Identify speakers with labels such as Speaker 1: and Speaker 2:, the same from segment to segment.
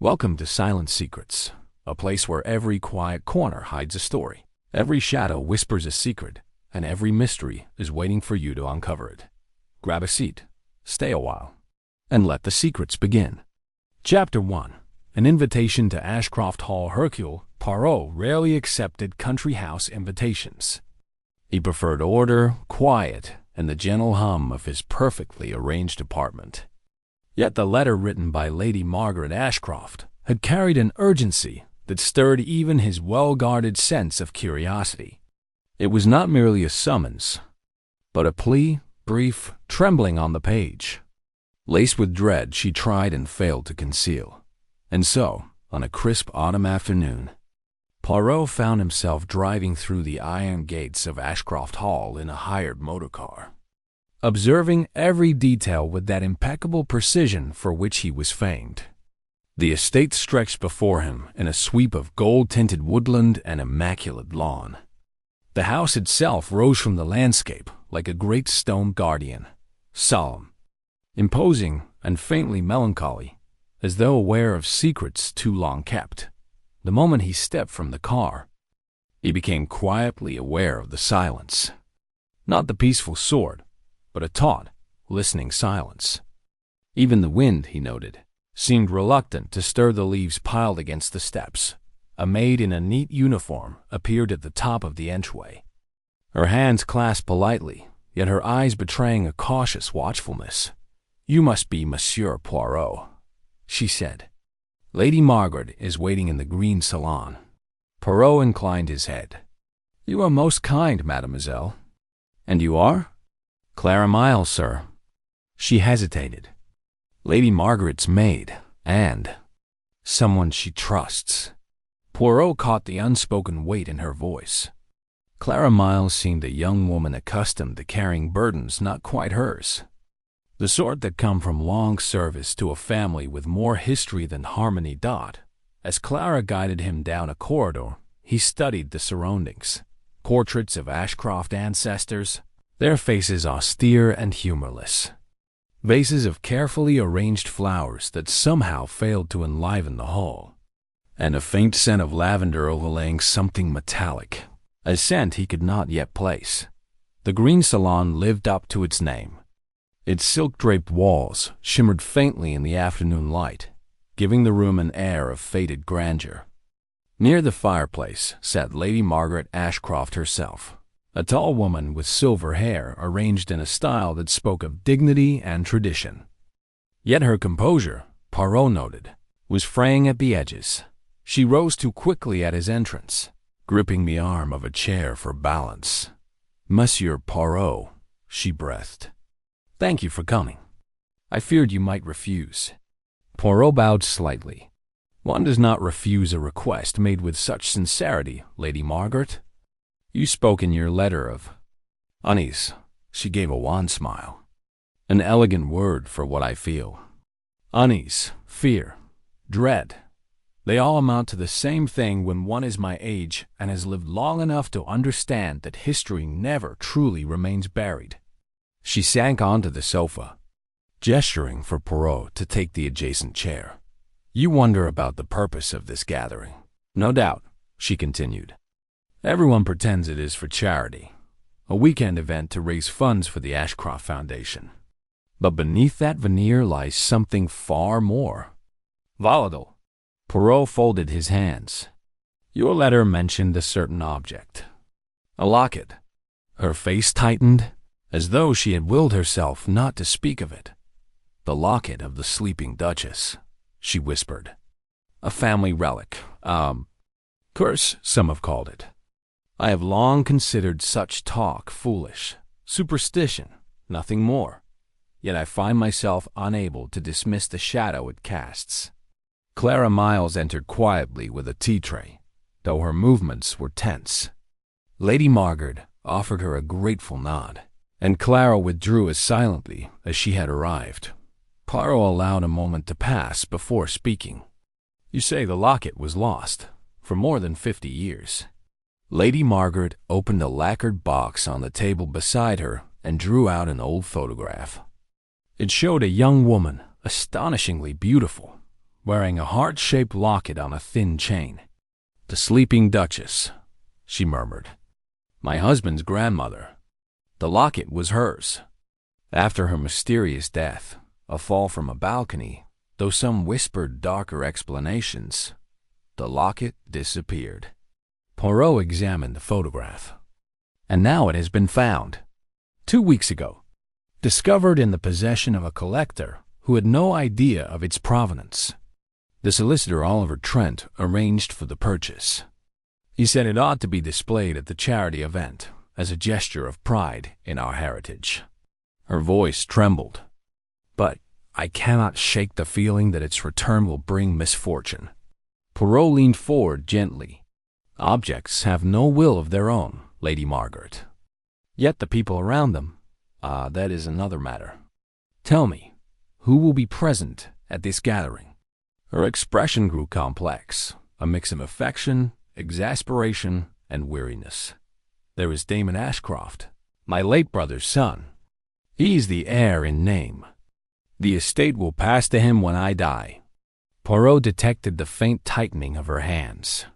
Speaker 1: Welcome to Silent Secrets, a place where every quiet corner hides a story, every shadow whispers a secret, and every mystery is waiting for you to uncover it. Grab a seat, stay a while, and let the secrets begin. Chapter 1. An invitation to Ashcroft Hall. Hercule Poirot rarely accepted country house invitations. He preferred order, quiet, and the gentle hum of his perfectly arranged apartment. Yet the letter written by Lady Margaret Ashcroft had carried an urgency that stirred even his well-guarded sense of curiosity. It was not merely a summons, but a plea, brief, trembling on the page. Laced with dread, she tried and failed to conceal. And so, on a crisp autumn afternoon, Poirot found himself driving through the iron gates of Ashcroft Hall in a hired motor car, observing every detail with that impeccable precision for which he was famed. The estate stretched before him in a sweep of gold-tinted woodland and immaculate lawn. The house itself rose from the landscape like a great stone guardian, solemn, imposing, and faintly melancholy, as though aware of secrets too long kept. The moment he stepped from the car, he became quietly aware of the silence. Not the peaceful sort, but a taut, listening silence. Even the wind, he noted, seemed reluctant to stir the leaves piled against the steps. A maid in a neat uniform appeared at the top of the entryway, her hands clasped politely, yet her eyes betraying a cautious watchfulness. "You must be Monsieur Poirot," she said. "Lady Margaret is waiting in the green salon." Poirot inclined his head. "You are most kind, mademoiselle." "And you are?" "Clara Miles, sir." She hesitated. "Lady Margaret's maid, and someone she trusts." Poirot caught the unspoken weight in her voice. Clara Miles seemed a young woman accustomed to carrying burdens not quite hers, the sort that come from long service to a family with more history than harmony. As Clara guided him down a corridor, he studied the surroundings. Portraits of Ashcroft ancestors, their faces austere and humorless. Vases of carefully arranged flowers that somehow failed to enliven the hall. And a faint scent of lavender overlaying something metallic, a scent he could not yet place. The green salon lived up to its name. Its silk-draped walls shimmered faintly in the afternoon light, giving the room an air of faded grandeur. Near the fireplace sat Lady Margaret Ashcroft herself, a tall woman with silver hair arranged in a style that spoke of dignity and tradition. Yet her composure, Poirot noted, was fraying at the edges. She rose too quickly at his entrance, gripping the arm of a chair for balance. "Monsieur Poirot," she breathed. "Thank you for coming. I feared you might refuse." Poirot bowed slightly. "One does not refuse a request made with such sincerity, Lady Margaret. You spoke in your letter of unease." She gave a wan smile. "An elegant word for what I feel. Unease, fear, dread. They all amount to the same thing when one is my age and has lived long enough to understand that history never truly remains buried." She sank onto the sofa, gesturing for Poirot to take the adjacent chair. "You wonder about the purpose of this gathering." "No doubt," she continued. "Everyone pretends it is for charity, a weekend event to raise funds for the Ashcroft Foundation. But beneath that veneer lies something far more volatile." Poirot folded his hands. "Your letter mentioned a certain object. A locket." Her face tightened, as though she had willed herself not to speak of it. "The locket of the sleeping Duchess," she whispered. "A family relic. Curse, some have called it. I have long considered such talk foolish, superstition, nothing more. Yet I find myself unable to dismiss the shadow it casts." Clara Miles entered quietly with a tea tray, though her movements were tense. Lady Margaret offered her a grateful nod, and Clara withdrew as silently as she had arrived. Poirot allowed a moment to pass before speaking. "You say the locket was lost for more than 50 years. Lady Margaret opened a lacquered box on the table beside her and drew out an old photograph. It showed a young woman, astonishingly beautiful, wearing a heart-shaped locket on a thin chain. "The sleeping Duchess," she murmured. "My husband's grandmother. The locket was hers. After her mysterious death, a fall from a balcony, though some whispered darker explanations, the locket disappeared." Poirot examined the photograph. "And now it has been found. 2 weeks ago. Discovered in the possession of a collector who had no idea of its provenance. The solicitor Oliver Trent arranged for the purchase. He said it ought to be displayed at the charity event as a gesture of pride in our heritage." Her voice trembled. "But I cannot shake the feeling that its return will bring misfortune." Poirot leaned forward gently. "Objects have no will of their own, Lady Margaret. Yet the people around them, that is another matter. Tell me, who will be present at this gathering?" Her expression grew complex, a mix of affection, exasperation, and weariness. "There is Damon Ashcroft, my late brother's son. He is the heir in name. The estate will pass to him when I die." Poirot detected the faint tightening of her hands.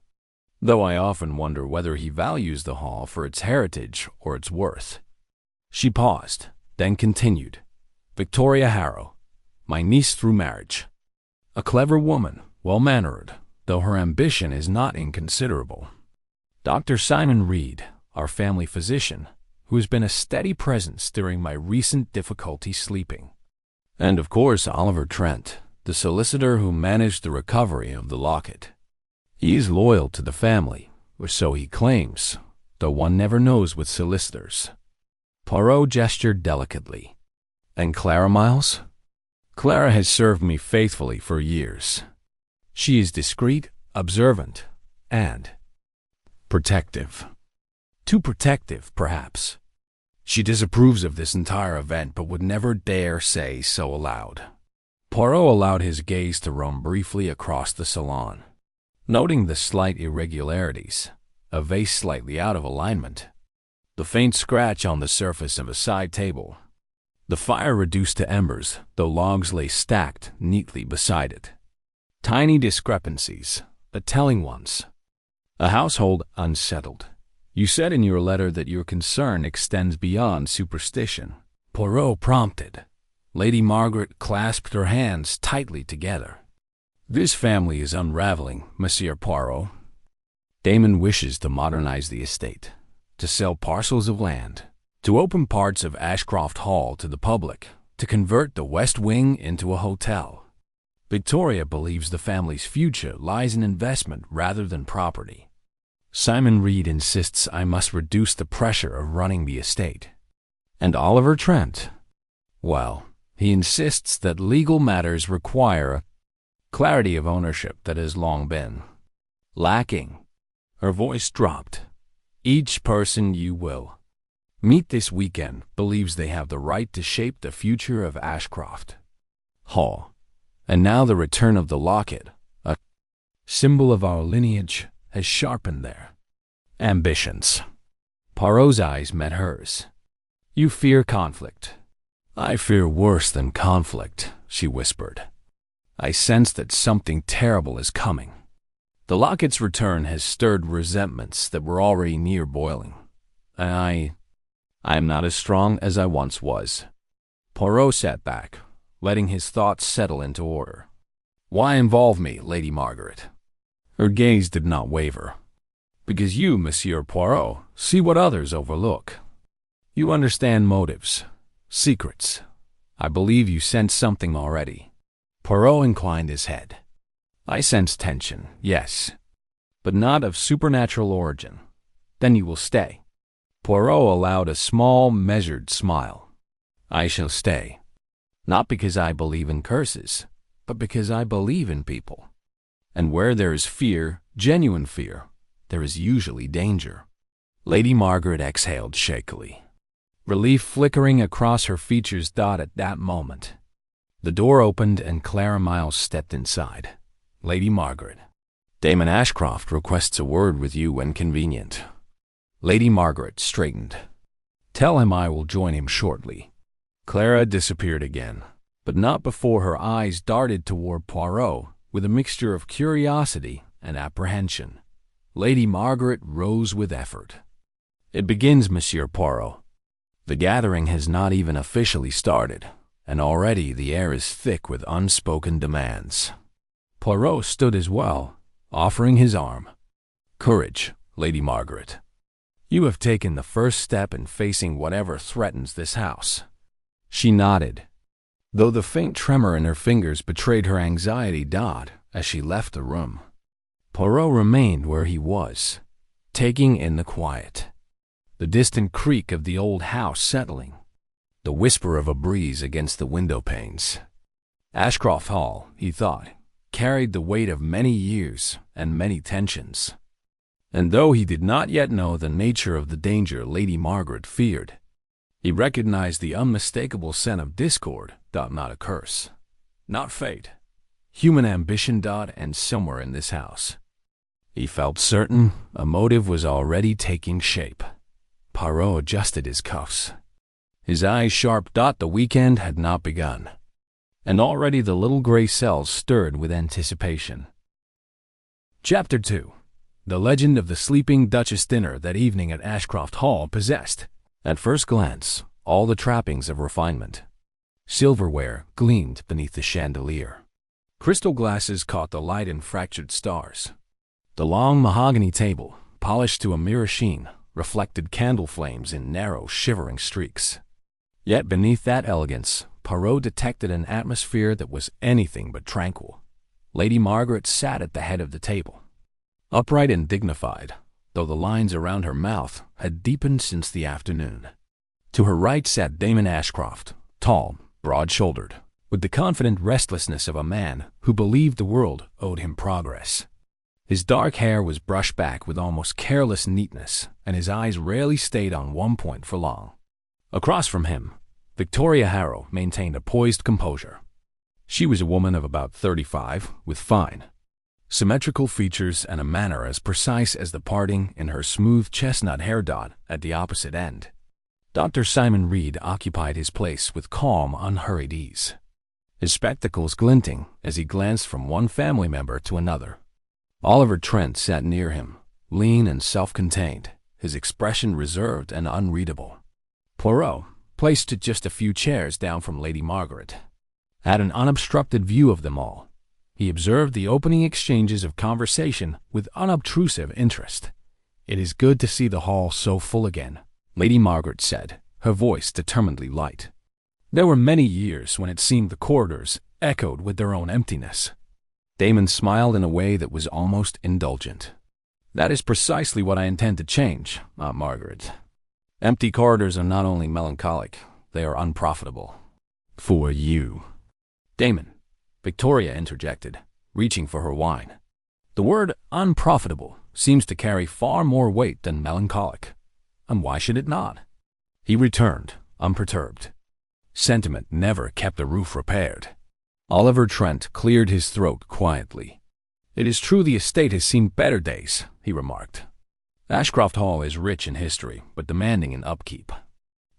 Speaker 1: "Though I often wonder whether he values the hall for its heritage or its worth." She paused, then continued. "Victoria Harrow, my niece through marriage. A clever woman, well-mannered, though her ambition is not inconsiderable. Dr. Simon Reed, our family physician, who has been a steady presence during my recent difficulty sleeping. And of course Oliver Trent, the solicitor who managed the recovery of the locket. He is loyal to the family, or so he claims, though one never knows with solicitors." Poirot gestured delicately. "And Clara Miles?" "Clara has served me faithfully for years. She is discreet, observant, and protective. Too protective, perhaps. She disapproves of this entire event but would never dare say so aloud." Poirot allowed his gaze to roam briefly across the salon. Noting the slight irregularities, a vase slightly out of alignment, the faint scratch on the surface of a side table, the fire reduced to embers, though logs lay stacked neatly beside it. Tiny discrepancies, but telling ones. A household unsettled. "You said in your letter that your concern extends beyond superstition," Poirot prompted. Lady Margaret clasped her hands tightly together. "This family is unraveling, Monsieur Poirot. Damon wishes to modernize the estate, to sell parcels of land, to open parts of Ashcroft Hall to the public, to convert the West Wing into a hotel. Victoria believes the family's future lies in investment rather than property. Simon Reed insists I must reduce the pressure of running the estate. And Oliver Trent? Well, he insists that legal matters require a clarity of ownership that has long been lacking." Her voice dropped. "Each person you will meet this weekend believes they have the right to shape the future of Ashcroft Hall. And now the return of the locket, a symbol of our lineage, has sharpened their ambitions." Poirot's eyes met hers. "You fear conflict." "I fear worse than conflict," she whispered. "I sense that something terrible is coming. The locket's return has stirred resentments that were already near boiling. And I am not as strong as I once was." Poirot sat back, letting his thoughts settle into order. "Why involve me, Lady Margaret?" Her gaze did not waver. "Because you, Monsieur Poirot, see what others overlook. You understand motives, secrets. I believe you sense something already." Poirot inclined his head. "I sense tension, yes, but not of supernatural origin. Then you will stay." Poirot allowed a small, measured smile. "I shall stay, not because I believe in curses, but because I believe in people. And where there is fear, genuine fear, there is usually danger." Lady Margaret exhaled shakily. Relief flickering across her features at that moment. The door opened and Clara Miles stepped inside. "Lady Margaret, Damon Ashcroft requests a word with you when convenient." Lady Margaret straightened. "Tell him I will join him shortly." Clara disappeared again, but not before her eyes darted toward Poirot with a mixture of curiosity and apprehension. Lady Margaret rose with effort. "It begins, Monsieur Poirot. The gathering has not even officially started, and already the air is thick with unspoken demands." Poirot stood as well, offering his arm. "Courage, Lady Margaret. You have taken the first step in facing whatever threatens this house." She nodded, though the faint tremor in her fingers betrayed her anxiety as she left the room. Poirot remained where he was, taking in the quiet. The distant creak of the old house settling, the whisper of a breeze against the window panes. Ashcroft Hall, he thought, carried the weight of many years and many tensions. And though he did not yet know the nature of the danger Lady Margaret feared, he recognized the unmistakable scent of discord, not a curse, not fate, human ambition, and somewhere in this house. He felt certain a motive was already taking shape. Poirot adjusted his cuffs. His eyes sharp. The weekend had not begun, and already the little gray cells stirred with anticipation. Chapter 2. The legend of the sleeping Duchess dinner that evening at Ashcroft Hall possessed, at first glance, all the trappings of refinement. Silverware gleamed beneath the chandelier. Crystal glasses caught the light in fractured stars. The long mahogany table, polished to a mirror sheen, reflected candle flames in narrow, shivering streaks. Yet beneath that elegance, Poirot detected an atmosphere that was anything but tranquil. Lady Margaret sat at the head of the table, upright and dignified, though the lines around her mouth had deepened since the afternoon. To her right sat Damon Ashcroft, tall, broad-shouldered, with the confident restlessness of a man who believed the world owed him progress. His dark hair was brushed back with almost careless neatness, and his eyes rarely stayed on one point for long. Across from him, Victoria Harrow maintained a poised composure. She was a woman of about 35, with fine, symmetrical features and a manner as precise as the parting in her smooth chestnut hair at the opposite end. Dr. Simon Reed occupied his place with calm, unhurried ease, his spectacles glinting as he glanced from one family member to another. Oliver Trent sat near him, lean and self-contained, his expression reserved and unreadable. Poirot, placed just a few chairs down from Lady Margaret, had an unobstructed view of them all. He observed the opening exchanges of conversation with unobtrusive interest. "It is good to see the hall so full again," Lady Margaret said, her voice determinedly light. "There were many years when it seemed the corridors echoed with their own emptiness." Damon smiled in a way that was almost indulgent. "That is precisely what I intend to change, Aunt Margaret. Empty corridors are not only melancholic, they are unprofitable." "For you." "Damon," Victoria interjected, reaching for her wine. "The word unprofitable seems to carry far more weight than melancholic. And why should it not?" He returned, unperturbed. "Sentiment never kept the roof repaired." Oliver Trent cleared his throat quietly. "It is true the estate has seen better days," he remarked. "Ashcroft Hall is rich in history, but demanding in upkeep.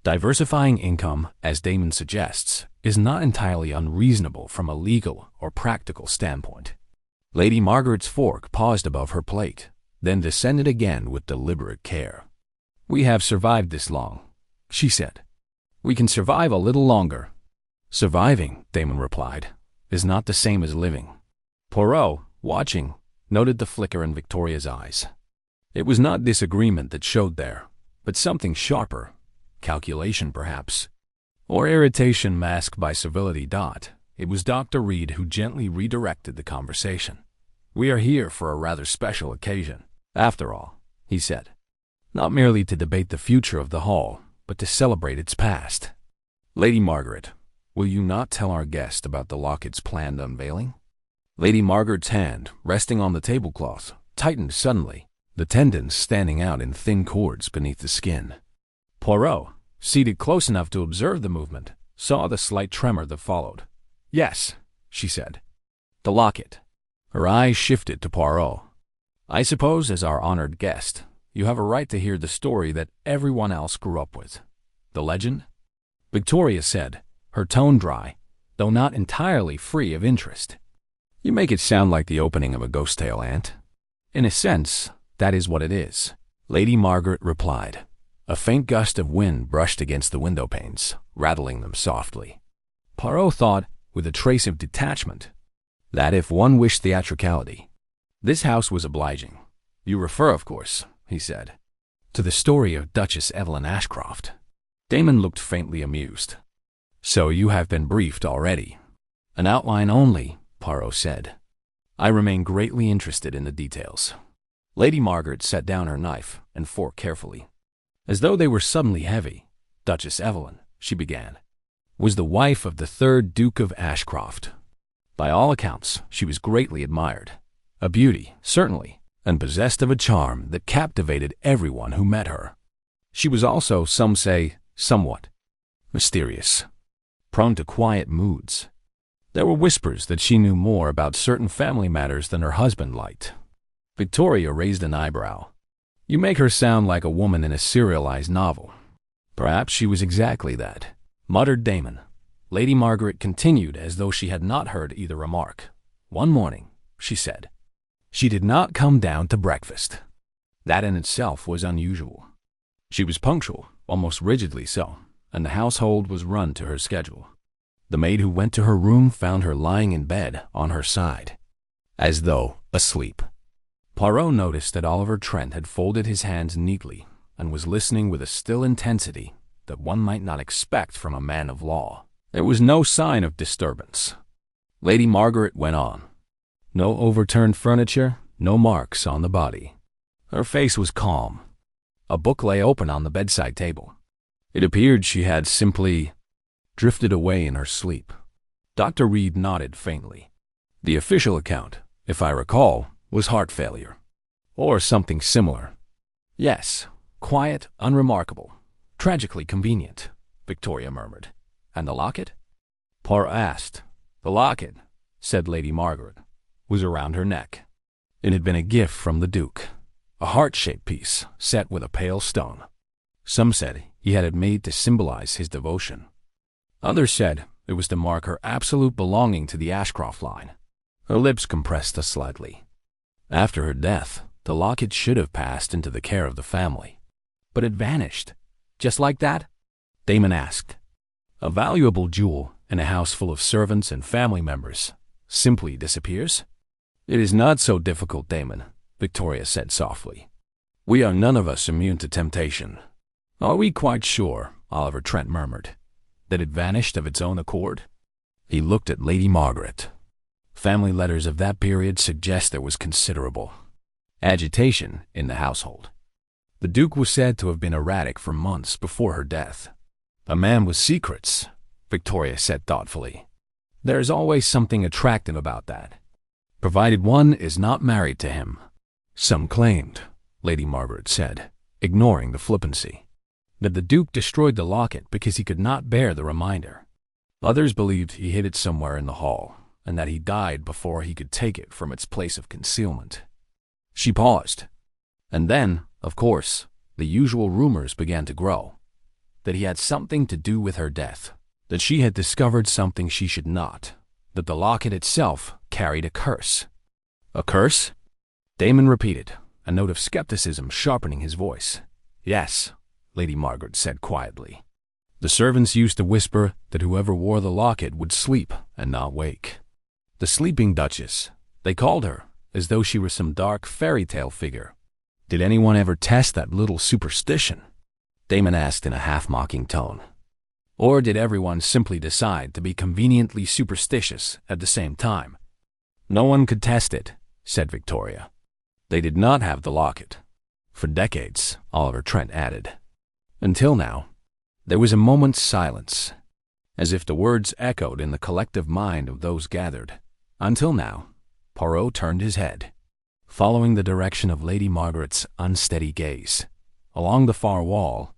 Speaker 1: Diversifying income, as Damon suggests, is not entirely unreasonable from a legal or practical standpoint." Lady Margaret's fork paused above her plate, then descended again with deliberate care. "We have survived this long," she said. "We can survive a little longer." "Surviving," Damon replied, "is not the same as living." Poirot, watching, noted the flicker in Victoria's eyes. It was not disagreement that showed there, but something sharper, calculation perhaps, or irritation masked by civility. It was Dr. Reed who gently redirected the conversation. "We are here for a rather special occasion, after all," he said. "Not merely to debate the future of the hall, but to celebrate its past. Lady Margaret, will you not tell our guest about the locket's planned unveiling?" Lady Margaret's hand, resting on the tablecloth, tightened suddenly, the tendons standing out in thin cords beneath the skin. Poirot, seated close enough to observe the movement, saw the slight tremor that followed. "Yes," she said. "The locket." Her eyes shifted to Poirot. "I suppose, as our honored guest, you have a right to hear the story that everyone else grew up with. The legend?" Victoria said, her tone dry, though not entirely free of interest. You make it sound like the opening of a ghost tale, Aunt. In a sense, that is what it is, Lady Margaret replied. A faint gust of wind brushed against the window panes, rattling them softly. Poirot thought, with a trace of detachment, that if one wished theatricality, this house was obliging. You refer, of course, he said, to the story of Duchess Evelyn Ashcroft. Damon looked faintly amused. So you have been briefed already. An outline only, Poirot said. I remain greatly interested in the details. Lady Margaret set down her knife and fork carefully. As though they were suddenly heavy, Duchess Evelyn, she began, was the wife of the 3rd Duke of Ashcroft. By all accounts, she was greatly admired. A beauty, certainly, and possessed of a charm that captivated everyone who met her. She was also, some say, somewhat mysterious, prone to quiet moods. There were whispers that she knew more about certain family matters than her husband liked. Victoria raised an eyebrow. You make her sound like a woman in a serialized novel. Perhaps she was exactly that, muttered Damon. Lady Margaret continued as though she had not heard either remark. One morning, she said, she did not come down to breakfast. That in itself was unusual. She was punctual, almost rigidly so, and the household was run to her schedule. The maid who went to her room found her lying in bed on her side, as though asleep. Poirot noticed that Oliver Trent had folded his hands neatly and was listening with a still intensity that one might not expect from a man of law. There was no sign of disturbance. Lady Margaret went on. No overturned furniture, no marks on the body. Her face was calm. A book lay open on the bedside table. It appeared she had simply drifted away in her sleep. Dr. Reed nodded faintly. The official account, if I recall, was heart failure, or something similar. Yes, quiet, unremarkable, tragically convenient, Victoria murmured. And the locket? Poirot asked. The locket, said Lady Margaret, was around her neck. It had been a gift from the Duke, a heart-shaped piece set with a pale stone. Some said he had it made to symbolize his devotion. Others said it was to mark her absolute belonging to the Ashcroft line. Her lips compressed slightly. After her death, the locket should have passed into the care of the family. But it vanished. Just like that? Damon asked. A valuable jewel in a house full of servants and family members simply disappears? It is not so difficult, Damon, Victoria said softly. We are none of us immune to temptation. Are we quite sure, Oliver Trent murmured, that it vanished of its own accord? He looked at Lady Margaret. Family letters of that period suggest there was considerable agitation in the household. The Duke was said to have been erratic for months before her death. A man with secrets, Victoria said thoughtfully. There is always something attractive about that, provided one is not married to him. Some claimed, Lady Margaret said, ignoring the flippancy, that the Duke destroyed the locket because he could not bear the reminder. Others believed he hid it somewhere in the hall, and that he died before he could take it from its place of concealment. She paused. And then, of course, the usual rumors began to grow. That he had something to do with her death. That she had discovered something she should not. That the locket itself carried a curse. A curse? Damon repeated, a note of skepticism sharpening his voice. Yes, Lady Margaret said quietly. The servants used to whisper that whoever wore the locket would sleep and not wake. The sleeping Duchess, they called her, as though she were some dark fairy tale figure. Did anyone ever test that little superstition? Damon asked in a half-mocking tone. Or did everyone simply decide to be conveniently superstitious at the same time? No one could test it, said Victoria. They did not have the locket. For decades, Oliver Trent added. Until now. There was a moment's silence, as if the words echoed in the collective mind of those gathered. Until now. Poirot turned his head, following the direction of Lady Margaret's unsteady gaze. Along the far wall,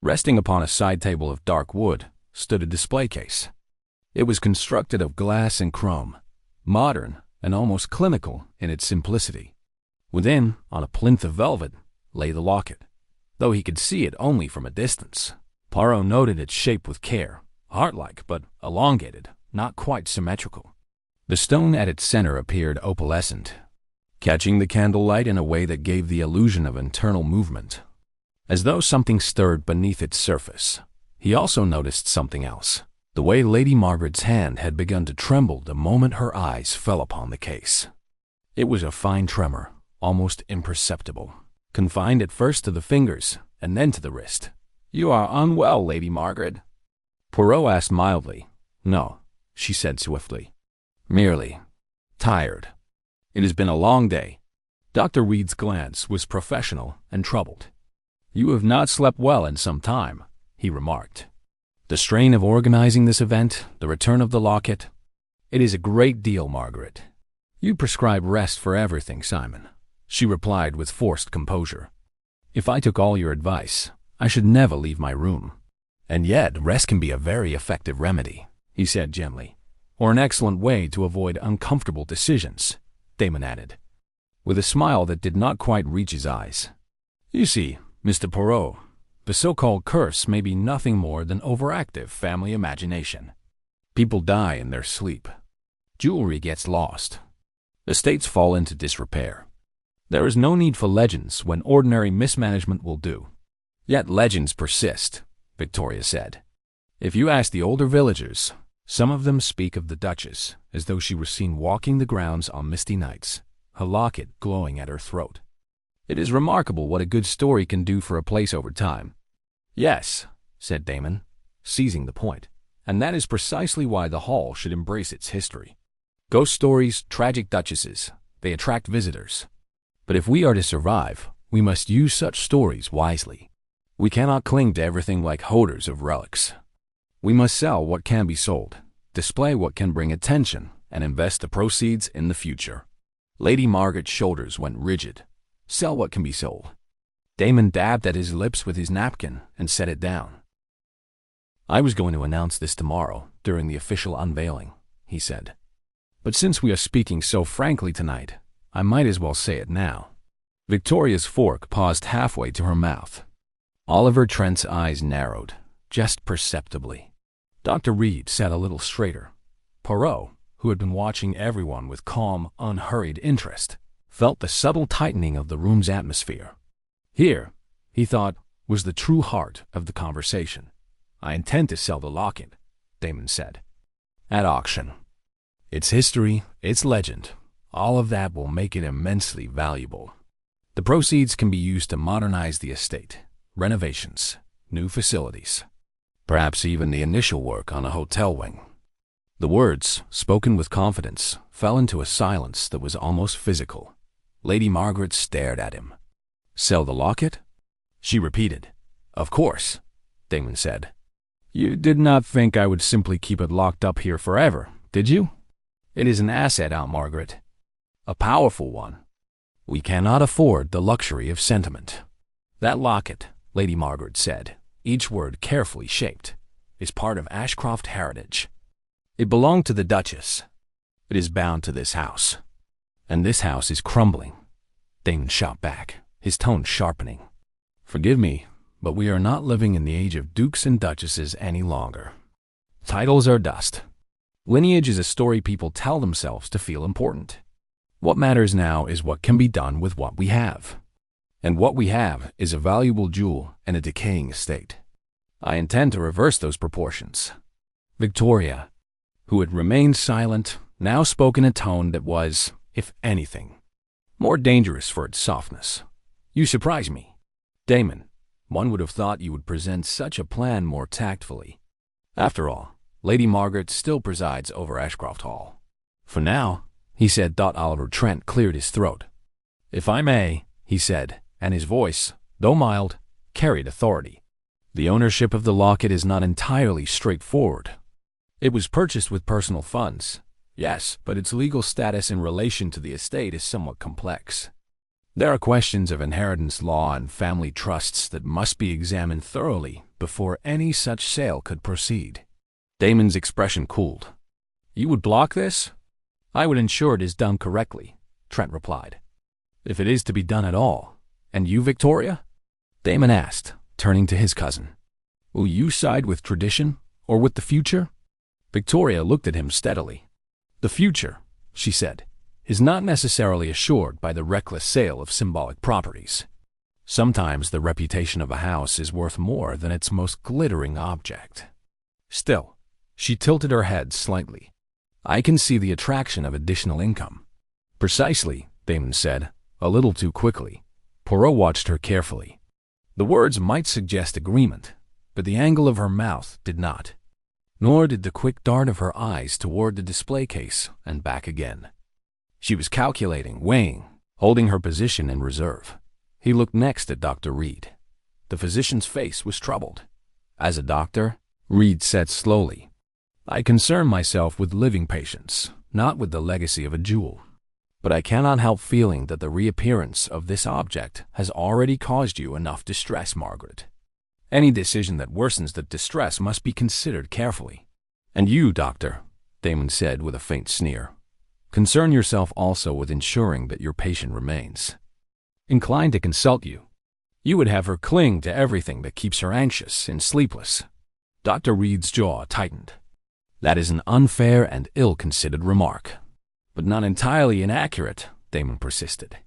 Speaker 1: resting upon a side table of dark wood, stood a display case. It was constructed of glass and chrome, modern and almost clinical in its simplicity. Within, on a plinth of velvet, lay the locket, though he could see it only from a distance. Poirot noted its shape with care, heart-like but elongated, not quite symmetrical. The stone at its center appeared opalescent, catching the candlelight in a way that gave the illusion of internal movement, as though something stirred beneath its surface. He also noticed something else. The way Lady Margaret's hand had begun to tremble the moment her eyes fell upon the case. It was a fine tremor, almost imperceptible, confined at first to the fingers and then to the wrist. "You are unwell, Lady Margaret?" Poirot asked mildly. "No," she said swiftly. "Merely tired. It has been a long day." Dr. Reed's glance was professional and troubled. "You have not slept well in some time," he remarked. "The strain of organizing this event, the return of the locket. It is a great deal, Margaret." "You prescribe rest for everything, Simon," she replied with forced composure. "If I took all your advice, I should never leave my room." "And yet rest can be a very effective remedy," he said gently. "Or an excellent way to avoid uncomfortable decisions," Damon added, with a smile that did not quite reach his eyes. "You see, Mr. Poirot, the so-called curse may be nothing more than overactive family imagination. People die in their sleep. Jewelry gets lost. Estates fall into disrepair. There is no need for legends when ordinary mismanagement will do." "Yet legends persist," Victoria said. "If you ask the older villagers, some of them speak of the Duchess as though she were seen walking the grounds on misty nights, her locket glowing at her throat. It is remarkable what a good story can do for a place over time." "Yes," said Damon, seizing the point, "and that is precisely why the Hall should embrace its history. Ghost stories, tragic duchesses, they attract visitors. But if we are to survive, we must use such stories wisely. We cannot cling to everything like hoarders of relics. We must sell what can be sold, display what can bring attention, and invest the proceeds in the future." Lady Margaret's shoulders went rigid. "Sell what can be sold." Damon dabbed at his lips with his napkin and set it down. "I was going to announce this tomorrow during the official unveiling," he said. "But since we are speaking so frankly tonight, I might as well say it now." Victoria's fork paused halfway to her mouth. Oliver Trent's eyes narrowed, just perceptibly. Dr. Reed sat a little straighter. Poirot, who had been watching everyone with calm, unhurried interest, felt the subtle tightening of the room's atmosphere. Here, he thought, was the true heart of the conversation. "I intend to sell the locket," Damon said. "At auction. Its history, its legend, all of that will make it immensely valuable. The proceeds can be used to modernize the estate, renovations, new facilities, perhaps even the initial work on a hotel wing." The words, spoken with confidence, fell into a silence that was almost physical. Lady Margaret stared at him. "Sell the locket?" she repeated. "Of course," Damon said. "You did not think I would simply keep it locked up here forever, did you? It is an asset, Aunt Margaret. A powerful one. We cannot afford the luxury of sentiment." "That locket," Lady Margaret said, each word carefully shaped, "is part of Ashcroft heritage. It belonged to the Duchess. It is bound to this house. And this house is crumbling." Damon shot back, his tone sharpening. "Forgive me, but we are not living in the age of dukes and duchesses any longer. Titles are dust. Lineage is a story people tell themselves to feel important. What matters now is what can be done with what we have. And what we have is a valuable jewel and a decaying estate. I intend to reverse those proportions." Victoria, who had remained silent, now spoke in a tone that was, if anything, more dangerous for its softness. "You surprise me. Damon, one would have thought you would present such a plan more tactfully. After all, Lady Margaret still presides over Ashcroft Hall." "For now," he said. Oliver Trent cleared his throat. "If I may," he said, and his voice, though mild, carried authority. "The ownership of the locket is not entirely straightforward. It was purchased with personal funds, yes, but its legal status in relation to the estate is somewhat complex. There are questions of inheritance law and family trusts that must be examined thoroughly before any such sale could proceed." Damon's expression cooled. "You would block this?" "I would ensure it is done correctly," Trent replied. "If it is to be done at all. And you, Victoria?" Damon asked, turning to his cousin. "Will you side with tradition or with the future?" Victoria looked at him steadily. "The future," she said, "is not necessarily assured by the reckless sale of symbolic properties. Sometimes the reputation of a house is worth more than its most glittering object." Still, she tilted her head slightly. "I can see the attraction of additional income." "Precisely," Damon said, a little too quickly. Poirot watched her carefully. The words might suggest agreement, but the angle of her mouth did not. Nor did the quick dart of her eyes toward the display case and back again. She was calculating, weighing, holding her position in reserve. He looked next at Dr. Reed. The physician's face was troubled. "As a doctor," Reed said slowly, "I concern myself with living patients, not with the legacy of a jewel. But I cannot help feeling that the reappearance of this object has already caused you enough distress, Margaret. Any decision that worsens the distress must be considered carefully. And you, Doctor," Damon said with a faint sneer, "concern yourself also with ensuring that your patient remains inclined to consult you. You would have her cling to everything that keeps her anxious and sleepless." Dr. Reed's jaw tightened. "That is an unfair and ill-considered remark, but not entirely inaccurate," Damon persisted.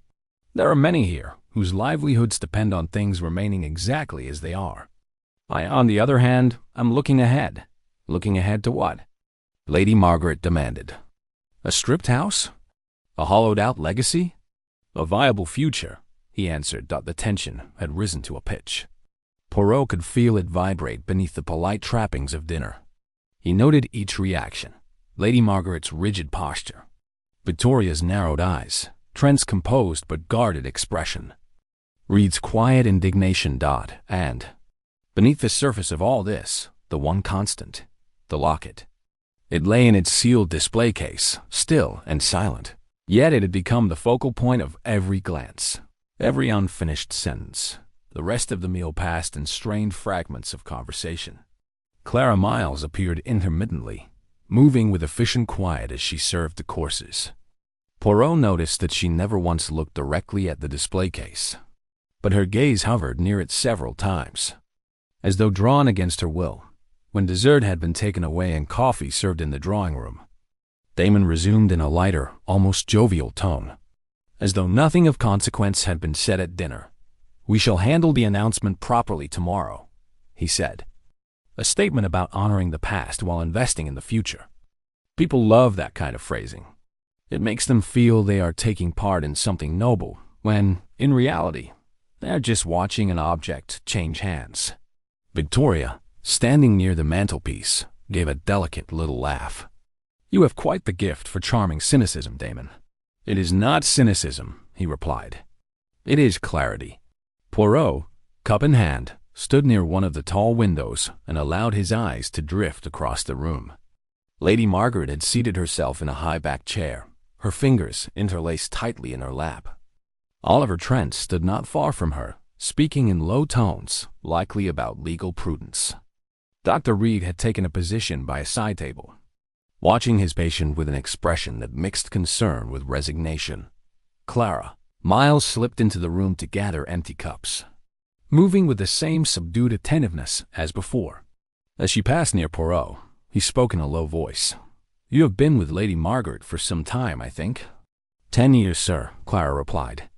Speaker 1: "There are many here whose livelihoods depend on things remaining exactly as they are. I, on the other hand, am looking ahead. Looking ahead to what?" Lady Margaret demanded. "A stripped house? A hollowed-out legacy? A viable future?" he answered. The tension had risen to a pitch. Poirot could feel it vibrate beneath the polite trappings of dinner. He noted each reaction: Lady Margaret's rigid posture, Victoria's narrowed eyes, Trent's composed but guarded expression, Reed's quiet indignation. And, beneath the surface of all this, the one constant: the locket. It lay in its sealed display case, still and silent. Yet it had become the focal point of every glance, every unfinished sentence. The rest of the meal passed in strained fragments of conversation. Clara Miles appeared intermittently, moving with efficient quiet as she served the courses. Poirot noticed that she never once looked directly at the display case, but her gaze hovered near it several times, as though drawn against her will. When dessert had been taken away and coffee served in the drawing room, Damon resumed in a lighter, almost jovial tone, as though nothing of consequence had been said at dinner. "We shall handle the announcement properly tomorrow," he said. "A statement about honoring the past while investing in the future. People love that kind of phrasing. It makes them feel they are taking part in something noble, when, in reality, they are just watching an object change hands." Victoria, standing near the mantelpiece, gave a delicate little laugh. "You have quite the gift for charming cynicism, Damon." "It is not cynicism," he replied. "It is clarity." Poirot, cup in hand, stood near one of the tall windows and allowed his eyes to drift across the room. Lady Margaret had seated herself in a high-backed chair, her fingers interlaced tightly in her lap. Oliver Trent stood not far from her, speaking in low tones, likely about legal prudence. Dr. Reed had taken a position by a side table, watching his patient with an expression that mixed concern with resignation. Clara Miles slipped into the room to gather empty cups, moving with the same subdued attentiveness as before. As she passed near Poirot, he spoke in a low voice. "You have been with Lady Margaret for some time, I think?" 10 years, sir," Clara replied.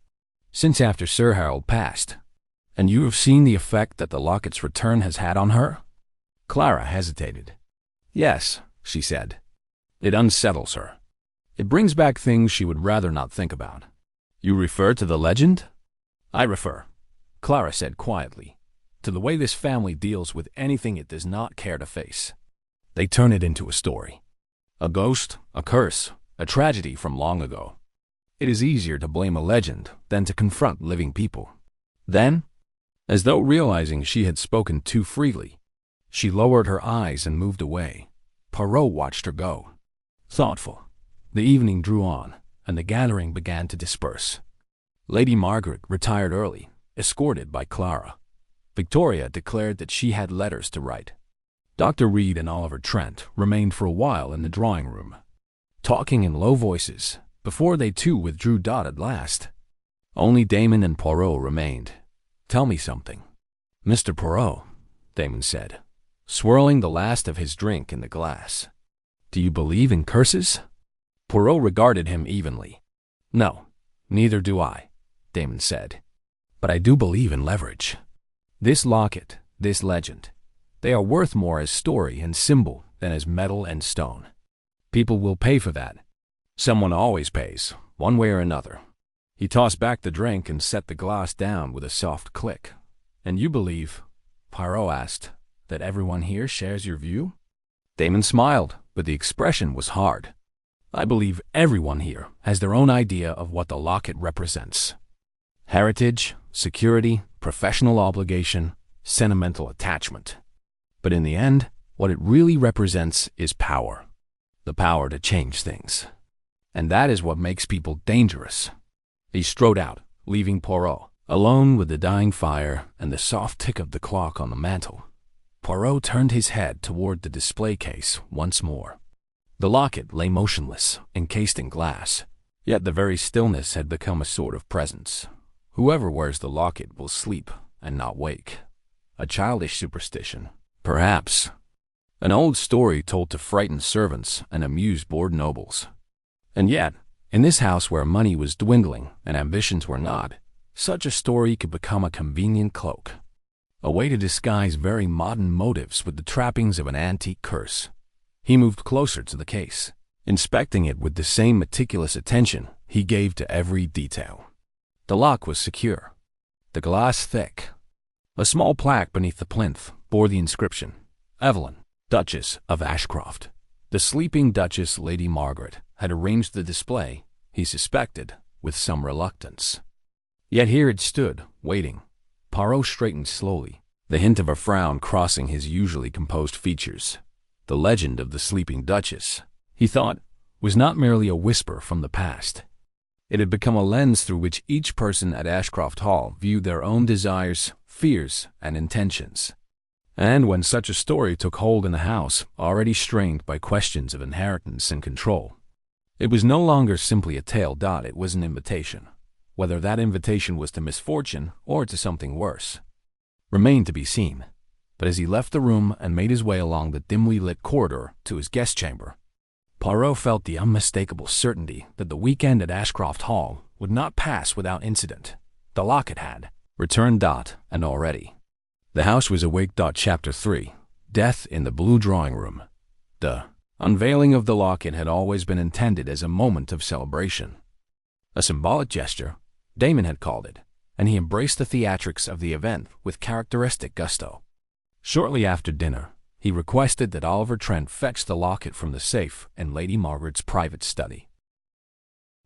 Speaker 1: "Since after Sir Harold passed." "And you have seen the effect that the locket's return has had on her?" Clara hesitated. "Yes," she said. "It unsettles her. It brings back things she would rather not think about." "You refer to the legend?" "I refer," Clara said quietly, "to the way this family deals with anything it does not care to face. They turn it into a story. A ghost, a curse, a tragedy from long ago. It is easier to blame a legend than to confront living people." Then, as though realizing she had spoken too freely, she lowered her eyes and moved away. Poirot watched her go, thoughtful. The evening drew on, and the gathering began to disperse. Lady Margaret retired early, escorted by Clara. Victoria declared that she had letters to write. Dr. Reed and Oliver Trent remained for a while in the drawing room, talking in low voices, before they too withdrew. At last, only Damon and Poirot remained. "Tell me something." "Mr. Poirot," Damon said, swirling the last of his drink in the glass. "Do you believe in curses?" Poirot regarded him evenly. "No, neither do I," Damon said. "But I do believe in leverage. This locket, this legend, they are worth more as story and symbol than as metal and stone. People will pay for that. Someone always pays, one way or another." He tossed back the drink and set the glass down with a soft click. "And you believe," Poirot asked, "that everyone here shares your view?" Damon smiled, but the expression was hard. "I believe everyone here has their own idea of what the locket represents. Heritage, security, professional obligation, sentimental attachment. But in the end, what it really represents is power. The power to change things. And that is what makes people dangerous." He strode out, leaving Poirot alone with the dying fire and the soft tick of the clock on the mantel. Poirot turned his head toward the display case once more. The locket lay motionless, encased in glass, yet the very stillness had become a sort of presence. Whoever wears the locket will sleep and not wake. A childish superstition, perhaps. An old story told to frighten servants and amuse bored nobles. And yet, in this house where money was dwindling and ambitions were not, such a story could become a convenient cloak. A way to disguise very modern motives with the trappings of an antique curse. He moved closer to the case, inspecting it with the same meticulous attention he gave to every detail. The lock was secure, the glass thick. A small plaque beneath the plinth bore the inscription, "Evelyn, Duchess of Ashcroft." The sleeping Duchess Lady Margaret had arranged the display, he suspected, with some reluctance. Yet here it stood, waiting. Poirot straightened slowly, the hint of a frown crossing his usually composed features. The legend of the sleeping Duchess, he thought, was not merely a whisper from the past. It had become a lens through which each person at Ashcroft Hall viewed their own desires, fears, and intentions. And when such a story took hold in a house already strained by questions of inheritance and control, it was no longer simply a tale. It was an invitation. Whether that invitation was to misfortune or to something worse remained to be seen. But as he left the room and made his way along the dimly lit corridor to his guest chamber, Poirot felt the unmistakable certainty that the weekend at Ashcroft Hall would not pass without incident. The locket had returned. And already. The house was awake. Chapter 3. Death in the Blue Drawing Room. The unveiling of the locket had always been intended as a moment of celebration. A symbolic gesture, Damon had called it, and he embraced the theatrics of the event with characteristic gusto. Shortly after dinner, he requested that Oliver Trent fetch the locket from the safe in Lady Margaret's private study.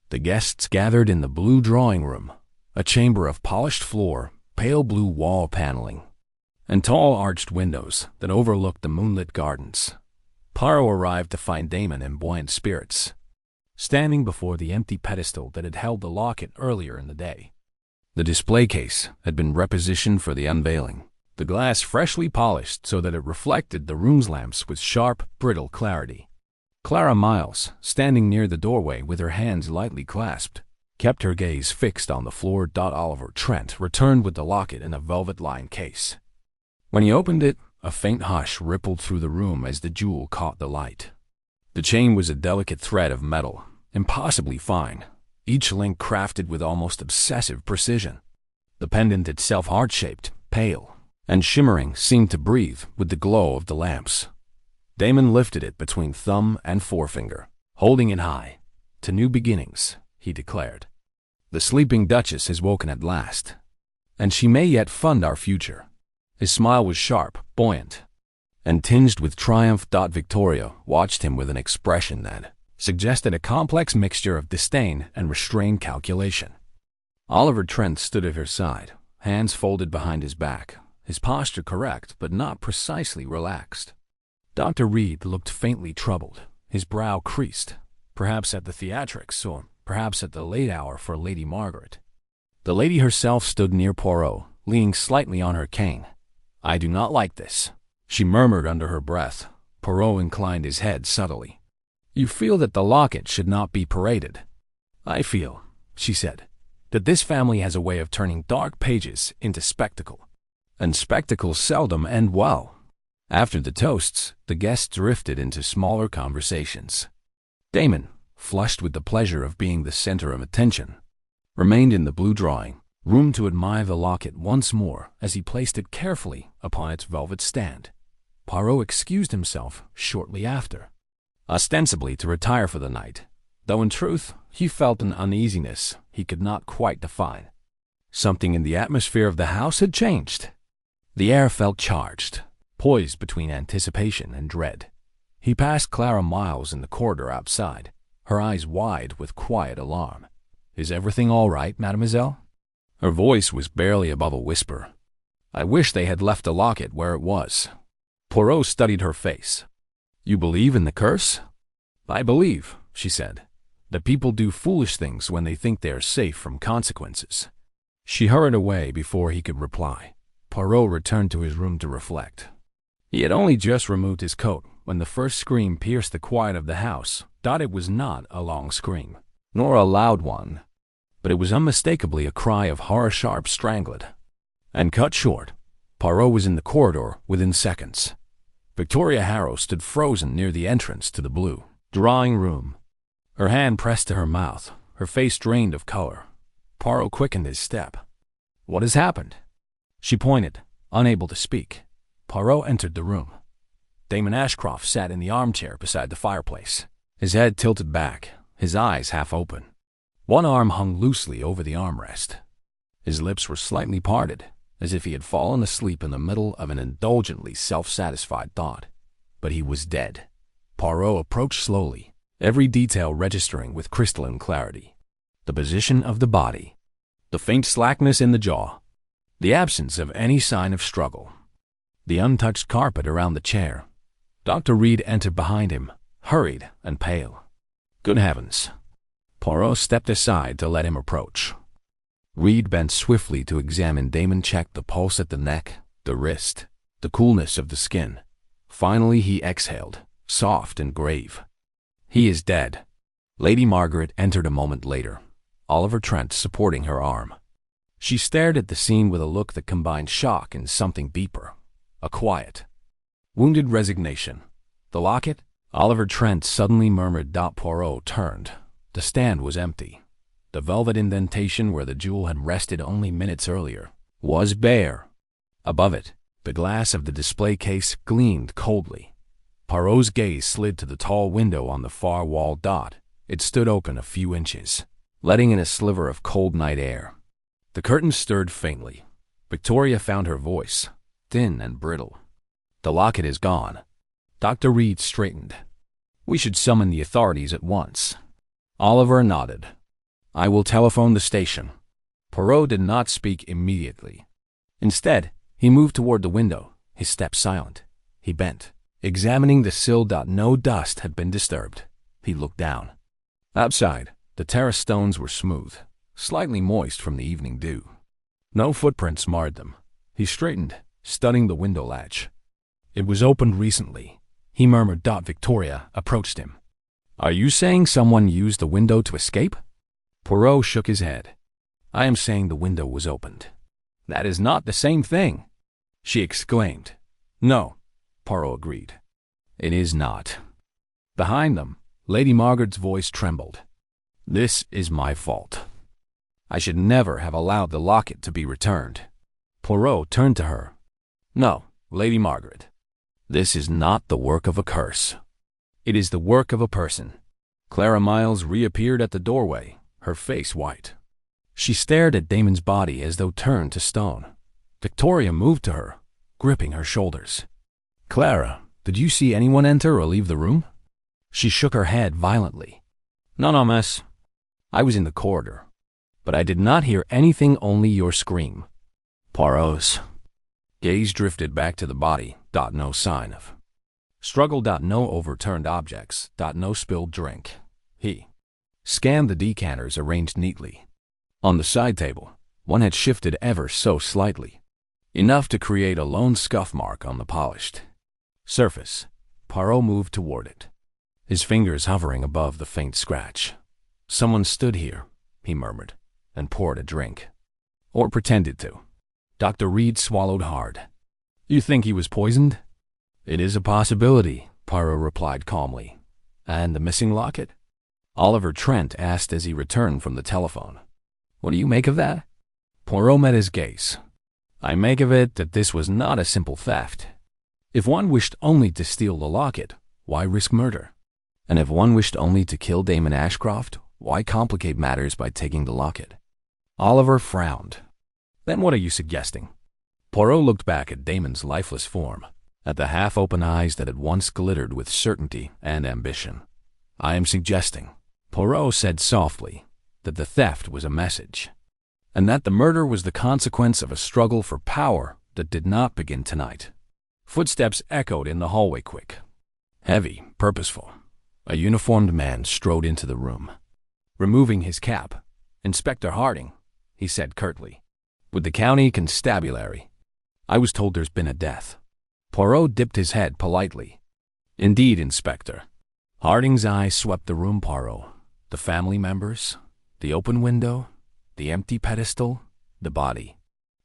Speaker 1: The guests gathered in the blue drawing room, a chamber of polished floor, pale blue wall paneling, and tall arched windows that overlooked the moonlit gardens. Poirot arrived to find Damon in buoyant spirits, standing before the empty pedestal that had held the locket earlier in the day. The display case had been repositioned for the unveiling, the glass freshly polished so that it reflected the room's lamps with sharp, brittle clarity. Clara Miles, standing near the doorway with her hands lightly clasped, kept her gaze fixed on the floor. Oliver Trent returned with the locket in a velvet-lined case. When he opened it, a faint hush rippled through the room as the jewel caught the light. The chain was a delicate thread of metal, impossibly fine, each link crafted with almost obsessive precision. The pendant itself, heart-shaped, pale, and shimmering, seemed to breathe with the glow of the lamps. Damon lifted it between thumb and forefinger, holding it high. "To new beginnings," he declared. "The sleeping Duchess has woken at last, and she may yet fund our future." His smile was sharp, buoyant, and tinged with triumph. Victoria watched him with an expression that suggested a complex mixture of disdain and restrained calculation. Oliver Trent stood at her side, hands folded behind his back, his posture correct but not precisely relaxed. Dr. Reed looked faintly troubled, his brow creased, perhaps at the theatrics or perhaps at the late hour for Lady Margaret. The lady herself stood near Poirot, leaning slightly on her cane. "I do not like this," she murmured under her breath. Poirot inclined his head subtly. "You feel that the locket should not be paraded." "I feel," she said, "that this family has a way of turning dark pages into spectacle. And spectacles seldom end well." After the toasts, the guests drifted into smaller conversations. Damon, flushed with the pleasure of being the center of attention, remained in the blue drawing room to admire the locket once more as he placed it carefully upon its velvet stand. Poirot excused himself shortly after, ostensibly to retire for the night, though in truth he felt an uneasiness he could not quite define. Something in the atmosphere of the house had changed. The air felt charged, poised between anticipation and dread. He passed Clara Miles in the corridor outside, her eyes wide with quiet alarm. "Is everything all right, mademoiselle?" Her voice was barely above a whisper. "I wish they had left the locket where it was." Poirot studied her face. "You believe in the curse?" "I believe," she said, "that people do foolish things when they think they are safe from consequences." She hurried away before he could reply. Poirot returned to his room to reflect. He had only just removed his coat when the first scream pierced the quiet of the house. It was not a long scream, nor a loud one, but it was unmistakably a cry of horror, sharp, strangled, and cut short. Poirot was in the corridor within seconds. Victoria Harrow stood frozen near the entrance to the blue drawing room, her hand pressed to her mouth, her face drained of color. Poirot quickened his step. "What has happened?" She pointed, unable to speak. Poirot entered the room. Damon Ashcroft sat in the armchair beside the fireplace, his head tilted back, his eyes half open. One arm hung loosely over the armrest. His lips were slightly parted, as if he had fallen asleep in the middle of an indulgently self-satisfied thought. But he was dead. Poirot approached slowly, every detail registering with crystalline clarity. The position of the body, the faint slackness in the jaw, the absence of any sign of struggle, the untouched carpet around the chair. Dr. Reed entered behind him, hurried and pale. Good heavens! Poirot stepped aside to let him approach. Reed bent swiftly to examine Damon, checked the pulse at the neck, the wrist, the coolness of the skin. Finally he exhaled, soft and grave. "He is dead." Lady Margaret entered a moment later, Oliver Trent supporting her arm. She stared at the scene with a look that combined shock and something deeper, a quiet, wounded resignation. "The locket?" Oliver Trent suddenly murmured. Poirot turned. The stand was empty. The velvet indentation where the jewel had rested only minutes earlier was bare. Above it, the glass of the display case gleamed coldly. Poirot's gaze slid to the tall window on the far wall. It stood open a few inches, letting in a sliver of cold night air. The curtains stirred faintly. Victoria found her voice, thin and brittle. "The locket is gone." Dr. Reed straightened. "We should summon the authorities at once." Oliver nodded. "I will telephone the station." Poirot did not speak immediately. Instead, he moved toward the window, his step silent. He bent, examining the sill. No dust had been disturbed. He looked down. Outside, the terrace stones were smooth, slightly moist from the evening dew. No footprints marred them. He straightened, studying the window latch. It was opened recently, he murmured. Victoria approached him. "Are you saying someone used the window to escape?" Poirot shook his head. "I am saying the window was opened." "That is not the same thing," she exclaimed. "No," Poirot agreed. "It is not." Behind them, Lady Margaret's voice trembled. "This is my fault. I should never have allowed the locket to be returned." Poirot turned to her. "No, Lady Margaret. This is not the work of a curse. It is the work of a person." Clara Miles reappeared at the doorway, her face white. She stared at Damon's body as though turned to stone. Victoria moved to her, gripping her shoulders. "Clara, did you see anyone enter or leave the room?" She shook her head violently. "No, miss. I was in the corridor, but I did not hear anything, only your scream." Poirot's gaze drifted back to the body. No sign of struggle. No overturned objects. No spilled drink. He scanned the decanters arranged neatly. On the side table, one had shifted ever so slightly, enough to create a lone scuff mark on the polished surface. Poirot moved toward it, his fingers hovering above the faint scratch. "Someone stood here," he murmured, and poured a drink. "Or pretended to." Dr. Reed swallowed hard. "You think he was poisoned?" "It is a possibility," Poirot replied calmly. "And the missing locket?" Oliver Trent asked as he returned from the telephone. "What do you make of that?" Poirot met his gaze. "I make of it that this was not a simple theft. If one wished only to steal the locket, why risk murder? And if one wished only to kill Damon Ashcroft, why complicate matters by taking the locket?" Oliver frowned. "Then what are you suggesting?" Poirot looked back at Damon's lifeless form, at the half-open eyes that had once glittered with certainty and ambition. "I am suggesting," Poirot said softly, "that the theft was a message, and that the murder was the consequence of a struggle for power that did not begin tonight." Footsteps echoed in the hallway quick. Heavy, purposeful. A uniformed man strode into the room. Removing his cap, "Inspector Harding," he said curtly, "with the county constabulary. I was told there's been a death." Poirot dipped his head politely. "Indeed, Inspector." Harding's eyes swept the room. Poirot. The family members, the open window, the empty pedestal, the body.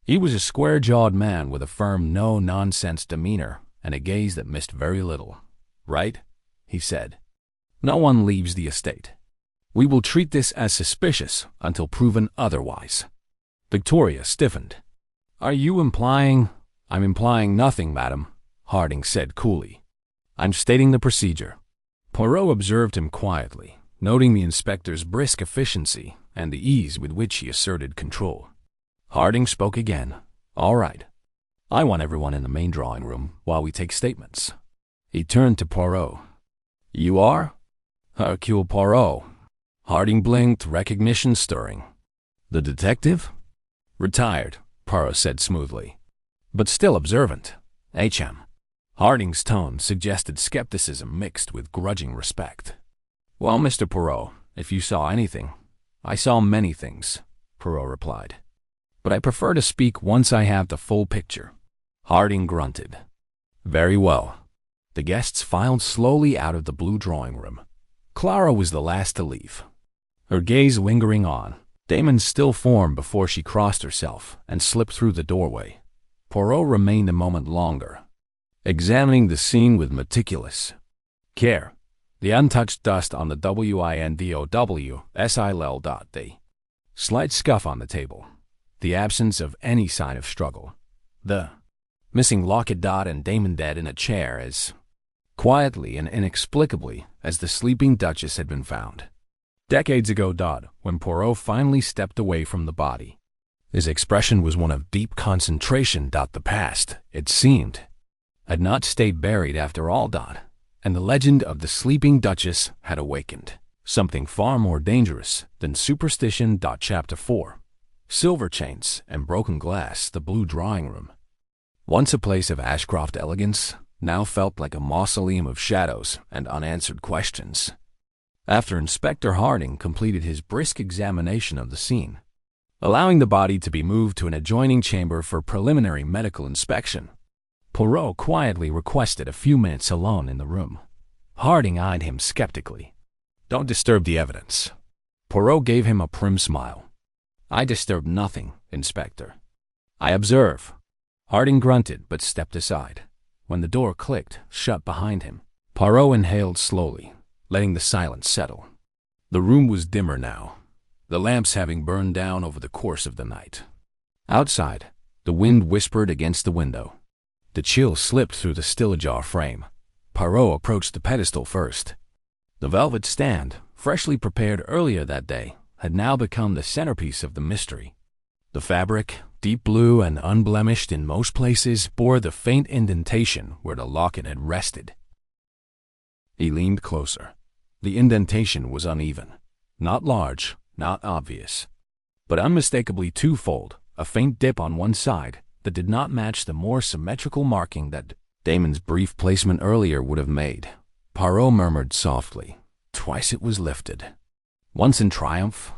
Speaker 1: He was a square-jawed man with a firm, no-nonsense demeanor and a gaze that missed very little. "Right," he said. "No one leaves the estate. We will treat this as suspicious until proven otherwise." Victoria stiffened. "Are you implying—" "I'm implying nothing, madam," Harding said coolly. "I'm stating the procedure." Poirot observed him quietly, noting the inspector's brisk efficiency and the ease with which he asserted control. Harding spoke again. "All right. I want everyone in the main drawing room while we take statements." He turned to Poirot. "You are?" "Hercule Poirot." Harding blinked, recognition stirring. "The detective?" "Retired," Poirot said smoothly, "but still observant. H.M." Harding's tone suggested skepticism mixed with grudging respect. "Well, Mr. Poirot, if you saw anything—" "I saw many things," Poirot replied. "But I prefer to speak once I have the full picture." Harding grunted. "Very well." The guests filed slowly out of the blue drawing room. Clara was the last to leave, her gaze lingering on Damon's still form before she crossed herself and slipped through the doorway. Poirot remained a moment longer, examining the scene with meticulous care. The untouched dust on the window, slight scuff on the table, the absence of any sign of struggle, the missing locket, and Damon dead in a chair as quietly and inexplicably as the sleeping Duchess had been found decades ago. When Poirot finally stepped away from the body, his expression was one of deep concentration. The past, it seemed, had not stayed buried after all. And the legend of the sleeping Duchess had awakened. Something far more dangerous than superstition. Chapter 4. Silver chains and broken glass. The blue drawing room, once a place of Ashcroft elegance, now felt like a mausoleum of shadows and unanswered questions. After Inspector Harding completed his brisk examination of the scene, allowing the body to be moved to an adjoining chamber for preliminary medical inspection, Poirot quietly requested a few minutes alone in the room. Harding eyed him skeptically. "Don't disturb the evidence." Poirot gave him a prim smile. "I disturb nothing, Inspector. I observe." Harding grunted but stepped aside. When the door clicked shut behind him, Poirot inhaled slowly, letting the silence settle. The room was dimmer now, the lamps having burned down over the course of the night. Outside, the wind whispered against the window. The chill slipped through the still-ajar frame. Poirot approached the pedestal first. The velvet stand, freshly prepared earlier that day, had now become the centerpiece of the mystery. The fabric, deep blue and unblemished in most places, bore the faint indentation where the locket had rested. He leaned closer. The indentation was uneven, not large, not obvious, but unmistakably twofold, a faint dip on one side that did not match the more symmetrical marking that Damon's brief placement earlier would have made. Poirot murmured softly. Twice it was lifted, once in triumph,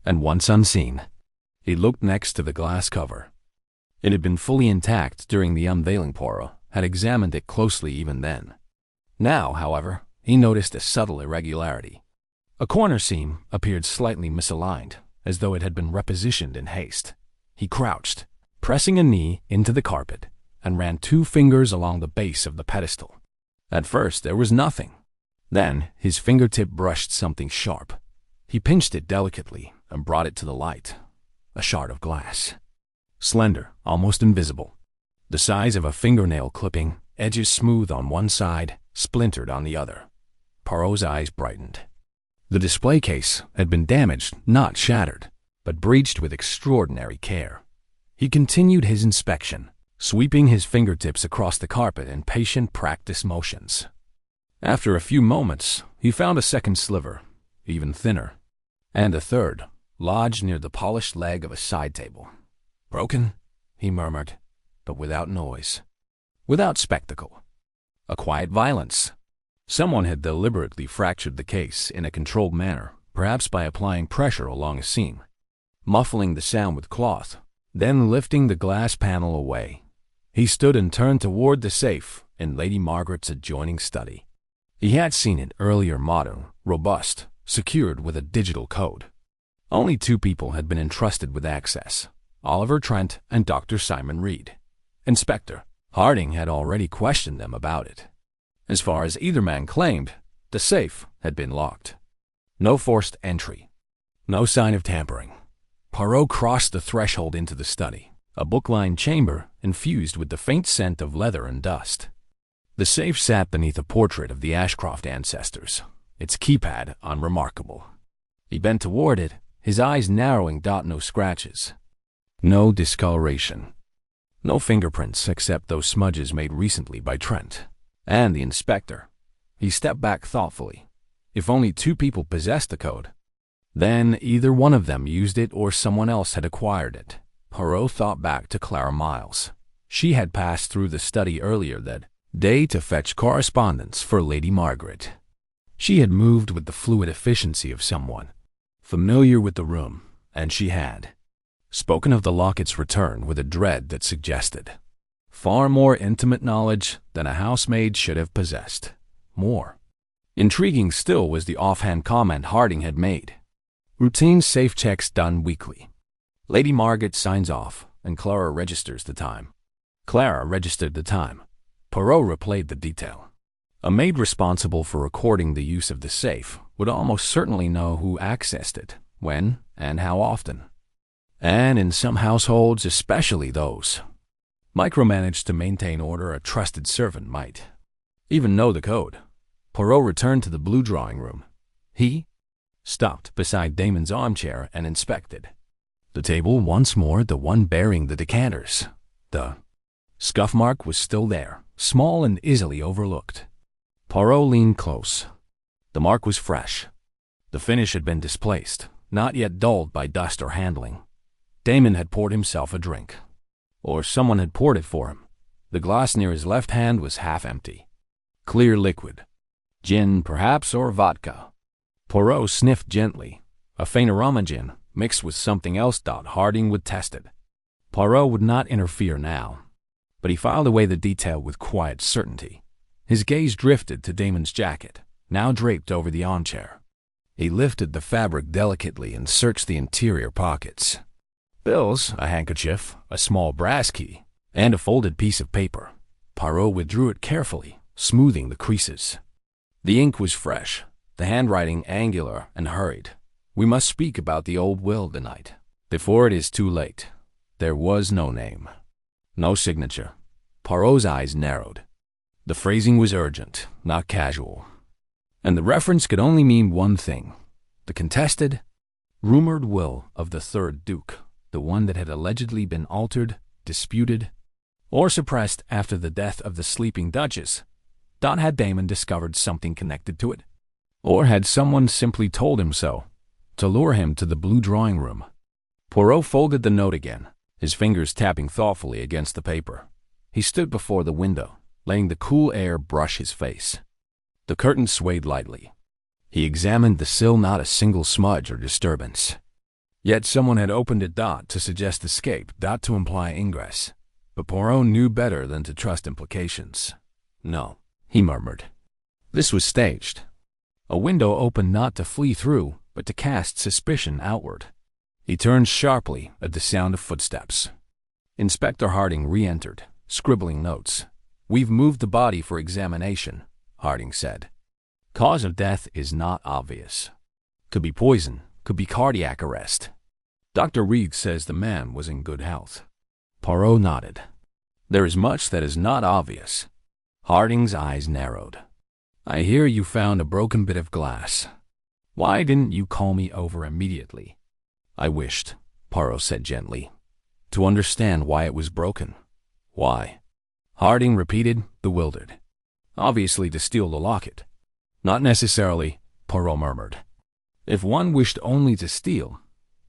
Speaker 1: and once unseen. He looked next to the glass cover. It had been fully intact during the unveiling. Poirot had examined it closely even then. Now, however, he noticed a subtle irregularity. A corner seam appeared slightly misaligned, as though it had been repositioned in haste. He crouched, pressing a knee into the carpet, and ran 2 fingers along the base of the pedestal. At first there was nothing. Then his fingertip brushed something sharp. He pinched it delicately and brought it to the light. A shard of glass. Slender, almost invisible. The size of a fingernail clipping, edges smooth on one side, splintered on the other. Poirot's eyes brightened. The display case had been damaged, not shattered, but breached with extraordinary care. He continued his inspection, sweeping his fingertips across the carpet in patient practice motions. After a few moments, he found a second sliver, even thinner, and a third, lodged near the polished leg of a side table. "Broken?" he murmured, but without noise, without spectacle. A quiet violence. Someone had deliberately fractured the case in a controlled manner, perhaps by applying pressure along a seam, muffling the sound with cloth, then lifting the glass panel away. He stood and turned toward the safe in Lady Margaret's adjoining study. He had seen it earlier, modern, robust, secured with a digital code. Only 2 people had been entrusted with access, Oliver Trent and Dr. Simon Reed. Inspector Harding had already questioned them about it. As far as either man claimed, the safe had been locked. No forced entry. No sign of tampering. Poirot crossed the threshold into the study, a book-lined chamber infused with the faint scent of leather and dust. The safe sat beneath a portrait of the Ashcroft ancestors, its keypad unremarkable. He bent toward it, his eyes narrowing. No scratches. No discoloration. No fingerprints except those smudges made recently by Trent and the inspector. He stepped back thoughtfully. If only 2 people possessed the code, then either one of them used it or someone else had acquired it. Poirot thought back to Clara Miles. She had passed through the study earlier that day to fetch correspondence for Lady Margaret. She had moved with the fluid efficiency of someone familiar with the room, and she had spoken of the locket's return with a dread that suggested far more intimate knowledge than a housemaid should have possessed. More intriguing still was the offhand comment Harding had made. Routine safe checks done weekly. Lady Margaret signs off, and Clara registers the time. Clara registered the time. Poirot replayed the detail. A maid responsible for recording the use of the safe would almost certainly know who accessed it, when, and how often. And in some households, especially those micromanaged to maintain order, a trusted servant might even know the code. Poirot returned to the blue drawing room. He stopped beside Damon's armchair and inspected the table once more, the one bearing the decanters. The scuff mark was still there, small and easily overlooked. Poirot leaned close. The mark was fresh. The finish had been displaced, not yet dulled by dust or handling. Damon had poured himself a drink. Or someone had poured it for him. The glass near his left hand was half empty. Clear liquid. Gin, perhaps, or vodka. Poirot sniffed gently. A faint aroma gin, mixed with something else. Harding would test it. Poirot would not interfere now, but he filed away the detail with quiet certainty. His gaze drifted to Damon's jacket, now draped over the armchair. He lifted the fabric delicately and searched the interior pockets. Bills, a handkerchief, a small brass key, and a folded piece of paper. Poirot withdrew it carefully, smoothing the creases. The ink was fresh, the handwriting angular and hurried. "We must speak about the old will tonight, before it is too late." There was no name, no signature. Poirot's eyes narrowed. The phrasing was urgent, not casual. And the reference could only mean one thing: the contested, rumored will of the 3rd Duke, the one that had allegedly been altered, disputed, or suppressed after the death of the sleeping Duchess. Had Damon discovered something connected to it? Or had someone simply told him so, to lure him to the blue drawing room? Poirot folded the note again, his fingers tapping thoughtfully against the paper. He stood before the window, letting the cool air brush his face. The curtain swayed lightly. He examined the sill, not a single smudge or disturbance. Yet someone had opened it. To suggest escape, to imply ingress. But Poirot knew better than to trust implications. "No," he murmured. This was staged. A window opened not to flee through, but to cast suspicion outward. He turned sharply at the sound of footsteps. Inspector Harding re-entered, scribbling notes. "We've moved the body for examination," Harding said. Cause of death is not obvious. Could be poison, could be cardiac arrest. Dr. Reed says the man was in good health. Poirot nodded. There is much that is not obvious. Harding's eyes narrowed. I hear you found a broken bit of glass. Why didn't you call me over immediately? I wished, Poirot said gently, to understand why it was broken. Why? Harding repeated, bewildered. Obviously to steal the locket. Not necessarily, Poirot murmured. If one wished only to steal,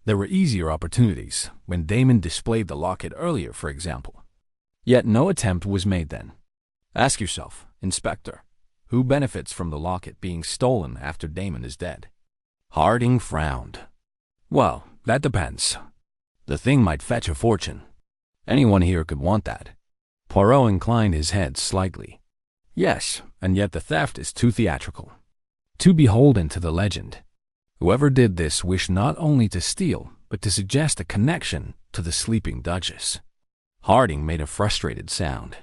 Speaker 1: there were easier opportunities when Damon displayed the locket earlier, for example. Yet no attempt was made then. Ask yourself, Inspector, who benefits from the locket being stolen after Damon is dead? Harding frowned. Well, that depends. The thing might fetch a fortune. Anyone here could want that. Poirot inclined his head slightly. Yes, and yet the theft is too theatrical, too beholden to the legend. Whoever did this wished not only to steal, but to suggest a connection to the sleeping Duchess. Harding made a frustrated sound.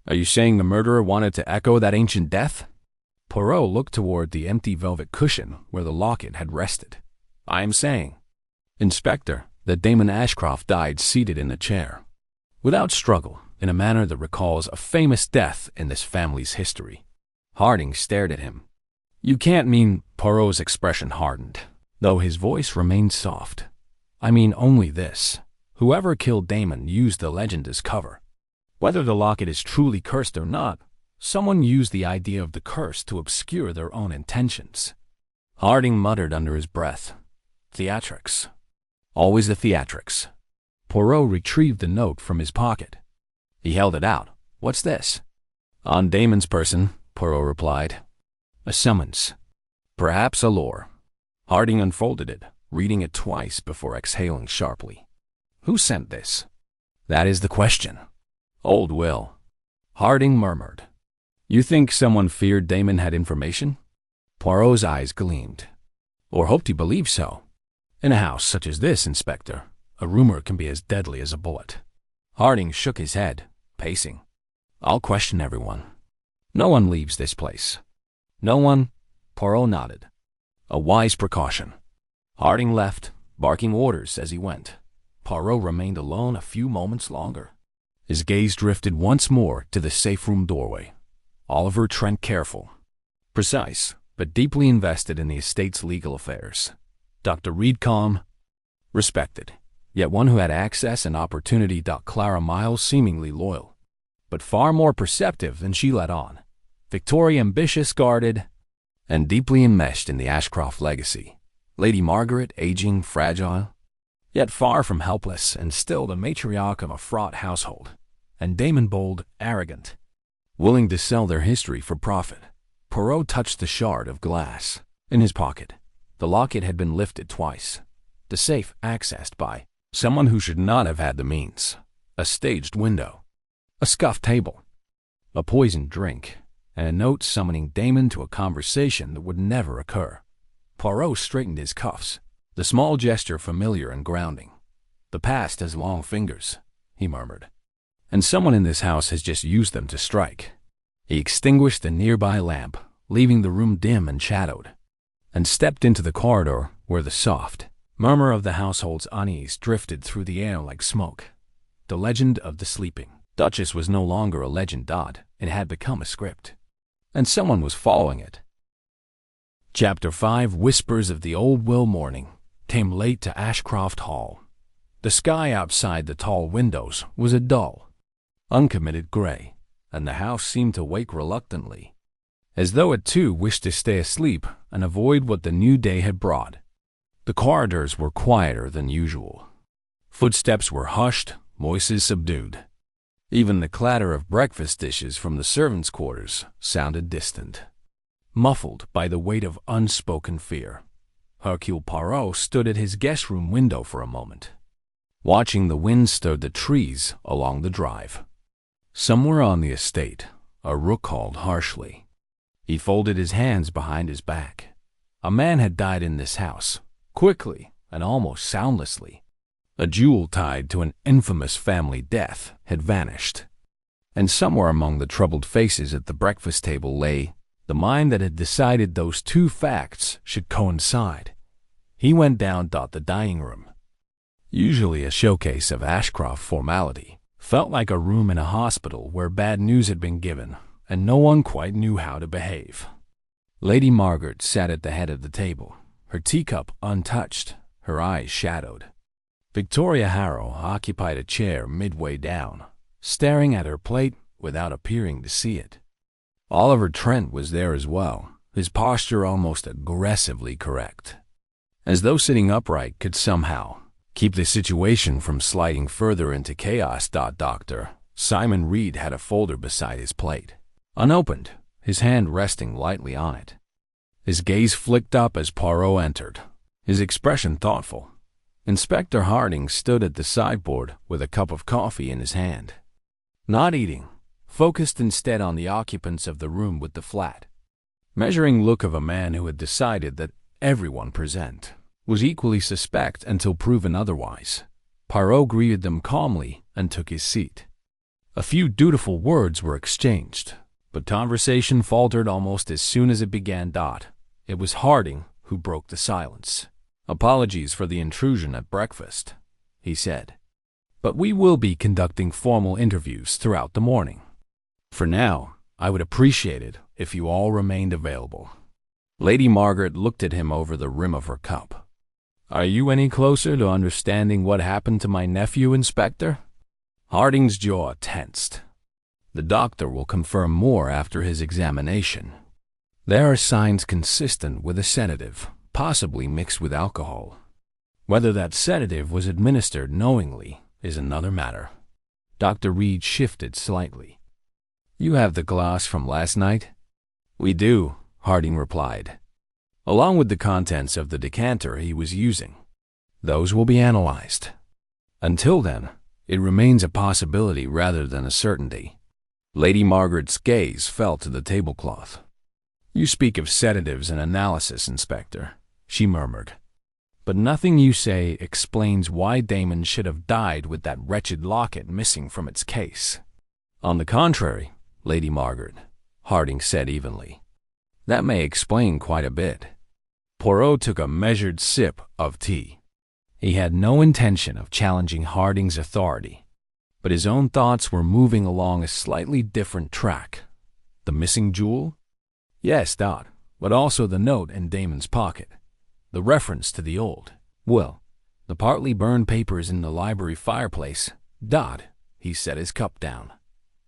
Speaker 1: Are you saying the murderer wanted to echo that ancient death? Poirot looked toward the empty velvet cushion where the locket had rested. I am saying, Inspector, that Damon Ashcroft died seated in the chair, without struggle, in a manner that recalls a famous death in this family's history. Harding stared at him. You can't mean— Poirot's expression hardened, though his voice remained soft. I mean only this. Whoever killed Damon used the legend as cover. Whether the locket is truly cursed or not, someone used the idea of the curse to obscure their own intentions. Harding muttered under his breath. Theatrics. Always the theatrics. Poirot retrieved the note from his pocket. He held it out. What's this? On Damon's person, Poirot replied. A summons. Perhaps a lure. Harding unfolded it, reading it twice before exhaling sharply. Who sent this? That is the question. Old Will. Harding murmured. You think someone feared Damon had information? Poirot's eyes gleamed. Or hoped he believed so. In a house such as this, Inspector, a rumor can be as deadly as a bullet. Harding shook his head, pacing. I'll question everyone. No one leaves this place. No one? Poirot nodded. A wise precaution. Harding left, barking orders as he went. Poirot remained alone a few moments longer. His gaze drifted once more to the safe-room doorway. Oliver Trent careful, precise, but deeply invested in the estate's legal affairs. Dr. Reed calm, respected, yet one who had access and opportunity. Clara Miles seemingly loyal, but far more perceptive than she let on. Victoria ambitious, guarded, and deeply enmeshed in the Ashcroft legacy. Lady Margaret aging, fragile, yet far from helpless, and still the matriarch of a fraught household. And Damon bold, arrogant, willing to sell their history for profit. Poirot touched the shard of glass in his pocket. The locket had been lifted twice. The safe accessed by someone who should not have had the means. A staged window. A scuffed table. A poisoned drink. And a note summoning Damon to a conversation that would never occur. Poirot straightened his cuffs, the small gesture familiar and grounding. The past has long fingers, he murmured. And someone in this house has just used them to strike. He extinguished a nearby lamp, leaving the room dim and shadowed, and stepped into the corridor where the soft murmur of the household's unease drifted through the air like smoke. The legend of the sleeping Duchess was no longer a legend. It had become a script, and someone was following it. Chapter 5. Whispers of the Old Will. Morning came late to Ashcroft Hall. The sky outside the tall windows was a dull, uncommitted gray, and the house seemed to wake reluctantly, as though it too wished to stay asleep and avoid what the new day had brought. The corridors were quieter than usual. Footsteps were hushed, voices subdued. Even the clatter of breakfast dishes from the servants' quarters sounded distant, muffled by the weight of unspoken fear. Hercule Poirot stood at his guest-room window for a moment, watching the wind stir the trees along the drive. Somewhere on the estate, a rook called harshly. He folded his hands behind his back. A man had died in this house, quickly and almost soundlessly. A jewel tied to an infamous family death had vanished, and somewhere among the troubled faces at the breakfast table lay The mind that had decided those two facts should coincide. He went down the dining room. Usually a showcase of Ashcroft formality, felt like a room in a hospital where bad news had been given and no one quite knew how to behave. Lady Margaret sat at the head of the table, her teacup untouched, her eyes shadowed. Victoria Harrow occupied a chair midway down, staring at her plate without appearing to see it. Oliver Trent was there as well, his posture almost aggressively correct, as though sitting upright could somehow keep the situation from sliding further into chaos. Dr. Simon Reed had a folder beside his plate, unopened, his hand resting lightly on it. His gaze flicked up as Poirot entered, his expression thoughtful. Inspector Harding stood at the sideboard with a cup of coffee in his hand, not eating, focused instead on the occupants of the room with the flat, measuring look of a man who had decided that everyone present was equally suspect until proven otherwise. Poirot greeted them calmly and took his seat. A few dutiful words were exchanged, but conversation faltered almost as soon as it began. It was Harding who broke the silence. "Apologies for the intrusion at breakfast," he said, "but we will be conducting formal interviews throughout the morning. For now, I would appreciate it if you all remained available." Lady Margaret looked at him over the rim of her cup. "Are you any closer to understanding what happened to my nephew, Inspector?" Harding's jaw tensed. "The doctor will confirm more after his examination. There are signs consistent with a sedative, possibly mixed with alcohol. Whether that sedative was administered knowingly is another matter." Dr. Reed shifted slightly. "You have the glass from last night?" "We do," Harding replied, "along with the contents of the decanter he was using. Those will be analyzed. Until then, it remains a possibility rather than a certainty." Lady Margaret's gaze fell to the tablecloth. "You speak of sedatives and analysis, Inspector," she murmured, "but nothing you say explains why Damon should have died with that wretched locket missing from its case." "On the contrary, Lady Margaret," Harding said evenly, "that may explain quite a bit." Poirot took a measured sip of tea. He had no intention of challenging Harding's authority, but his own thoughts were moving along a slightly different track. The missing jewel? Yes, but also the note in Damon's pocket, the reference to the old will, the partly burned papers in the library fireplace. He set his cup down.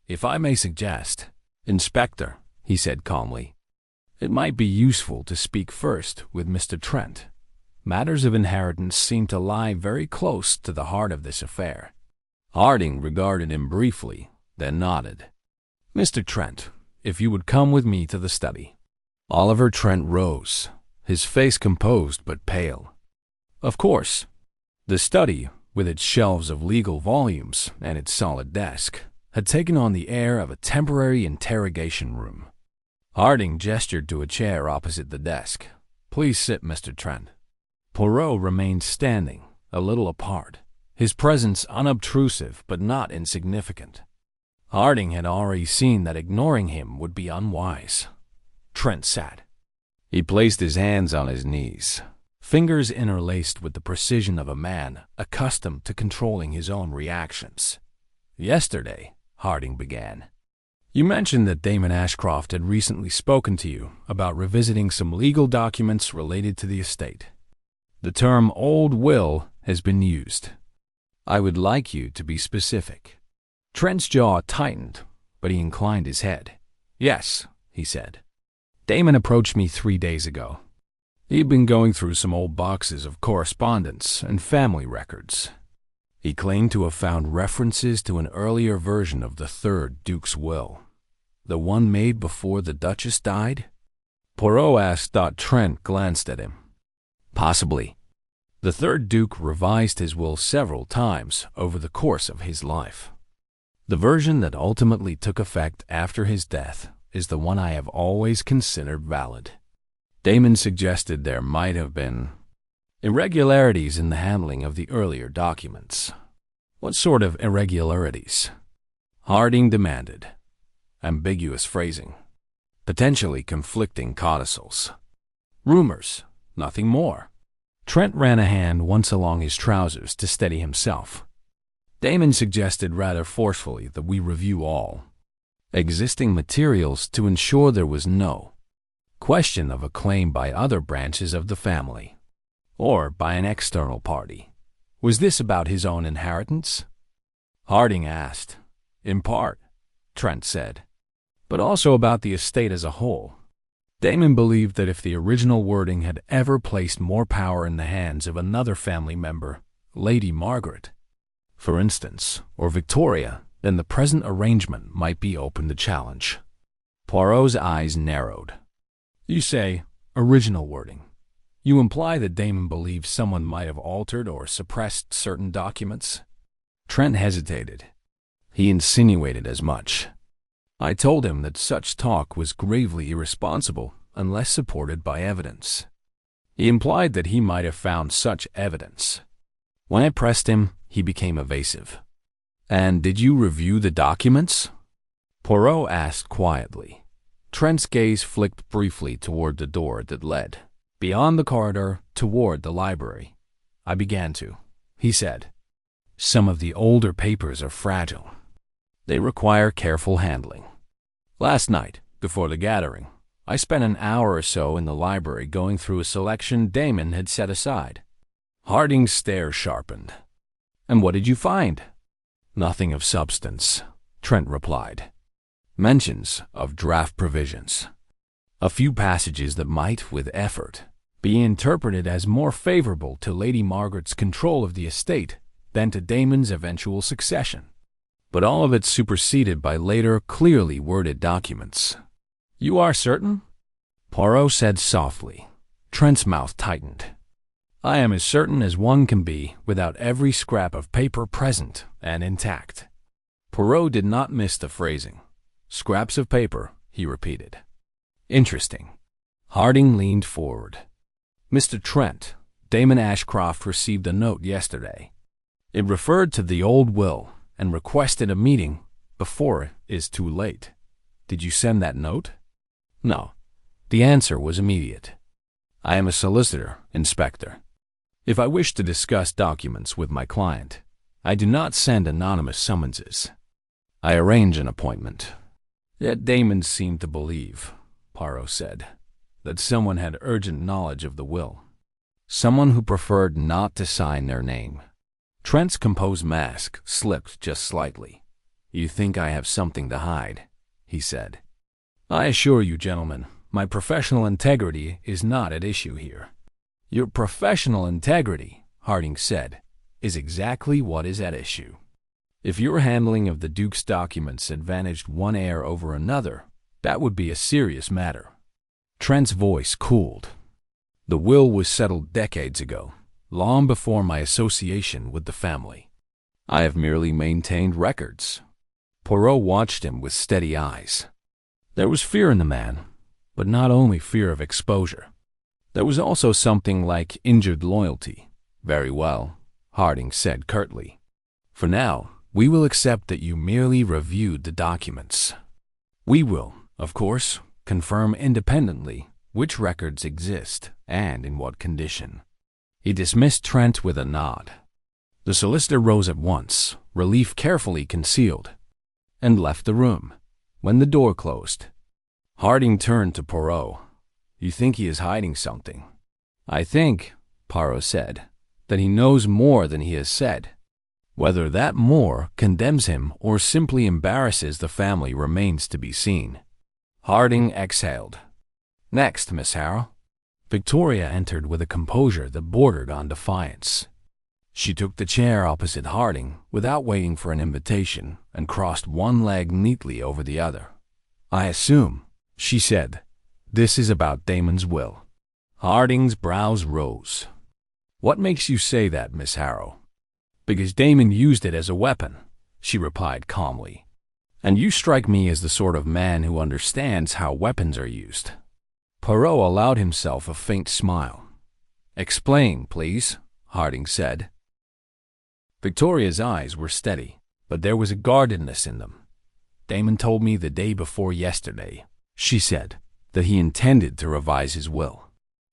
Speaker 1: "If I may suggest, Inspector," he said calmly, "it might be useful to speak first with Mr. Trent. Matters of inheritance seem to lie very close to the heart of this affair." Harding regarded him briefly, then nodded. "Mr. Trent, if you would come with me to the study." Oliver Trent rose, his face composed but pale. "Of course." The study, with its shelves of legal volumes and its solid desk, had taken on the air of a temporary interrogation room. Harding gestured to a chair opposite the desk. "Please sit, Mr. Trent." Poirot remained standing, a little apart, his presence unobtrusive but not insignificant. Harding had already seen that ignoring him would be unwise. Trent sat. He placed his hands on his knees, fingers interlaced with the precision of a man accustomed to controlling his own reactions. "Yesterday," Harding began, "you mentioned that Damon Ashcroft had recently spoken to you about revisiting some legal documents related to the estate. The term old will has been used. I would like you to be specific." Trent's jaw tightened, but he inclined his head. "Yes," he said. "Damon approached me 3 days ago. He'd been going through some old boxes of correspondence and family records. He claimed to have found references to an earlier version of the third Duke's will, the one made before the Duchess died?" Poirot asked. Trent glanced at him. "Possibly. The third Duke revised his will several times over the course of his life. The version that ultimately took effect after his death is the one I have always considered valid. Damon suggested there might have been irregularities in the handling of the earlier documents." "What sort of irregularities?" Harding demanded. "Ambiguous phrasing. potentially conflicting codicils. Rumors, nothing more. Trent ran a hand once along his trousers to steady himself. Damon suggested rather forcefully that we review all existing materials to ensure there was no question of a claim by other branches of the family, or by an external party. Was this about his own inheritance? Harding asked. In part, Trent said, but also about the estate as a whole. Damon believed that if the original wording had ever placed more power in the hands of another family member, Lady Margaret, for instance, or Victoria, then the present arrangement might be open to challenge. Poirot's eyes narrowed. You say, original wording. You imply that Damon believes someone might have altered or suppressed certain documents? Trent hesitated. He insinuated as much. I told him that such talk was gravely irresponsible unless supported by evidence. He implied that he might have found such evidence. When I pressed him, he became evasive. And did you review the documents? Poirot asked quietly. Trent's gaze flicked briefly toward the door that led beyond the corridor toward the library. I began to, he said. Some of the older papers are fragile. They require careful handling. Last night, before the gathering, I spent an hour or so in the library going through a selection Damon had set aside. Harding's stare sharpened. And what did you find? Nothing of substance, Trent replied. Mentions of draft provisions. A few passages that might, with effort, be interpreted as more favorable to Lady Margaret's control of the estate than to Damon's eventual succession. But all of it superseded by later, clearly worded documents. You are certain? Poirot said softly. Trent's mouth tightened. I am as certain as one can be without every scrap of paper present and intact. Poirot did not miss the phrasing. Scraps of paper, he repeated. Interesting. Harding leaned forward. Mr. Trent, Damon Ashcroft received a note yesterday. It referred to the old will and requested a meeting before it is too late. Did you send that note? No. The answer was immediate. I am a solicitor, Inspector. If I wish to discuss documents with my client, I do not send anonymous summonses. I arrange an appointment. Yet Damon seemed to believe, Poirot said, that someone had urgent knowledge of the will. Someone who preferred not to sign their name. Trent's composed mask slipped just slightly. You think I have something to hide, he said. I assure you, gentlemen, my professional integrity is not at issue here. Your professional integrity, Harding said, is exactly what is at issue. If your handling of the Duke's documents advantaged one heir over another, that would be a serious matter. Trent's voice cooled. The will was settled decades ago, long before my association with the family. I have merely maintained records. Poirot watched him with steady eyes. There was fear in the man, but not only fear of exposure. There was also something like injured loyalty. Very well, Harding said curtly. For now, we will accept that you merely reviewed the documents. We will, of course, confirm independently which records exist and in what condition. He dismissed Trent with a nod. The solicitor rose at once, relief carefully concealed, and left the room. When the door closed, Harding turned to Poirot. You think he is hiding something? I think, Poirot said, that he knows more than he has said. Whether that more condemns him or simply embarrasses the family remains to be seen. Harding exhaled. Next, Miss Harrow. Victoria entered with a composure that bordered on defiance. She took the chair opposite Harding without waiting for an invitation and crossed one leg neatly over the other. I assume, she said, this is about Damon's will. Harding's brows rose. What makes you say that, Miss Harrow? Because Damon used it as a weapon, she replied calmly. And you strike me as the sort of man who understands how weapons are used. Poirot allowed himself a faint smile. Explain, please, Harding said. Victoria's eyes were steady, but there was a guardedness in them. Damon told me the day before yesterday She said that he intended to revise his will.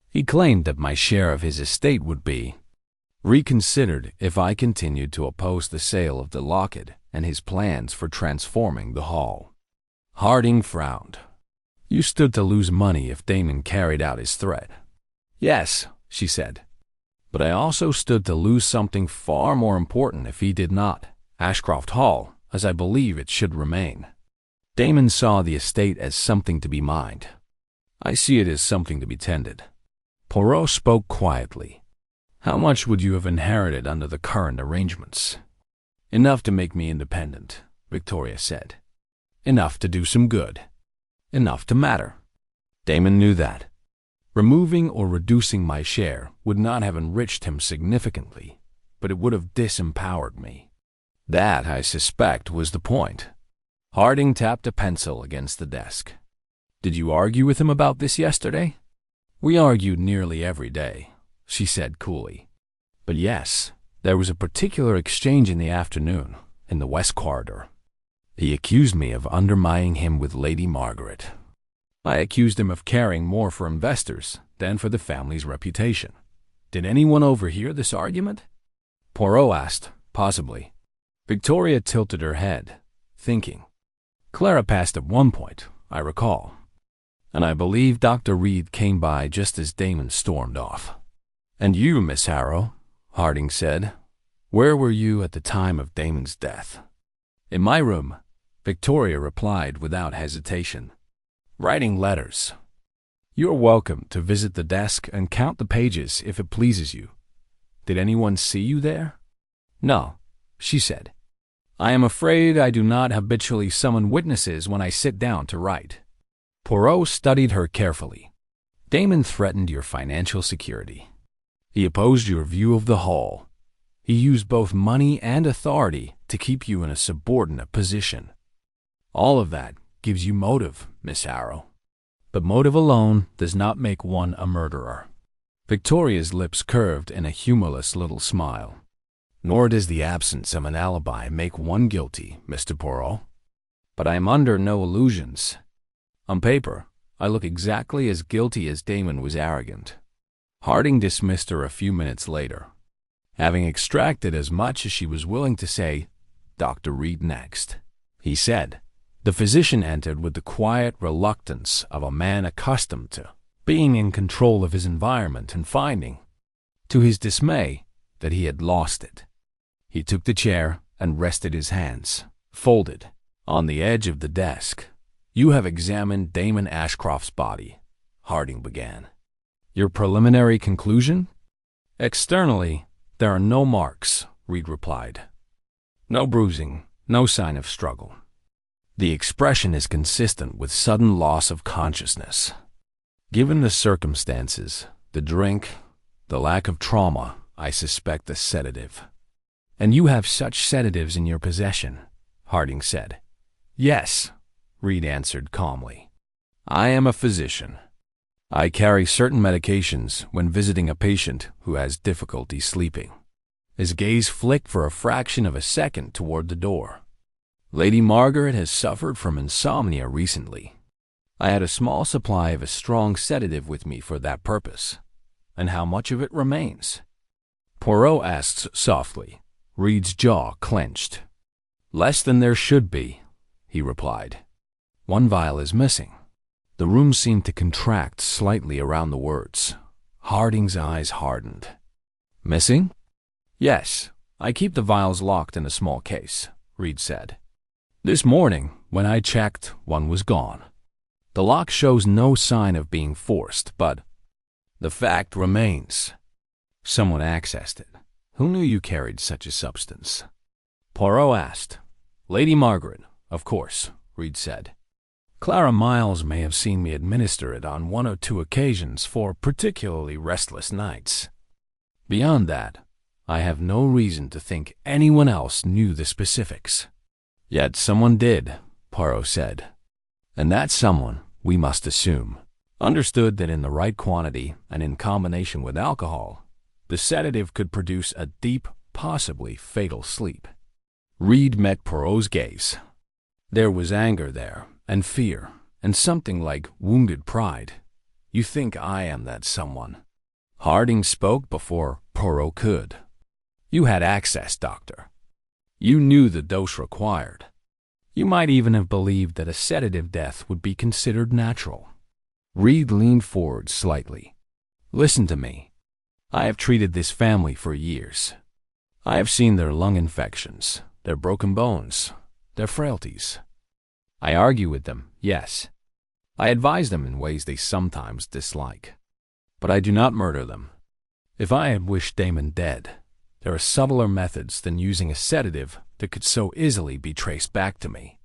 Speaker 1: He claimed that my share of his estate would be reconsidered if I continued to oppose the sale of the locket and his plans for transforming the hall. Harding frowned. You stood to lose money if Damon carried out his threat. Yes, she said. But I also stood to lose something far more important if he did not. Ashcroft Hall, as I believe it should remain. Damon saw the estate as something to be mined. I see it as something to be tended. Poirot spoke quietly. How much would you have inherited under the current arrangements? Enough to make me independent, Victoria said. Enough to do some good. Enough to matter. Damon knew that. Removing or reducing my share would not have enriched him significantly, but it would have disempowered me. That, I suspect, was the point. Harding tapped a pencil against the desk. Did you argue with him about this yesterday? We argued nearly every day, she said coolly. But yes, there was a particular exchange in the afternoon, in the West Corridor. He accused me of undermining him with Lady Margaret. I accused him of caring more for investors than for the family's reputation. Did anyone overhear this argument? Poirot asked, possibly. Victoria tilted her head, thinking. Clara passed at one point, I recall. And I believe Dr. Reed came by just as Damon stormed off. And you, Miss Harrow, Harding said, where were you at the time of Damon's death? In my room, Victoria replied without hesitation. Writing letters. You're welcome to visit the desk and count the pages if it pleases you. Did anyone see you there? No, she said. I am afraid I do not habitually summon witnesses when I sit down to write. Poirot studied her carefully. Damon threatened your financial security. He opposed your view of the hall. He used both money and authority to keep you in a subordinate position. All of that gives you motive, Miss Harrow. But motive alone does not make one a murderer. Victoria's lips curved in a humorless little smile. Nor does the absence of an alibi make one guilty, Mr. Poirot. But I am under no illusions. On paper, I look exactly as guilty as Damon was arrogant. Harding dismissed her a few minutes later. Having extracted as much as she was willing to say, Dr. Reed next, he said. The physician entered with the quiet reluctance of a man accustomed to being in control of his environment and finding, to his dismay, that he had lost it. He took the chair and rested his hands, folded, on the edge of the desk. You have examined Damon Ashcroft's body, Harding began. Your preliminary conclusion? Externally, there are no marks, Reed replied. No bruising, no sign of struggle. The expression is consistent with sudden loss of consciousness. Given the circumstances, the drink, the lack of trauma, I suspect a sedative. And you have such sedatives in your possession, Harding said. Yes, Reed answered calmly. I am a physician. I carry certain medications when visiting a patient who has difficulty sleeping. His gaze flicked for a fraction of a second toward the door. Lady Margaret has suffered from insomnia recently. I had a small supply of a strong sedative with me for that purpose. And how much of it remains? Poirot asked softly. Reed's jaw clenched. Less than there should be, he replied. One vial is missing. The room seemed to contract slightly around the words. Harding's eyes hardened. Missing? Yes, I keep the vials locked in a small case, Reed said. This morning, when I checked, one was gone. The lock shows no sign of being forced, but the fact remains. Someone accessed it. Who knew you carried such a substance? Poirot asked. Lady Margaret, of course, Reed said. Clara Miles may have seen me administer it on one or two occasions for particularly restless nights. Beyond that, I have no reason to think anyone else knew the specifics. Yet someone did, Poirot said. And that someone, we must assume, understood that in the right quantity and in combination with alcohol, the sedative could produce a deep, possibly fatal sleep. Reed met Poirot's gaze. There was anger there, and fear, and something like wounded pride. You think I am that someone. Harding spoke before Poirot could. You had access, Doctor. You knew the dose required. You might even have believed that a sedative death would be considered natural. Reed leaned forward slightly. Listen to me. I have treated this family for years. I have seen their lung infections, their broken bones, their frailties. I argue with them, yes. I advise them in ways they sometimes dislike. But I do not murder them. If I had wished Damon dead, there are subtler methods than using a sedative that could so easily be traced back to me.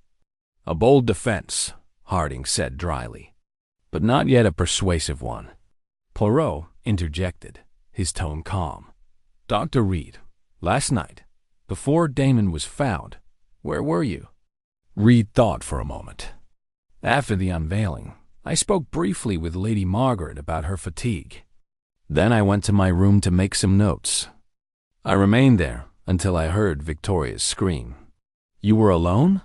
Speaker 1: A bold defense, Harding said dryly, but not yet a persuasive one. Poirot interjected, his tone calm. Dr. Reed, last night, before Damon was found, where were you? Reed thought for a moment. After the unveiling, I spoke briefly with Lady Margaret about her fatigue. Then I went to my room to make some notes. I remained there until I heard Victoria's scream. You were alone?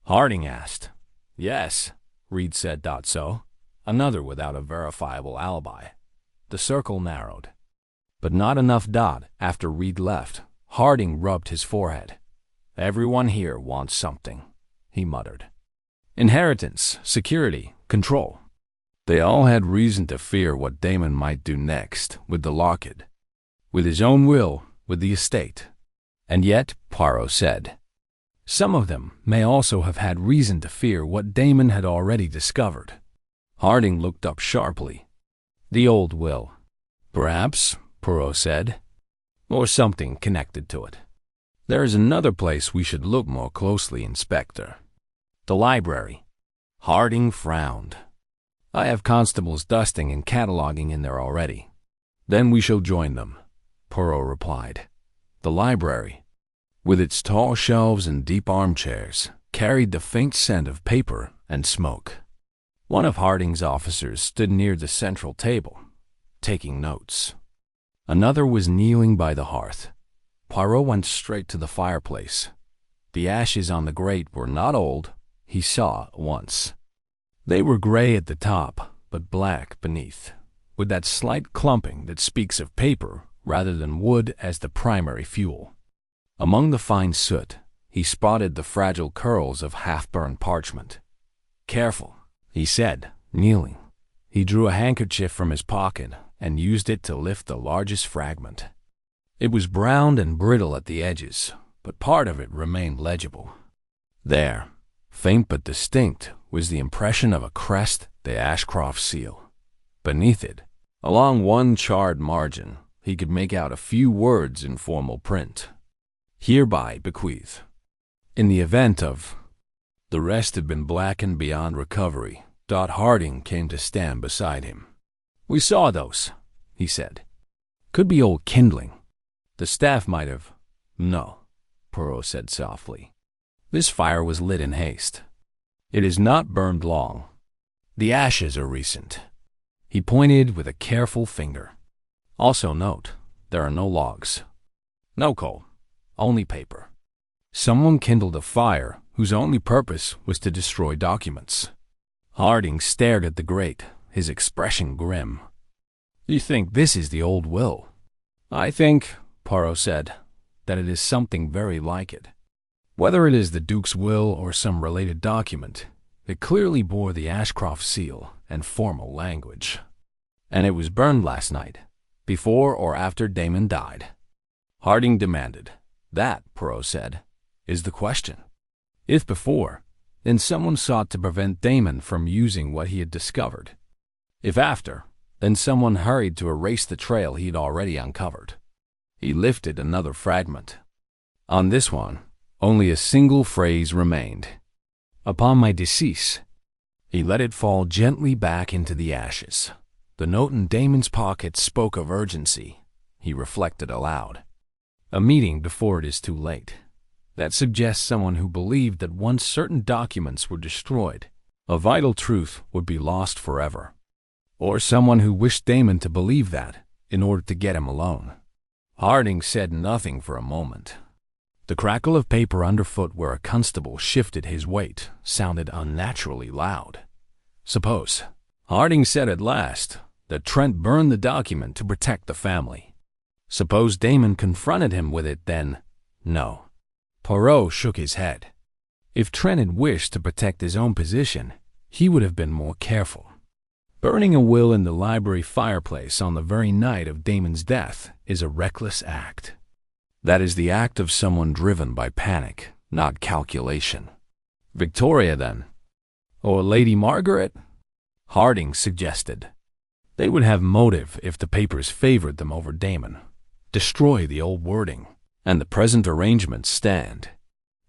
Speaker 1: Harding asked. Yes, Reed said. So. Another without a verifiable alibi. The circle narrowed. But not enough. After Reed left, Harding rubbed his forehead. Everyone here wants something, he muttered. Inheritance, security, control. They all had reason to fear what Damon might do next with the locket, with his own will, with the estate. And yet, Poirot said, some of them may also have had reason to fear what Damon had already discovered. Harding looked up sharply. The old will. Perhaps, Poirot said, or something connected to it. There is another place we should look more closely, Inspector. The library. Harding frowned. I have constables dusting and cataloging in there already. Then we shall join them, Poirot replied. The library, with its tall shelves and deep armchairs, carried the faint scent of paper and smoke. One of Harding's officers stood near the central table, taking notes. Another was kneeling by the hearth. Poirot went straight to the fireplace. The ashes on the grate were not old, he saw at once. They were gray at the top, but black beneath, with that slight clumping that speaks of paper rather than wood as the primary fuel. Among the fine soot, he spotted the fragile curls of half-burned parchment. Careful, he said, kneeling. He drew a handkerchief from his pocket and used it to lift the largest fragment. It was brown and brittle at the edges, but part of it remained legible. There, faint but distinct, was the impression of a crest, the Ashcroft seal. Beneath it, along one charred margin, he could make out a few words in formal print. Hereby bequeath. In the event of... The rest had been blackened beyond recovery. Harding came to stand beside him. We saw those, he said. Could be old kindling. The staff might have... No, Poirot said softly. This fire was lit in haste. It is not burned long. The ashes are recent. He pointed with a careful finger. Also note, there are no logs. No coal, only paper. Someone kindled a fire whose only purpose was to destroy documents. Harding stared at the grate, his expression grim. You think this is the old will? I think, Poirot said, that it is something very like it. Whether it is the Duke's will or some related document, it clearly bore the Ashcroft seal and formal language. And it was burned last night, before or after Damon died. Harding demanded. That, Poirot said, is the question. If before, then someone sought to prevent Damon from using what he had discovered. If after, then someone hurried to erase the trail he had already uncovered. He lifted another fragment. On this one, only a single phrase remained. Upon my decease. He let it fall gently back into the ashes. The note in Damon's pocket spoke of urgency. He reflected aloud. A meeting before it is too late. That suggests someone who believed that once certain documents were destroyed, a vital truth would be lost forever. Or someone who wished Damon to believe that in order to get him alone. Harding said nothing for a moment. The crackle of paper underfoot where a constable shifted his weight sounded unnaturally loud. Suppose, Harding said at last, that Trent burned the document to protect the family. Suppose Damon confronted him with it then? No. Poirot shook his head. If Trent had wished to protect his own position, he would have been more careful. Burning a will in the library fireplace on the very night of Damon's death is a reckless act. That is the act of someone driven by panic, not calculation. Victoria, then? Or Lady Margaret? Harding suggested. They would have motive if the papers favored them over Damon. Destroy the old wording, and the present arrangements stand.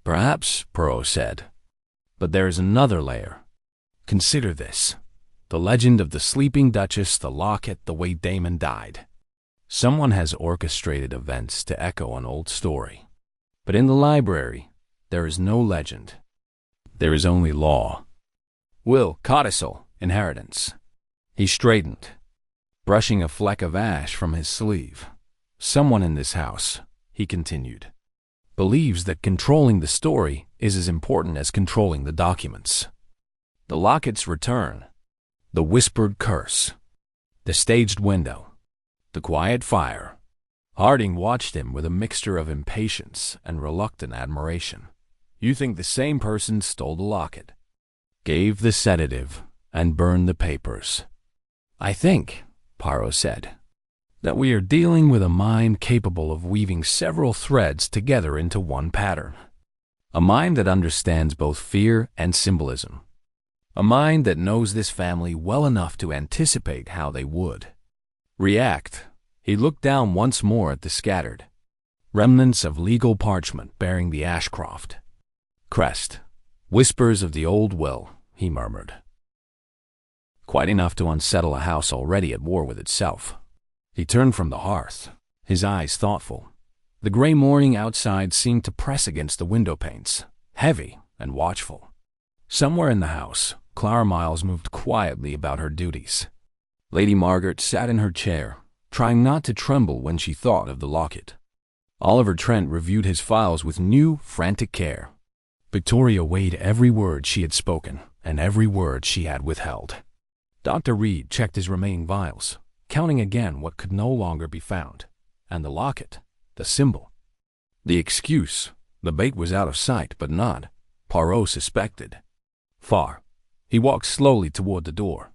Speaker 1: Perhaps, Poirot said. But there is another layer. Consider this. The legend of the sleeping Duchess, the locket, the way Damon died. Someone has orchestrated events to echo an old story. But in the library, there is no legend. There is only law. Will, codicil, inheritance. He straightened, brushing a fleck of ash from his sleeve. Someone in this house, he continued, believes that controlling the story is as important as controlling the documents. The locket's return, the whispered curse, the staged window, the quiet fire. Harding watched him with a mixture of impatience and reluctant admiration. You think the same person stole the locket, gave the sedative, and burned the papers? I think, Poirot said, that we are dealing with a mind capable of weaving several threads together into one pattern. A mind that understands both fear and symbolism. A mind that knows this family well enough to anticipate how they would react. He looked down once more at the scattered remnants of legal parchment bearing the Ashcroft crest. Whispers of the old will, he murmured. Quite enough to unsettle a house already at war with itself. He turned from the hearth, his eyes thoughtful. The gray morning outside seemed to press against the window panes, heavy and watchful. Somewhere in the house, Clara Miles moved quietly about her duties. Lady Margaret sat in her chair, trying not to tremble when she thought of the locket. Oliver Trent reviewed his files with new, frantic care. Victoria weighed every word she had spoken and every word she had withheld. Dr. Reed checked his remaining vials, counting again what could no longer be found. And the locket, the symbol. The excuse, the bait was out of sight, but not, Poirot suspected, far. He walked slowly toward the door.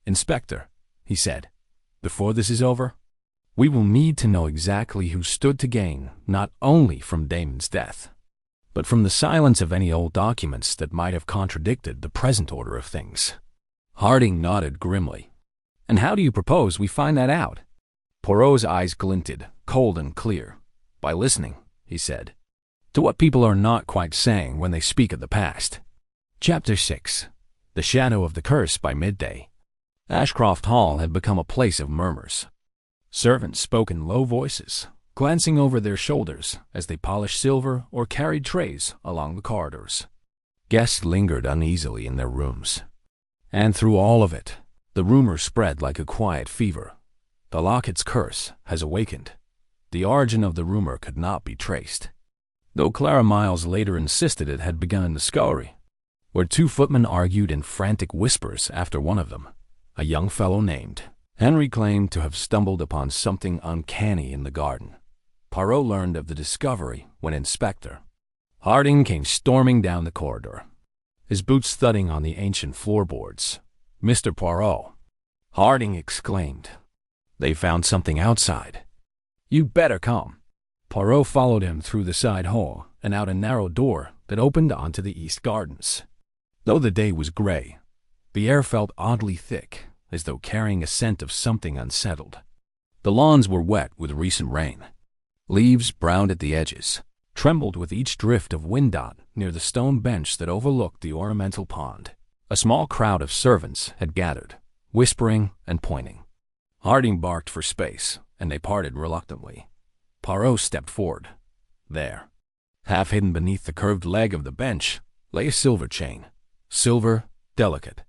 Speaker 1: Inspector, he said, before this is over, we will need to know exactly who stood to gain not only from Damon's death, but from the silence of any old documents that might have contradicted the present order of things. Harding nodded grimly. And how do you propose we find that out? Poirot's eyes glinted, cold and clear. By listening, he said, to what people are not quite saying when they speak of the past. Chapter 6. The Shadow of the Curse by midday. Ashcroft Hall had become a place of murmurs. Servants spoke in low voices, glancing over their shoulders as they polished silver or carried trays along the corridors. Guests lingered uneasily in their rooms. And through all of it, the rumor spread like a quiet fever. The locket's curse has awakened. The origin of the rumor could not be traced, though Clara Miles later insisted it had begun in the scullery, where two footmen argued in frantic whispers after one of them, a young fellow named Henry, claimed to have stumbled upon something uncanny in the garden. Poirot learned of the discovery when Inspector Harding came storming down the corridor, his boots thudding on the ancient floorboards. Mr. Poirot, Harding exclaimed, they found something outside. You'd better come. Poirot followed him through the side hall and out a narrow door that opened onto the east gardens. Though the day was gray, the air felt oddly thick, as though carrying a scent of something unsettled. The lawns were wet with recent rain. Leaves, browned at the edges, trembled with each drift of wind dot near the stone bench that overlooked the ornamental pond. A small crowd of servants had gathered, whispering and pointing. Harding barked for space, and they parted reluctantly. Poirot stepped forward. There, half hidden beneath the curved leg of the bench, lay a silver chain. Silver, delicate,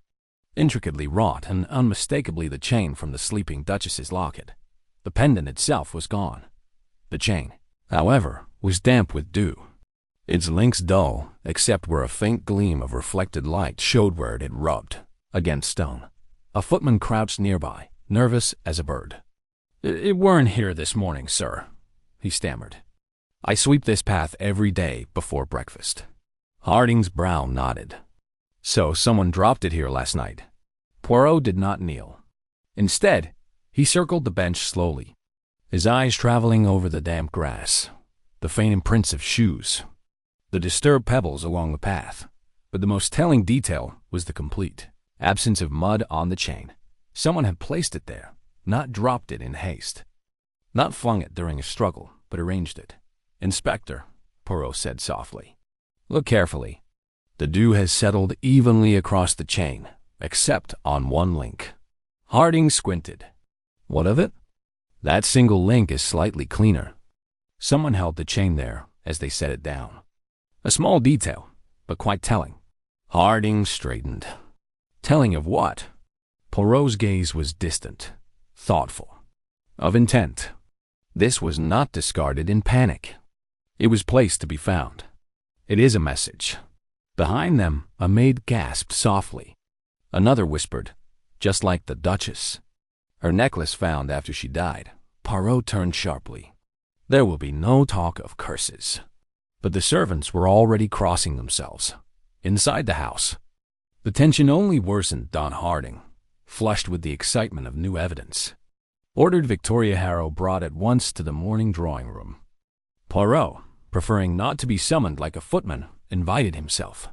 Speaker 1: intricately wrought, and unmistakably the chain from the sleeping Duchess's locket. The pendant itself was gone. The chain, however, was damp with dew, its links dull, except where a faint gleam of reflected light showed where it had rubbed. against stone. A footman crouched nearby, nervous as a bird. "It weren't here this morning, sir," he stammered. "I sweep this path every day before breakfast." Harding's brow nodded. "So someone dropped it here last night." Poirot did not kneel. Instead, he circled the bench slowly, his eyes traveling over the damp grass, the faint imprints of shoes, the disturbed pebbles along the path. But the most telling detail was the complete absence of mud on the chain. Someone had placed it there, not dropped it in haste. Not flung it during a struggle, but arranged it. "Inspector," Poirot said softly, "look carefully. The dew has settled evenly across the chain, except on one link." Harding squinted. "What of it?" "That single link is slightly cleaner." Someone held the chain there as they set it down. A small detail, but quite telling. Harding straightened. Telling of what? Poirot's gaze was distant, thoughtful, of intent. This was not discarded in panic. It was placed to be found. "It is a message." Behind them, a maid gasped softly. Another whispered, "Just like the Duchess." "Her necklace found after she died." Poirot turned sharply. There will be no talk of curses. But the servants were already crossing themselves. Inside the house, the tension only worsened. Don Harding, flushed with the excitement of new evidence, ordered Victoria Harrow brought at once to the morning drawing room. Poirot, preferring not to be summoned like a footman, invited himself.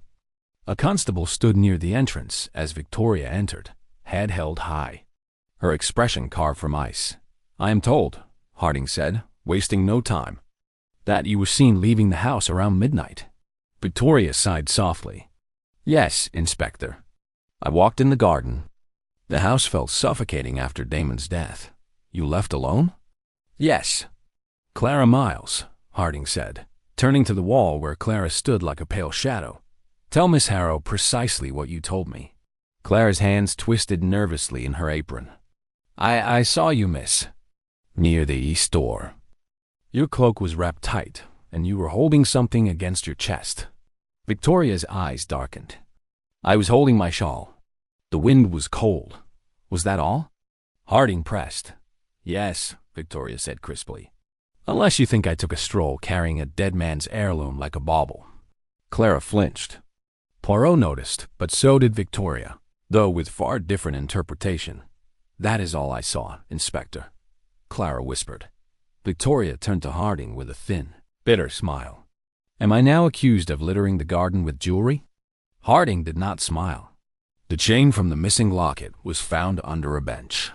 Speaker 1: A constable stood near the entrance as Victoria entered, head held high, her expression carved from ice. "I am told," Harding said, wasting no time, "that you were seen leaving the house around midnight." Victoria sighed softly. "Yes, Inspector. I walked in the garden. The house felt suffocating after Damon's death." "You left alone?" "Yes." "Clara Miles," Harding said, turning to the wall where Clara stood like a pale shadow. "Tell Miss Harrow precisely what you told me." Clara's hands twisted nervously in her apron. I saw you, miss, near the east door. Your cloak was wrapped tight, and you were holding something against your chest." Victoria's eyes darkened. "I was holding my shawl. The wind was cold. Was that all?" Harding pressed. "Yes," Victoria said crisply. "Unless you think I took a stroll carrying a dead man's heirloom like a bauble." Clara flinched. Poirot noticed, but so did Victoria, though with far different interpretation. "That is all I saw, Inspector," Clara whispered. Victoria turned to Harding with a thin, bitter smile. "Am I now accused of littering the garden with jewelry?" Harding did not smile. "The chain from the missing locket was found under a bench.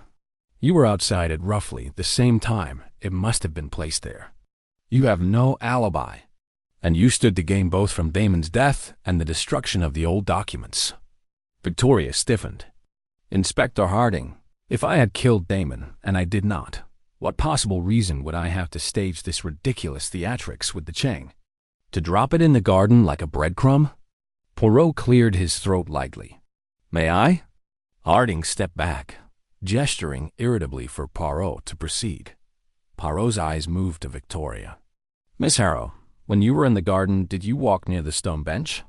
Speaker 1: You were outside at roughly the same time it must have been placed there. You have no alibi, and you stood to gain both from Damon's death and the destruction of the old documents." Victoria stiffened. "Inspector Harding, if I had killed Damon, and I did not, what possible reason would I have to stage this ridiculous theatrics with the chain? To drop it in the garden like a breadcrumb?" Poirot cleared his throat lightly. "May I?" Harding stepped back, gesturing irritably for Poirot to proceed. Poirot's eyes moved to Victoria. "Miss Harrow, when you were in the garden, did you walk near the stone bench?"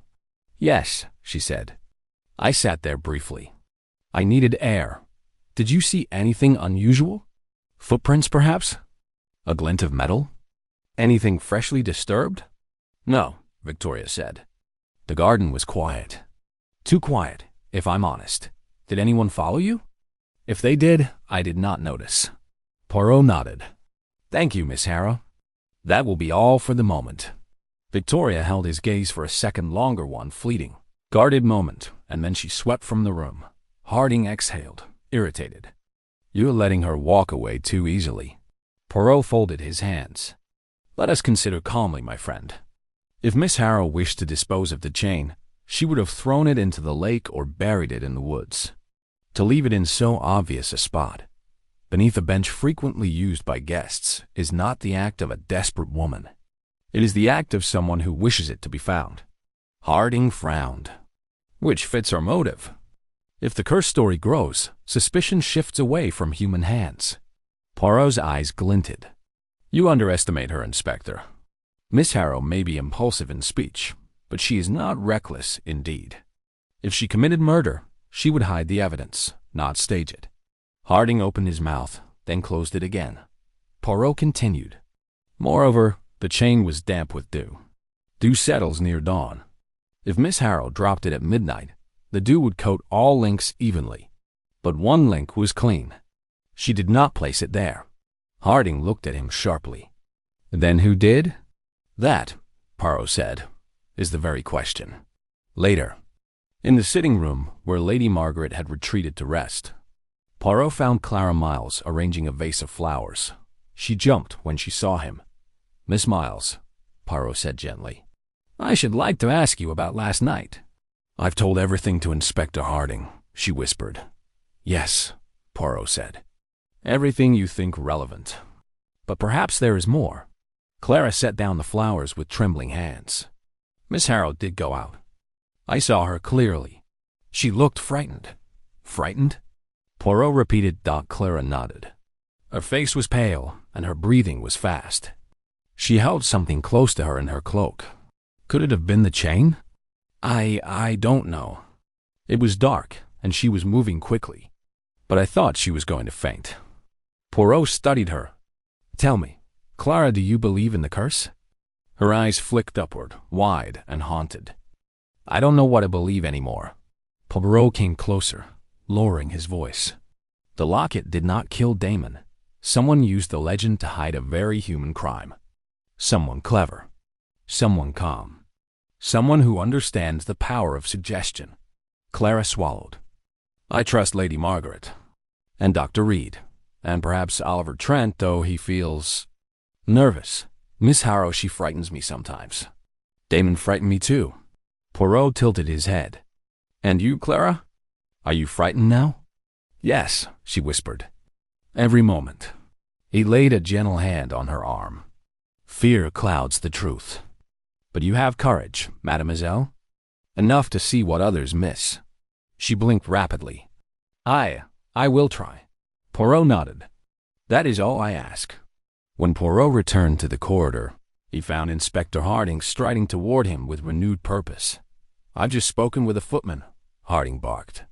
Speaker 1: "Yes," she said. "I sat there briefly. I needed air. Did you see anything unusual? Footprints, perhaps? A glint of metal? Anything freshly disturbed?" "No," Victoria said. "The garden was quiet. Too quiet, if I'm honest. Did anyone follow you?" "If they did, I did not notice." Poirot nodded. "Thank you, Miss Harrow. That will be all for the moment." Victoria held his gaze for a second longer, one fleeting, guarded moment, and then she swept from the room. Harding exhaled, irritated. "You're letting her walk away too easily." Poirot folded his hands. "Let us consider calmly, my friend. If Miss Harrow wished to dispose of the chain, she would have thrown it into the lake or buried it in the woods. To leave it in so obvious a spot, beneath a bench frequently used by guests, is not the act of a desperate woman. It is the act of someone who wishes it to be found." Harding frowned. "Which fits our motive. If the curse story grows, suspicion shifts away from human hands." Poirot's eyes glinted. "You underestimate her, Inspector. Miss Harrow may be impulsive in speech, but she is not reckless in deed. If she committed murder, She would hide the evidence, not stage it. Harding opened his mouth, then closed it again. Poirot continued. Moreover, the chain was damp with dew. Dew settles near dawn. If Miss Harrow dropped it at midnight, the dew would coat all links evenly. But one link was clean. She did not place it there. Harding looked at him sharply. Then who did? That, Poirot said, is the very question. Later, in the sitting room where Lady Margaret had retreated to rest, Poirot found Clara Miles arranging a vase of flowers. She jumped when she saw him. Miss Miles, Poirot said gently, I should like to ask you about last night. I've told everything to Inspector Harding, she whispered. Yes, Poirot said. Everything you think relevant. But perhaps there is more. Clara set down the flowers with trembling hands. Miss Harrow did go out. I saw her clearly. She looked frightened. Frightened? Poirot repeated. Clara nodded. Her face was pale, and her breathing was fast. She held something close to her in her cloak. Could it have been the chain? I don't know. It was dark, and she was moving quickly. But I thought she was going to faint. Poirot studied her. Tell me, Clara, do you believe in the curse? Her eyes flicked upward, wide and haunted. I don't know what I believe anymore. Poirot came closer, lowering his voice. The locket did not kill Damon. Someone used the legend to hide a very human crime. Someone clever. Someone calm. Someone who understands the power of suggestion. Clara swallowed. I trust Lady Margaret. And Dr. Reed. And perhaps Oliver Trent, though he feels nervous. Miss Harrow, she frightens me sometimes. Damon frightened me too. Poirot tilted his head. And you, Clara? Are you frightened now? Yes, she whispered. Every moment. He laid a gentle hand on her arm. Fear clouds the truth. But you have courage, mademoiselle. Enough to see what others miss. She blinked rapidly. I will try. Poirot nodded. That is all I ask. When Poirot returned to the corridor, he found Inspector Harding striding toward him with renewed purpose. I've just spoken with a footman, Harding barked.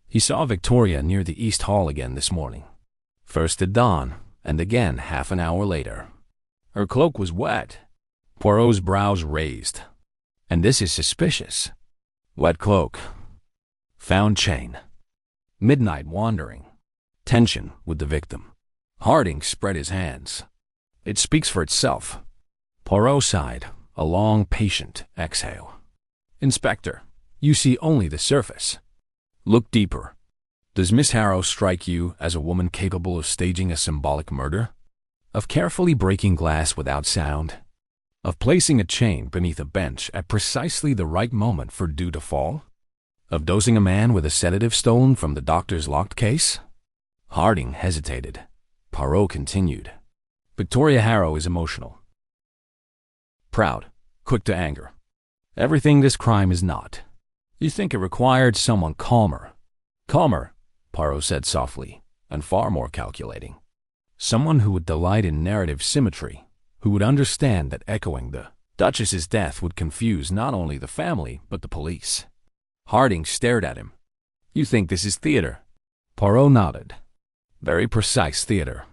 Speaker 1: He saw Victoria near the East Hall again this morning. First at dawn, and again half an hour later. Her cloak was wet. Poirot's brows raised. And this is suspicious. Wet cloak. Found chain. Midnight wandering. Tension with the victim. Harding spread his hands. It speaks for itself. Poirot sighed, a long, patient exhale. Inspector, you see only the surface. Look deeper. Does Miss Harrow strike you as a woman capable of staging a symbolic murder? Of carefully breaking glass without sound? Of placing a chain beneath a bench at precisely the right moment for dew to fall? Of dosing a man with a sedative stolen from the doctor's locked case? Harding hesitated. Poirot continued. Victoria Harrow is emotional. Proud, quick to anger. Everything this crime is not. You think it required someone calmer. Calmer, Poirot said softly, and far more calculating. Someone who would delight in narrative symmetry, who would understand that echoing the Duchess's death would confuse not only the family, but the police. Harding stared at him. You think this is theater? Poirot nodded. Very precise theater.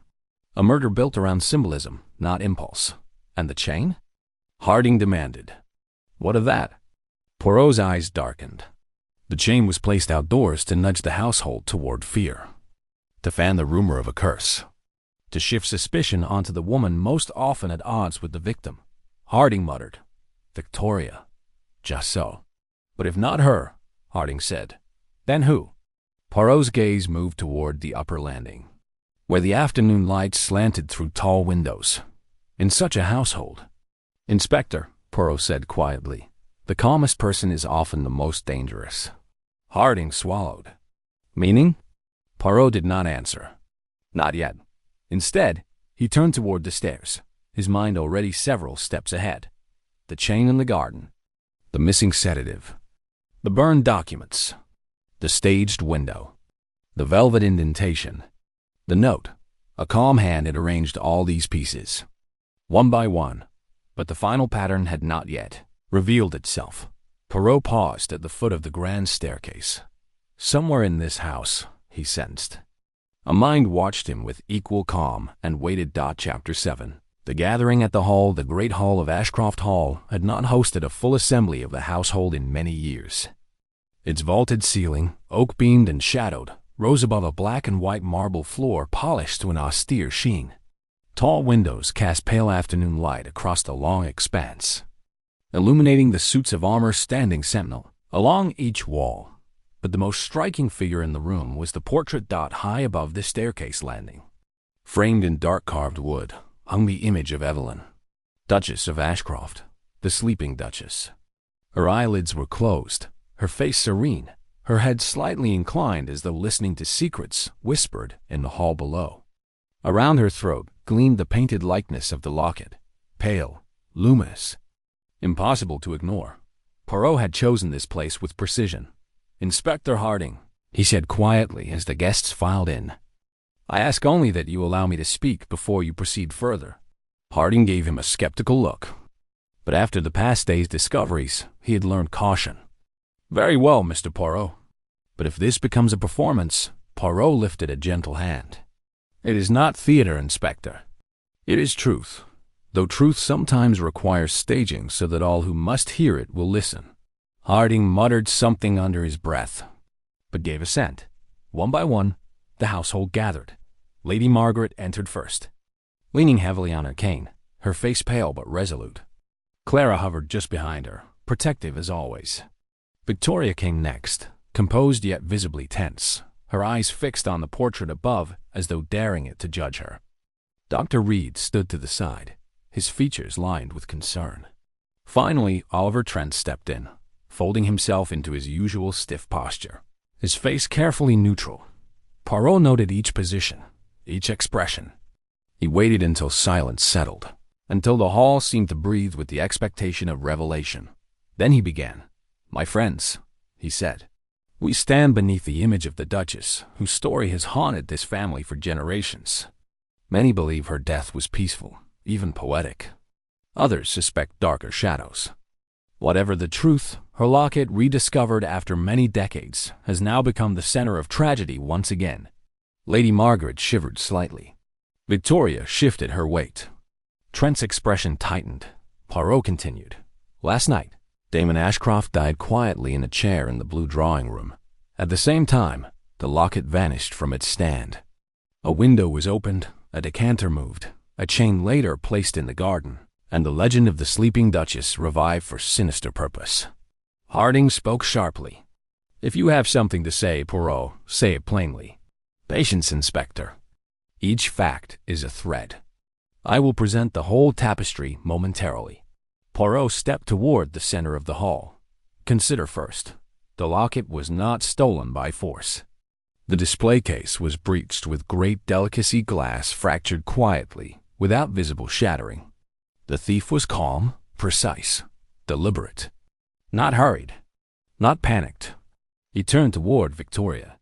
Speaker 1: A murder built around symbolism, not impulse. And the chain? Harding demanded. What of that? Poirot's eyes darkened. The chain was placed outdoors to nudge the household toward fear. To fan the rumor of a curse. To shift suspicion onto the woman most often at odds with the victim. Harding muttered. Victoria. Just so. But if not her, Harding said, then who? Poirot's gaze moved toward the upper landing, where the afternoon light slanted through tall windows. In such a household. Inspector, Poirot said quietly, the calmest person is often the most dangerous. Harding swallowed. Meaning? Poirot did not answer. Not yet. Instead, he turned toward the stairs, his mind already several steps ahead. The chain in the garden. The missing sedative. The burned documents. The staged window. The velvet indentation. The note. A calm hand had arranged all these pieces. One by one. But the final pattern had not yet revealed itself. Poirot paused at the foot of the grand staircase. Somewhere in this house, he sensed. A mind watched him with equal calm and waited. Chapter 7. The gathering at the great hall of Ashcroft Hall, had not hosted a full assembly of the household in many years. Its vaulted ceiling, oak-beamed and shadowed, rose above a black and white marble floor polished to an austere sheen. Tall windows cast pale afternoon light across the long expanse, illuminating the suits of armor standing sentinel along each wall. But the most striking figure in the room was the portrait. High above the staircase landing, framed in dark carved wood, hung the image of Evelyn, Duchess of Ashcroft, the sleeping Duchess. Her eyelids were closed, her face serene, her head slightly inclined as though listening to secrets whispered in the hall below. Around her throat gleamed the painted likeness of the locket, pale, luminous, impossible to ignore. Poirot had chosen this place with precision. "Inspector Harding," he said quietly as the guests filed in, "I ask only that you allow me to speak before you proceed further." Harding gave him a skeptical look, but after the past day's discoveries, he had learned caution. "Very well, Mr. Poirot. But if this becomes a performance," Poirot lifted a gentle hand. "It is not theater, Inspector. It is truth, though truth sometimes requires staging so that all who must hear it will listen." Harding muttered something under his breath, but gave assent. One by one, the household gathered. Lady Margaret entered first, leaning heavily on her cane, her face pale but resolute. Clara hovered just behind her, protective as always. Victoria came next, composed yet visibly tense, her eyes fixed on the portrait above as though daring it to judge her. Dr. Reed stood to the side, his features lined with concern. Finally, Oliver Trent stepped in, folding himself into his usual stiff posture, his face carefully neutral. Poirot noted each position, each expression. He waited until silence settled, until the hall seemed to breathe with the expectation of revelation. Then he began. "My friends," he said, "we stand beneath the image of the Duchess, whose story has haunted this family for generations. Many believe her death was peaceful, even poetic. Others suspect darker shadows. Whatever the truth, her locket, rediscovered after many decades, has now become the center of tragedy once again." Lady Margaret shivered slightly. Victoria shifted her weight. Trent's expression tightened. Poirot continued. "Last night, Damon Ashcroft died quietly in a chair in the blue drawing room. At the same time, the locket vanished from its stand. A window was opened, a decanter moved, a chain later placed in the garden, and the legend of the sleeping Duchess revived for sinister purpose." Harding spoke sharply. "If you have something to say, Poirot, say it plainly. Patience, Inspector. Each fact is a thread. I will present the whole tapestry momentarily." Poirot stepped toward the center of the hall. "Consider first. The locket was not stolen by force. The display case was breached with great delicacy, glass fractured quietly, without visible shattering. The thief was calm, precise, deliberate. Not hurried, not panicked." He turned toward Victoria.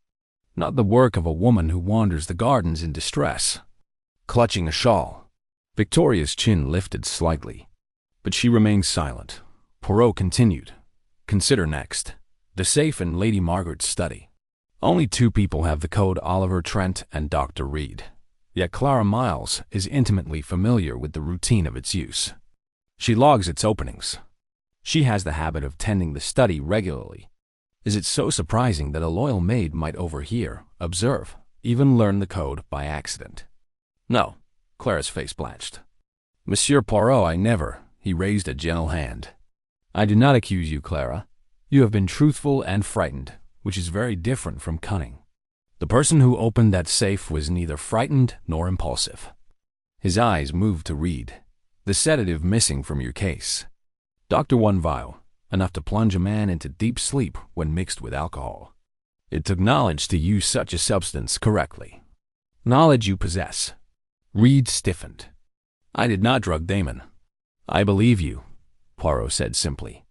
Speaker 1: "Not the work of a woman who wanders the gardens in distress, clutching a shawl." Victoria's chin lifted slightly, but she remained silent. Poirot continued. "Consider next. The safe in Lady Margaret's study. Only two people have the code, Oliver Trent and Dr. Reed. Yet Clara Miles is intimately familiar with the routine of its use. She logs its openings. She has the habit of tending the study regularly. Is it so surprising that a loyal maid might overhear, observe, even learn the code by accident?" "No." Clara's face blanched. "Monsieur Poirot, I never—" He raised a gentle hand. "I do not accuse you, Clara. You have been truthful and frightened, which is very different from cunning. The person who opened that safe was neither frightened nor impulsive." His eyes moved to Reed. "The sedative missing from your case. Doctor, 1 vial, enough to plunge a man into deep sleep when mixed with alcohol. It took knowledge to use such a substance correctly. Knowledge you possess." Reed stiffened. "I did not drug Damon." "I believe you," Poirot said simply.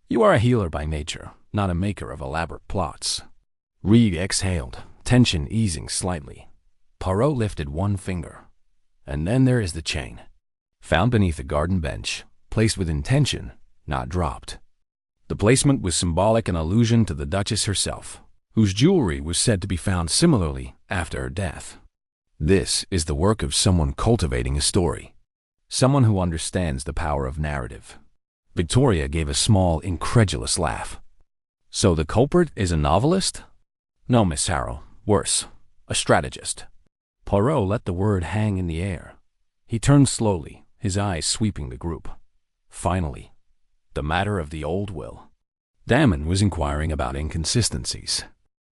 Speaker 1: "You are a healer by nature, not a maker of elaborate plots." Reed exhaled, tension easing slightly. Poirot lifted one finger. "And then there is the chain. Found beneath a garden bench, placed with intention, not dropped. The placement was symbolic, an allusion to the Duchess herself. whose jewelry was said to be found similarly after her death. This is the work of someone cultivating a story, someone who understands the power of narrative. Victoria gave a small, incredulous laugh. So the culprit is a novelist? No, Miss Harrow. Worse, a strategist. Poirot let the word hang in the air. He turned slowly, his eyes sweeping the group. Finally, the matter of the old will. Damon was inquiring about inconsistencies.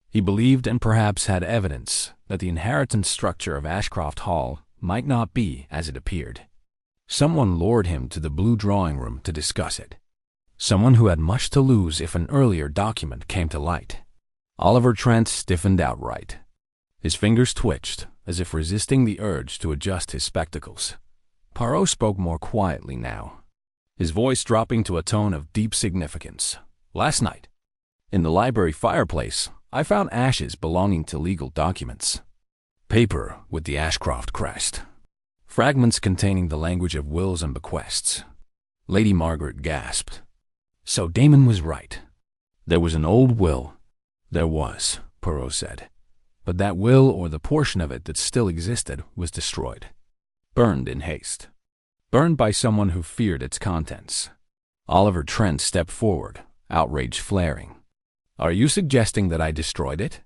Speaker 1: He believed and perhaps had evidence that the inheritance structure of Ashcroft Hall might not be as it appeared. Someone lured him to the blue drawing room to discuss it. Someone who had much to lose if an earlier document came to light. Oliver Trent stiffened outright. His fingers twitched, as if resisting the urge to adjust his spectacles. Poirot spoke more quietly now, his voice dropping to a tone of deep significance. Last night, in the library fireplace, I found ashes belonging to legal documents. Paper with the Ashcroft crest. Fragments containing the language of wills and bequests. Lady Margaret gasped. So Damon was right. There was an old will. There was, Poirot said. But that will, or the portion of it that still existed, was destroyed. Burned in haste. Burned by someone who feared its contents. Oliver Trent stepped forward, outrage flaring. Are you suggesting that I destroyed it?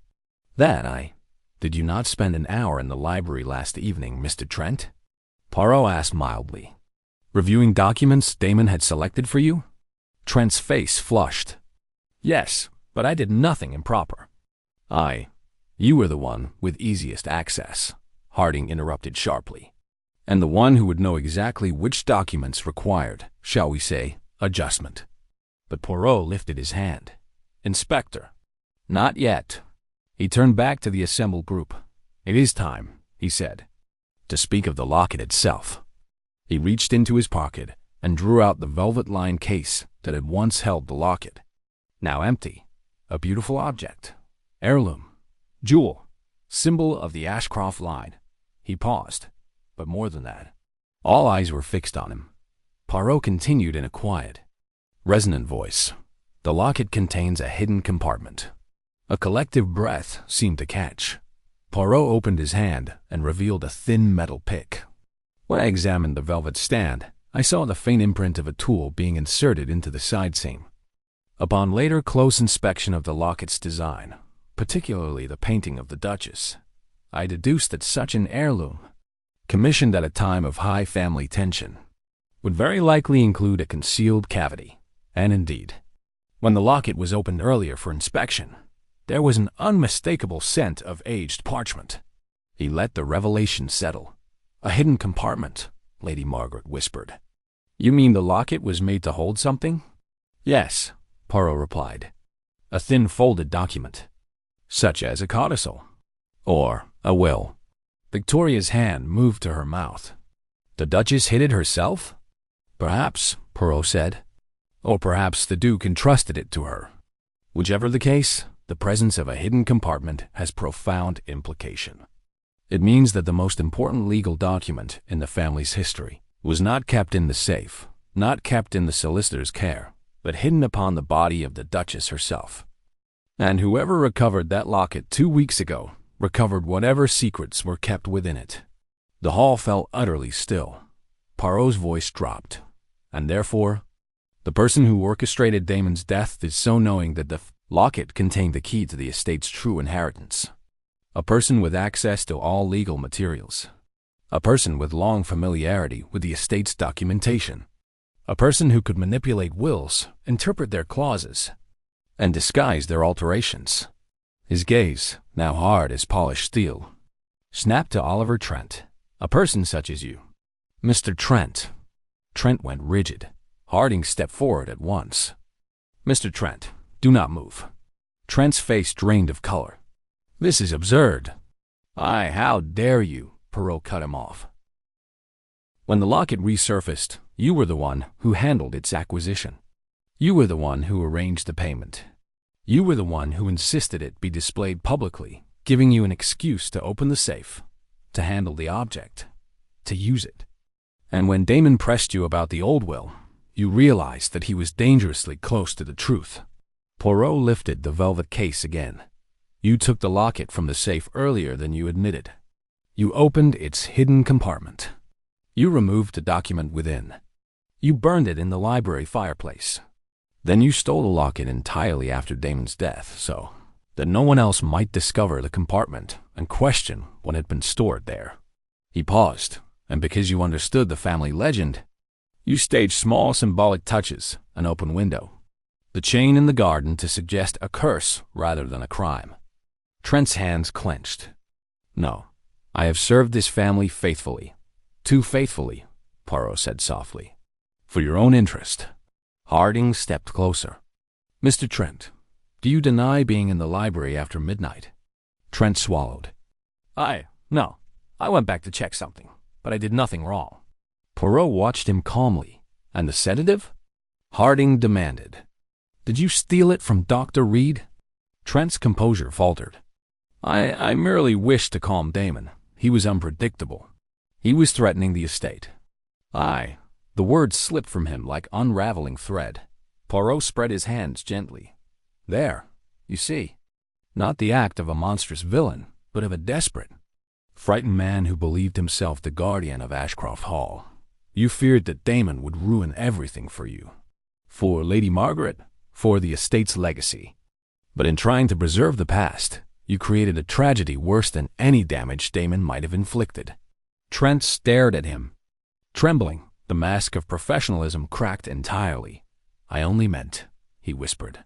Speaker 1: Did you not spend an hour in the library last evening, Mr. Trent? Poirot asked mildly. Reviewing documents Damon had selected for you? Trent's face flushed. Yes, but I did nothing improper. You were the one with easiest access, Harding interrupted sharply, and the one who would know exactly which documents required, shall we say, adjustment. But Poirot lifted his hand. Inspector. Not yet. He turned back to the assembled group. It is time, he said, to speak of the locket itself. He reached into his pocket and drew out the velvet-lined case that had once held the locket. Now empty. A beautiful object. Heirloom. Jewel. Symbol of the Ashcroft line. He paused. But more than that. All eyes were fixed on him. Poirot continued in a quiet, resonant voice. The locket contains a hidden compartment. A collective breath seemed to catch. Poirot opened his hand and revealed a thin metal pick. When I examined the velvet stand, I saw the faint imprint of a tool being inserted into the side seam. Upon later close inspection of the locket's design, particularly the painting of the Duchess, I deduced that such an heirloom, commissioned at a time of high family tension, would very likely include a concealed cavity. And indeed, when the locket was opened earlier for inspection, there was an unmistakable scent of aged parchment. He let the revelation settle. A hidden compartment, Lady Margaret whispered. You mean the locket was made to hold something? Yes, Poirot replied. A thin folded document, such as a codicil, or a will. Victoria's hand moved to her mouth. The Duchess hid it herself? Perhaps, Poirot said. Or perhaps the Duke entrusted it to her. Whichever the case, the presence of a hidden compartment has profound implication. It means that the most important legal document in the family's history was not kept in the safe, not kept in the solicitor's care, but hidden upon the body of the Duchess herself. And whoever recovered that locket 2 weeks ago recovered whatever secrets were kept within it. The hall fell utterly still. Poirot's voice dropped. And therefore, the person who orchestrated Damon's death is so knowing that the locket contained the key to the estate's true inheritance. A person with access to all legal materials. A person with long familiarity with the estate's documentation. A person who could manipulate wills, interpret their clauses, and disguise their alterations. His gaze, now hard as polished steel, snapped to Oliver Trent. A person such as you. Mr. Trent. Trent went rigid. Harding stepped forward at once. Mr. Trent, do not move. Trent's face drained of color. This is absurd. How dare you? Poirot cut him off. When the locket resurfaced, you were the one who handled its acquisition. You were the one who arranged the payment. You were the one who insisted it be displayed publicly, giving you an excuse to open the safe, to handle the object, to use it. And when Damon pressed you about the old will, you realized that he was dangerously close to the truth. Poirot lifted the velvet case again. You took the locket from the safe earlier than you admitted. You opened its hidden compartment. You removed the document within. You burned it in the library fireplace. Then you stole the locket entirely after Damon's death, so that no one else might discover the compartment and question what had been stored there. He paused, and because you understood the family legend, you staged small symbolic touches, an open window, the chain in the garden to suggest a curse rather than a crime. Trent's hands clenched. No, I have served this family faithfully. Too faithfully, Poirot said softly. For your own interest. Harding stepped closer. Mr. Trent, do you deny being in the library after midnight? Trent swallowed. No. I went back to check something, but I did nothing wrong. Poirot watched him calmly. And the sedative? Harding demanded. Did you steal it from Dr. Reed? Trent's composure faltered. I merely wished to calm Damon. He was unpredictable. He was threatening the estate. The words slipped from him like unraveling thread. Poirot spread his hands gently. There, you see. Not the act of a monstrous villain, but of a desperate, frightened man who believed himself the guardian of Ashcroft Hall. You feared that Damon would ruin everything for you. For Lady Margaret, for the estate's legacy. But in trying to preserve the past, you created a tragedy worse than any damage Damon might have inflicted. Trent stared at him. Trembling, the mask of professionalism cracked entirely. I only meant, he whispered,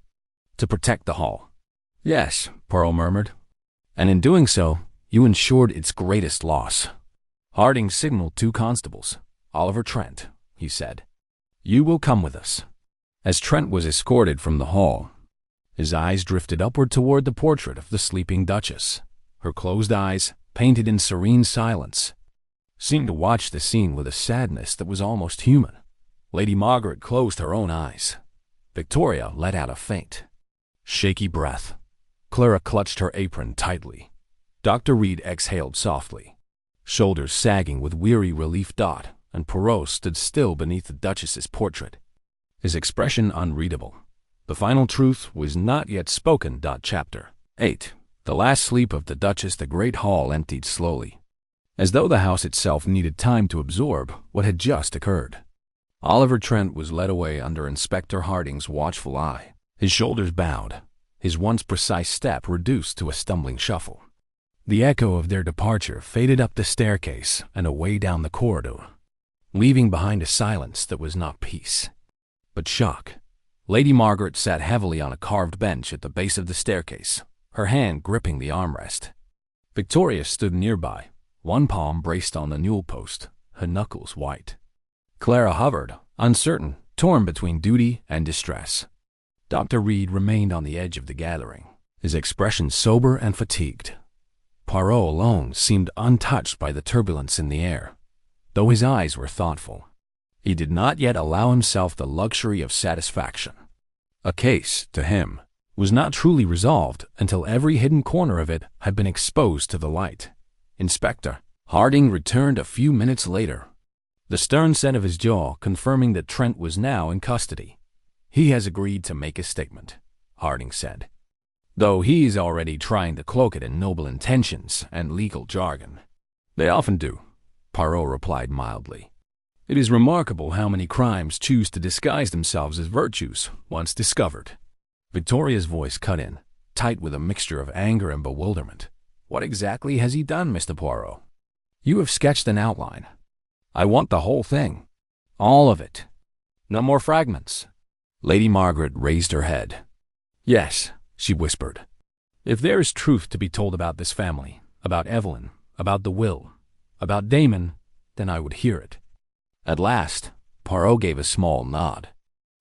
Speaker 1: to protect the hall. Yes, Poirot murmured. And in doing so, you ensured its greatest loss. Harding signaled 2 constables. Oliver Trent, he said. You will come with us. As Trent was escorted from the hall, his eyes drifted upward toward the portrait of the sleeping Duchess. Her closed eyes, painted in serene silence, seemed to watch the scene with a sadness that was almost human. Lady Margaret closed her own eyes. Victoria let out a faint, shaky breath. Clara clutched her apron tightly. Dr. Reed exhaled softly, shoulders sagging with weary relief. And Poirot stood still beneath the Duchess's portrait, his expression unreadable. The final truth was not yet spoken. Chapter 8. The last sleep of the Duchess. The great hall emptied slowly, as though the house itself needed time to absorb what had just occurred. Oliver Trent was led away under Inspector Harding's watchful eye, his shoulders bowed, his once precise step reduced to a stumbling shuffle. The echo of their departure faded up the staircase and away down the corridor, leaving behind a silence that was not peace, but shock. Lady Margaret sat heavily on a carved bench at the base of the staircase, her hand gripping the armrest. Victoria stood nearby, one palm braced on the newel post, her knuckles white. Clara hovered, uncertain, torn between duty and distress. Dr. Reed remained on the edge of the gathering, his expression sober and fatigued. Poirot alone seemed untouched by the turbulence in the air, though his eyes were thoughtful. He did not yet allow himself the luxury of satisfaction. A case, to him, was not truly resolved until every hidden corner of it had been exposed to the light. Inspector Harding returned a few minutes later, the stern set of his jaw confirming that Trent was now in custody. He has agreed to make a statement, Harding said, though he's already trying to cloak it in noble intentions and legal jargon. They often do, Poirot replied mildly. It is remarkable how many crimes choose to disguise themselves as virtues once discovered. Victoria's voice cut in, tight with a mixture of anger and bewilderment. What exactly has he done, Mr. Poirot? You have sketched an outline. I want the whole thing. All of it. No more fragments. Lady Margaret raised her head. Yes, she whispered. If there is truth to be told about this family, about Evelyn, about the will, about Damon, then I would hear it. At last, Poirot gave a small nod.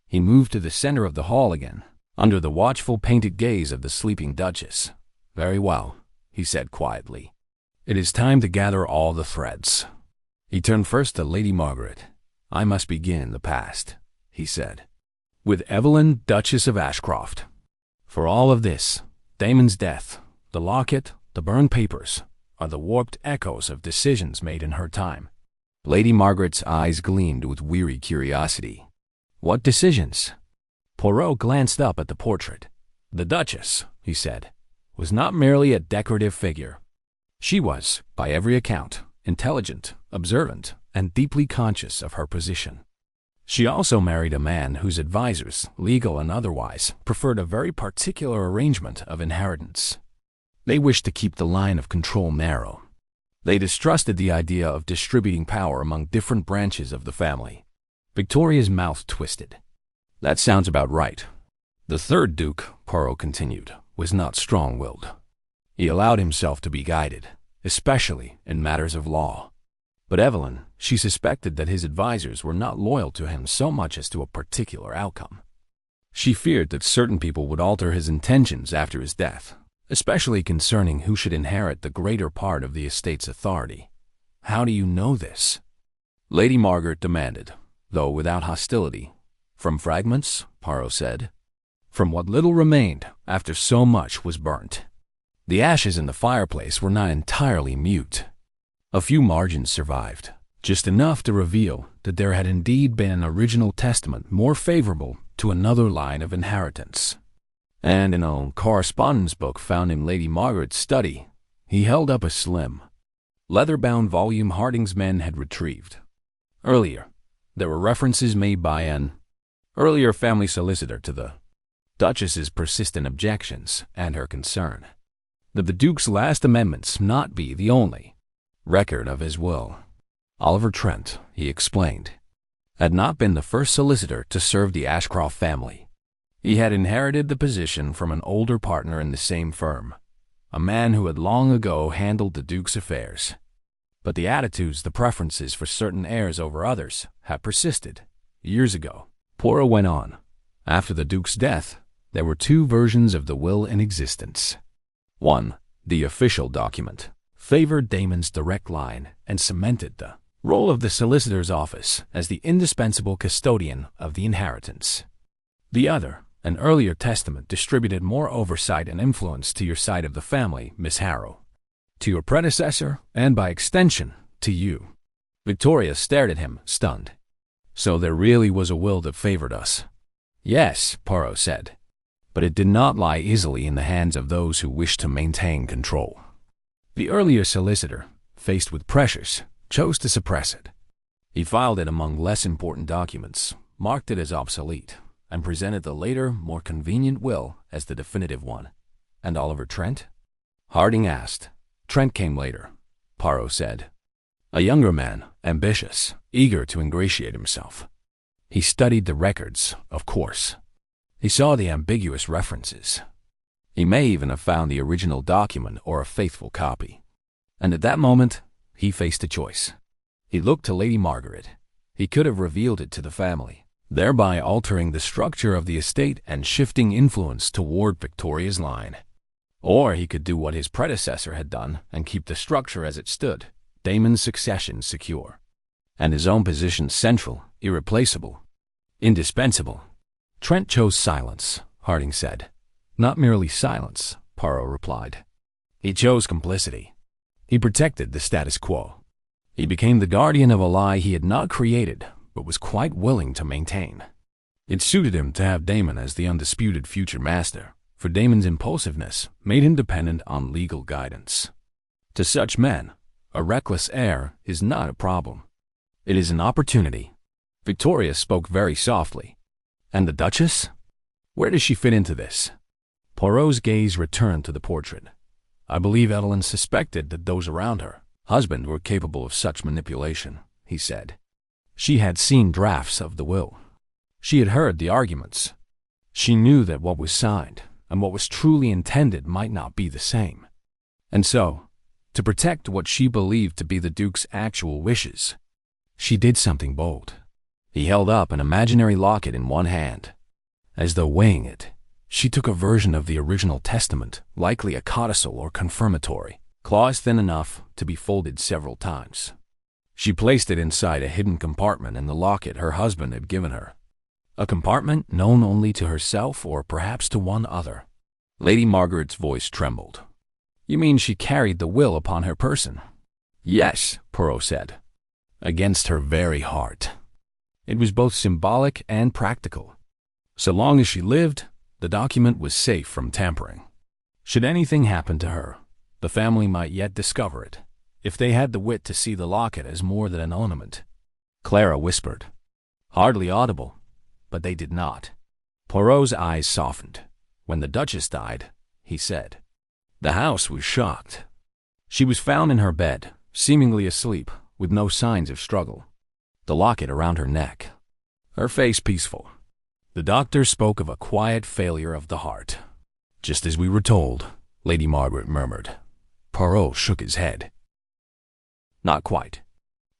Speaker 1: He moved to the center of the hall again, under the watchful painted gaze of the sleeping Duchess. Very well, he said quietly. It is time to gather all the threads. He turned first to Lady Margaret. I must begin the past, he said, with Evelyn, Duchess of Ashcroft. For all of this, Damon's death, the locket, the burned papers, are the warped echoes of decisions made in her time. Lady Margaret's eyes gleamed with weary curiosity. What decisions? Poirot glanced up at the portrait. The Duchess, he said. was not merely a decorative figure. She was, by every account, intelligent, observant, and deeply conscious of her position. She also married a man whose advisors, legal and otherwise, preferred a very particular arrangement of inheritance. They wished to keep the line of control narrow. They distrusted the idea of distributing power among different branches of the family. Victoria's mouth twisted. That sounds about right. The third Duke, Poirot continued, was not strong-willed. He allowed himself to be guided, especially in matters of law. But Evelyn, she suspected that his advisors were not loyal to him so much as to a particular outcome. She feared that certain people would alter his intentions after his death, especially concerning who should inherit the greater part of the estate's authority. How do you know this? Lady Margaret demanded, though without hostility. From fragments, Poirot said. From what little remained after so much was burnt. The ashes in the fireplace were not entirely mute. A few margins survived, just enough to reveal that there had indeed been an original testament more favorable to another line of inheritance. And in a correspondence book found in Lady Margaret's study, he held up a slim, leather-bound volume Harding's men had retrieved. Earlier, there were references made by an earlier family solicitor to the Duchess's persistent objections and her concern that the Duke's last amendments not be the only record of his will. Oliver Trent, he explained, had not been the first solicitor to serve the Ashcroft family. He had inherited the position from an older partner in the same firm, a man who had long ago handled the Duke's affairs. But the attitudes, the preferences for certain heirs over others, had persisted. Years ago, Poirot went on, after the Duke's death, there were two versions of the will in existence. One, the official document, favored Damon's direct line and cemented the role of the solicitor's office as the indispensable custodian of the inheritance. The other, an earlier testament, distributed more oversight and influence to your side of the family, Miss Harrow, to your predecessor, and by extension, to you. Victoria stared at him, stunned. So there really was a will that favored us? Yes, Poirot said, but it did not lie easily in the hands of those who wished to maintain control. The earlier solicitor, faced with pressures, chose to suppress it. He filed it among less important documents, marked it as obsolete, and presented the later, more convenient will as the definitive one. And Oliver Trent? Harding asked. Trent came later, Poirot said. A younger man, ambitious, eager to ingratiate himself. He studied the records, of course. He saw the ambiguous references. He may even have found the original document or a faithful copy. And at that moment, he faced a choice. He looked to Lady Margaret. He could have revealed it to the family, thereby altering the structure of the estate and shifting influence toward Victoria's line. Or he could do what his predecessor had done and keep the structure as it stood, Damon's succession secure, and his own position central, irreplaceable, indispensable. Trent chose silence, Harding said. Not merely silence, Poirot replied. He chose complicity. He protected the status quo. He became the guardian of a lie he had not created, but was quite willing to maintain. It suited him to have Damon as the undisputed future master, for Damon's impulsiveness made him dependent on legal guidance. To such men, a reckless heir is not a problem. It is an opportunity. Victoria spoke very softly. And the Duchess? Where does she fit into this? Poirot's gaze returned to the portrait. I believe Evelyn suspected that those around her husband were capable of such manipulation, he said. She had seen drafts of the will. She had heard the arguments. She knew that what was signed and what was truly intended might not be the same. And so, to protect what she believed to be the Duke's actual wishes, she did something bold. He held up an imaginary locket in one hand. As though weighing it, she took a version of the original testament, likely a codicil or confirmatory, claws thin enough to be folded several times. She placed it inside a hidden compartment in the locket her husband had given her. A compartment known only to herself or perhaps to one other. Lady Margaret's voice trembled. You mean she carried the will upon her person? Yes, Poirot said. Against her very heart. It was both symbolic and practical. So long as she lived, the document was safe from tampering. Should anything happen to her, the family might yet discover it, if they had the wit to see the locket as more than an ornament. Clara whispered. Hardly audible, but they did not. Poirot's eyes softened. When the Duchess died, he said. The house was shocked. She was found in her bed, seemingly asleep, with no signs of struggle. The locket around her neck. Her face peaceful. The doctor spoke of a quiet failure of the heart. Just as we were told, Lady Margaret murmured. Poirot shook his head. Not quite.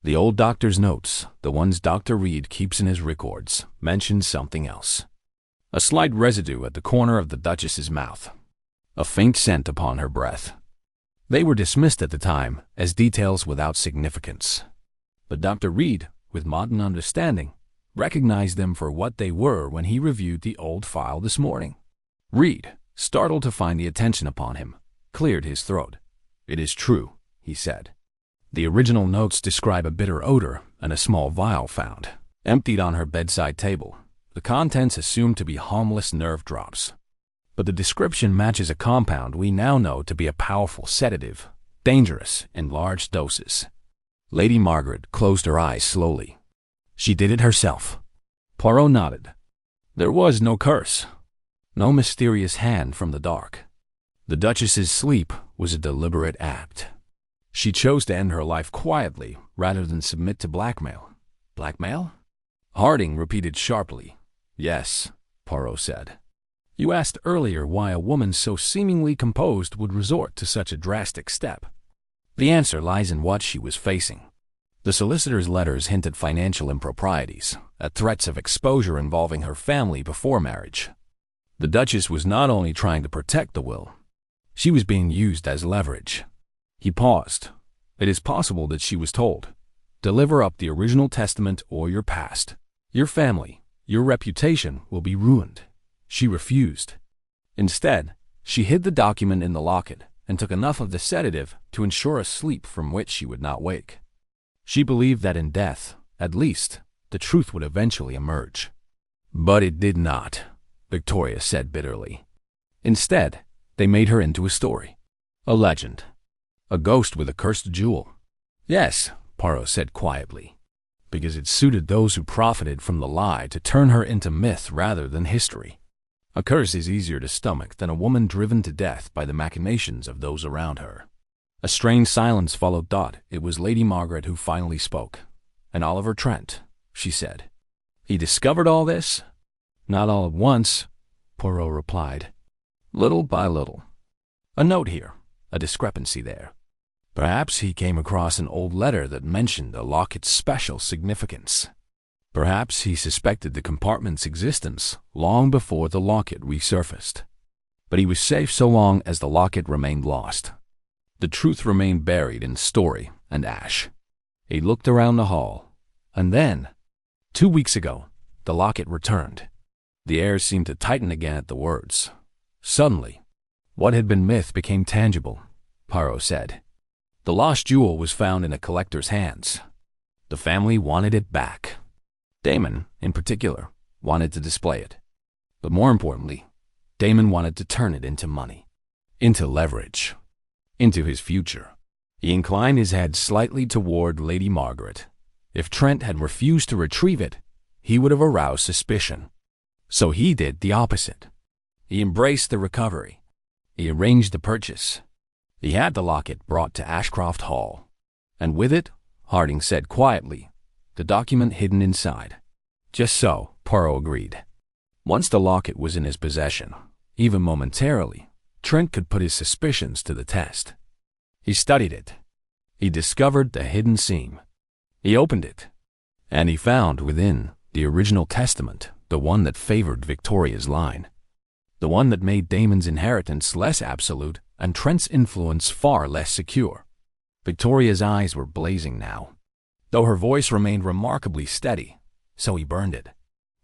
Speaker 1: The old doctor's notes, the ones Dr. Reed keeps in his records, mentioned something else. A slight residue at the corner of the Duchess's mouth. A faint scent upon her breath. They were dismissed at the time as details without significance. But Dr. Reed, with modern understanding, recognized them for what they were when he reviewed the old file this morning. Reed, startled to find the attention upon him, cleared his throat. It is true, he said. The original notes describe a bitter odor and a small vial found, emptied on her bedside table. The contents assumed to be harmless nerve drops. But the description matches a compound we now know to be a powerful sedative, dangerous in large doses. Lady Margaret closed her eyes slowly. She did it herself. Poirot nodded. There was no curse. No mysterious hand from the dark. The Duchess's sleep was a deliberate act. She chose to end her life quietly rather than submit to blackmail. Blackmail? Harding repeated sharply. Yes, Poirot said. You asked earlier why a woman so seemingly composed would resort to such a drastic step. The answer lies in what she was facing. The solicitor's letters hinted financial improprieties, at threats of exposure involving her family before marriage. The Duchess was not only trying to protect the will, she was being used as leverage. He paused. It is possible that she was told, deliver up the original testament or your past. Your family, your reputation will be ruined. She refused. Instead, she hid the document in the locket and took enough of the sedative to ensure a sleep from which she would not wake. She believed that in death, at least, the truth would eventually emerge. But it did not, Victoria said bitterly. Instead, they made her into a story. A legend. A ghost with a cursed jewel. Yes, Poirot said quietly, because it suited those who profited from the lie to turn her into myth rather than history. A curse is easier to stomach than a woman driven to death by the machinations of those around her. A strange silence followed Dot. It was Lady Margaret who finally spoke. And Oliver Trent, she said. He discovered all this? Not all at once, Poirot replied. Little by little. A note here, a discrepancy there. Perhaps he came across an old letter that mentioned the locket's special significance. Perhaps he suspected the compartment's existence long before the locket resurfaced. But he was safe so long as the locket remained lost. The truth remained buried in story and ash. He looked around the hall, and then, 2 weeks ago, the locket returned. The air seemed to tighten again at the words. Suddenly, what had been myth became tangible, Poirot said. The lost jewel was found in a collector's hands. The family wanted it back. Damon, in particular, wanted to display it. But more importantly, Damon wanted to turn it into money, into leverage, into his future. He inclined his head slightly toward Lady Margaret. If Trent had refused to retrieve it, he would have aroused suspicion. So he did the opposite. He embraced the recovery. He arranged the purchase. He had the locket brought to Ashcroft Hall. And with it, Harding said quietly, the document hidden inside. Just so, Poirot agreed. Once the locket was in his possession, even momentarily, Trent could put his suspicions to the test. He studied it. He discovered the hidden seam. He opened it, and he found within the original testament, the one that favored Victoria's line, the one that made Damon's inheritance less absolute and Trent's influence far less secure. Victoria's eyes were blazing now, though her voice remained remarkably steady, so he burned it.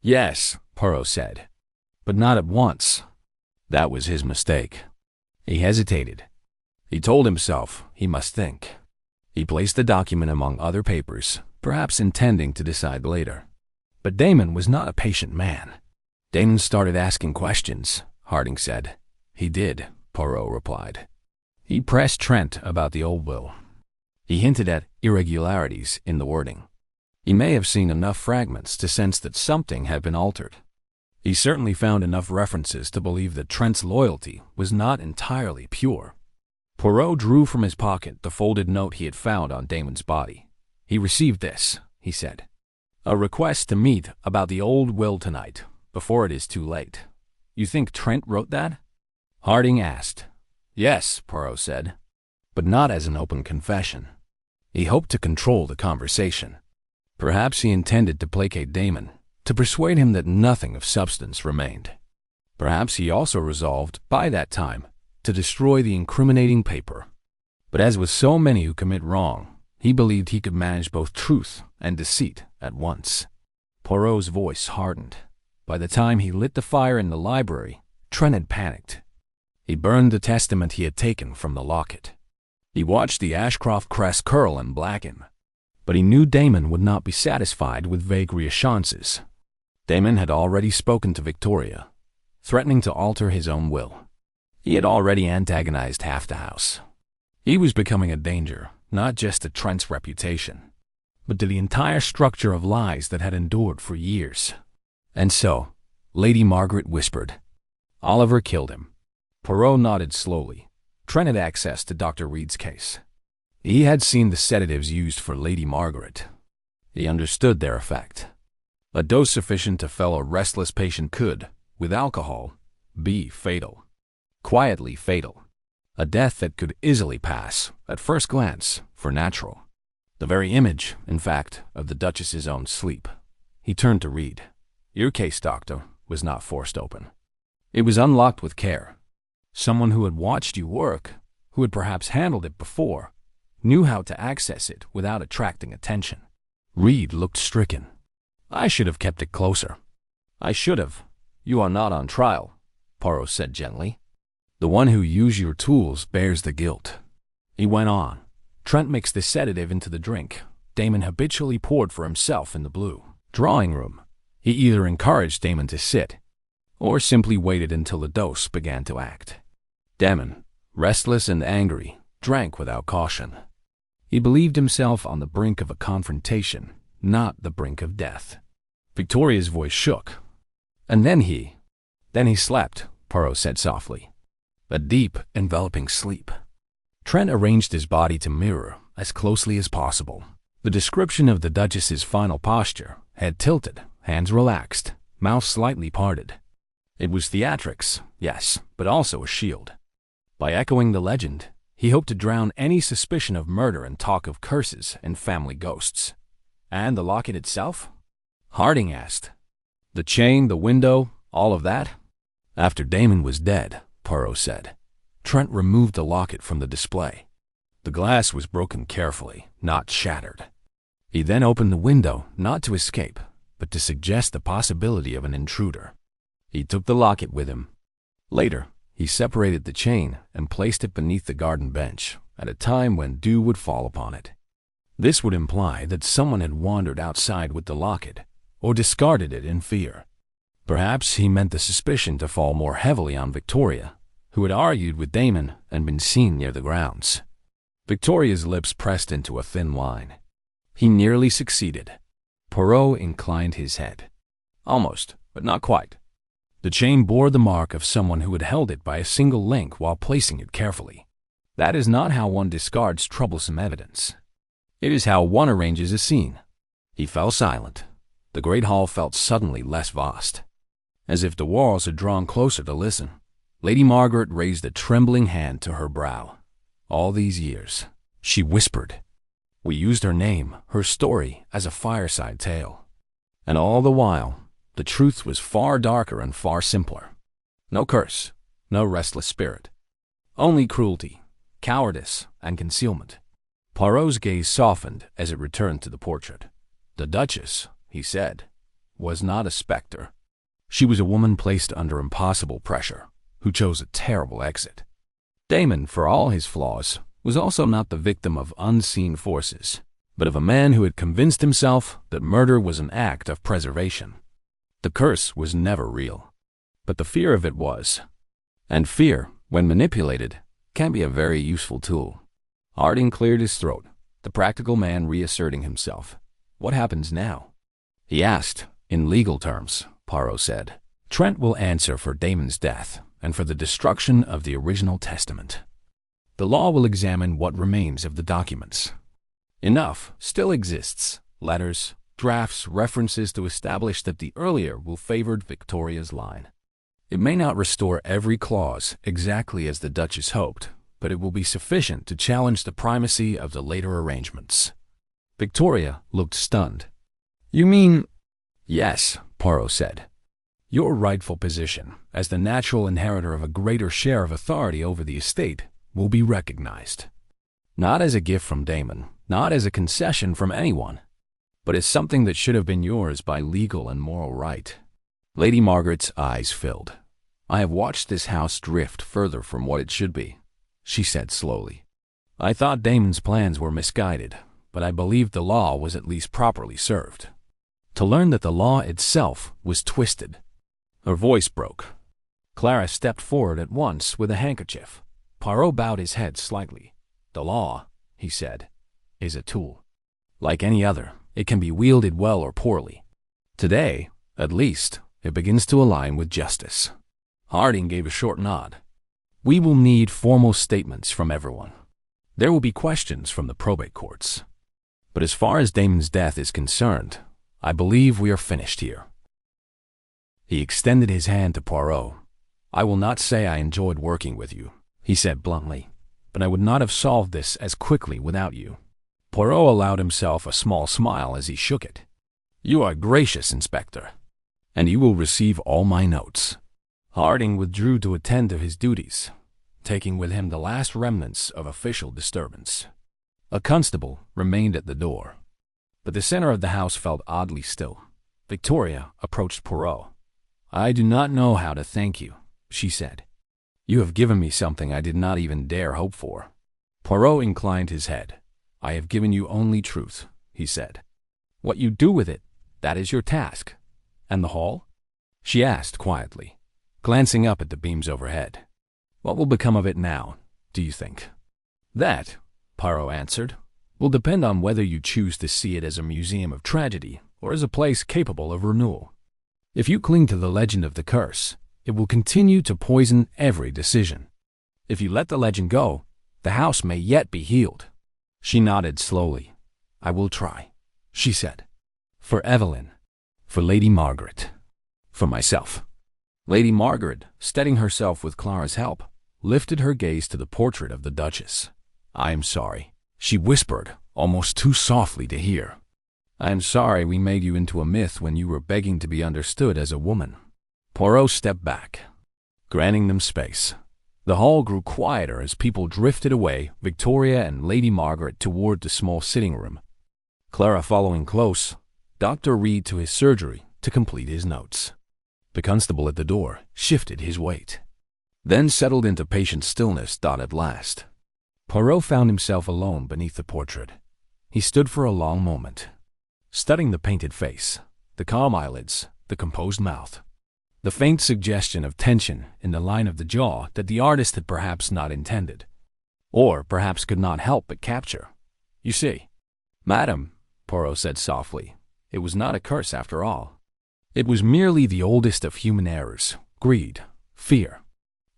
Speaker 1: Yes, Poirot said, but not at once. That was his mistake. He hesitated. He told himself he must think. He placed the document among other papers, perhaps intending to decide later. But Damon was not a patient man. Damon started asking questions, Harding said. He did, Poirot replied. He pressed Trent about the old will. He hinted at irregularities in the wording. He may have seen enough fragments to sense that something had been altered. He certainly found enough references to believe that Trent's loyalty was not entirely pure. Poirot drew from his pocket the folded note he had found on Damon's body. He received this, he said. A request to meet about the old will tonight, before it is too late. You think Trent wrote that? Harding asked. Yes, Poirot said, but not as an open confession. He hoped to control the conversation. Perhaps he intended to placate Damon, to persuade him that nothing of substance remained. Perhaps he also resolved, by that time, to destroy the incriminating paper. But as with so many who commit wrong, he believed he could manage both truth and deceit at once. Poirot's voice hardened. By the time he lit the fire in the library, Trent had panicked. He burned the testament he had taken from the locket. He watched the Ashcroft crest curl and blacken. But he knew Damon would not be satisfied with vague reassurances. Damon had already spoken to Victoria, threatening to alter his own will. He had already antagonized half the house. He was becoming a danger, not just to Trent's reputation, but to the entire structure of lies that had endured for years. And so, Lady Margaret whispered, Oliver killed him. Poirot nodded slowly. Trent had access to Dr. Reed's case. He had seen the sedatives used for Lady Margaret. He understood their effect. A dose sufficient to fell a restless patient could, with alcohol, be fatal. Quietly fatal. A death that could easily pass, at first glance, for natural. The very image, in fact, of the Duchess's own sleep. He turned to Reed. Your case, Doctor, was not forced open. It was unlocked with care. Someone who had watched you work, who had perhaps handled it before, knew how to access it without attracting attention. Reed looked stricken. I should have kept it closer. I should have. You are not on trial, Poirot said gently. The one who used your tools bears the guilt. He went on. Trent mixed the sedative into the drink Damon habitually poured for himself in the blue drawing room. He either encouraged Damon to sit, or simply waited until the dose began to act. Damon, restless and angry, drank without caution. He believed himself on the brink of a confrontation, not the brink of death. Victoria's voice shook. And then he slept, Poirot said softly. A deep, enveloping sleep. Trent arranged his body to mirror, as closely as possible, the description of the Duchess's final posture: head tilted, hands relaxed, mouth slightly parted. It was theatrics, yes, but also a shield. By echoing the legend, he hoped to drown any suspicion of murder and talk of curses and family ghosts. And the locket itself? Harding asked. The chain, the window, all of that? After Damon was dead, Poirot said. Trent removed the locket from the display. The glass was broken carefully, not shattered. He then opened the window, not to escape, but to suggest the possibility of an intruder. He took the locket with him. Later, he separated the chain and placed it beneath the garden bench at a time when dew would fall upon it. This would imply that someone had wandered outside with the locket or discarded it in fear. Perhaps he meant the suspicion to fall more heavily on Victoria, who had argued with Damon and been seen near the grounds. Victoria's lips pressed into a thin line. He nearly succeeded. Poirot inclined his head. Almost, but not quite. The chain bore the mark of someone who had held it by a single link while placing it carefully. That is not how one discards troublesome evidence. It is how one arranges a scene. He fell silent. The great hall felt suddenly less vast, as if the walls had drawn closer to listen. Lady Margaret raised a trembling hand to her brow. All these years, she whispered. We used her name, her story, as a fireside tale. And all the while, the truth was far darker and far simpler. No curse, no restless spirit. Only cruelty, cowardice, and concealment. Poirot's gaze softened as it returned to the portrait. The Duchess, he said, was not a specter. She was a woman placed under impossible pressure, who chose a terrible exit. Damon, for all his flaws, was also not the victim of unseen forces, but of a man who had convinced himself that murder was an act of preservation. The curse was never real, but the fear of it was. And fear, when manipulated, can be a very useful tool. Harding cleared his throat, the practical man reasserting himself. What happens now? He asked. In legal terms, Poirot said, Trent will answer for Damon's death and for the destruction of the original testament. The law will examine what remains of the documents. Enough still exists: letters, drafts, references to establish that the earlier will favored Victoria's line. It may not restore every clause exactly as the Duchess hoped, but it will be sufficient to challenge the primacy of the later arrangements. Victoria looked stunned. You mean? Yes, Poirot said. Your rightful position, as the natural inheritor of a greater share of authority over the estate, will be recognized. Not as a gift from Damon, not as a concession from anyone, but as something that should have been yours by legal and moral right. Lady Margaret's eyes filled. I have watched this house drift further from what it should be, she said slowly. I thought Damon's plans were misguided, but I believed the law was at least properly served. To learn that the law itself was twisted. Her voice broke. Clara stepped forward at once with a handkerchief. Poirot bowed his head slightly. The law, he said, is a tool. Like any other, it can be wielded well or poorly. Today, at least, it begins to align with justice. Harding gave a short nod. We will need formal statements from everyone. There will be questions from the probate courts. But as far as Damon's death is concerned, I believe we are finished here. He extended his hand to Poirot. I will not say I enjoyed working with you, he said bluntly, but I would not have solved this as quickly without you. Poirot allowed himself a small smile as he shook it. You are gracious, Inspector, and you will receive all my notes. Harding withdrew to attend to his duties, taking with him the last remnants of official disturbance. A constable remained at the door, but the center of the house felt oddly still. Victoria approached Poirot. I do not know how to thank you, she said. You have given me something I did not even dare hope for. Poirot inclined his head. I have given you only truth, he said. What you do with it, that is your task. And the hall? She asked quietly, glancing up at the beams overhead. What will become of it now, do you think? That, Poirot answered, will depend on whether you choose to see it as a museum of tragedy or as a place capable of renewal. If you cling to the legend of the curse, it will continue to poison every decision. If you let the legend go, the house may yet be healed. She nodded slowly. I will try, she said. For Evelyn, for Lady Margaret, for myself. Lady Margaret, steadying herself with Clara's help, lifted her gaze to the portrait of the Duchess. I am sorry, she whispered, almost too softly to hear. I am sorry we made you into a myth when you were begging to be understood as a woman. Poirot stepped back, granting them space. The hall grew quieter as people drifted away, Victoria and Lady Margaret toward the small sitting room. Clara following close, Dr. Reed to his surgery to complete his notes. The constable at the door shifted his weight, then settled into patient stillness. At last, Poirot found himself alone beneath the portrait. He stood for a long moment, studying the painted face, the calm eyelids, the composed mouth, the faint suggestion of tension in the line of the jaw that the artist had perhaps not intended, or perhaps could not help but capture. You see, Madam, Poirot said softly, it was not a curse after all. It was merely the oldest of human errors, greed, fear,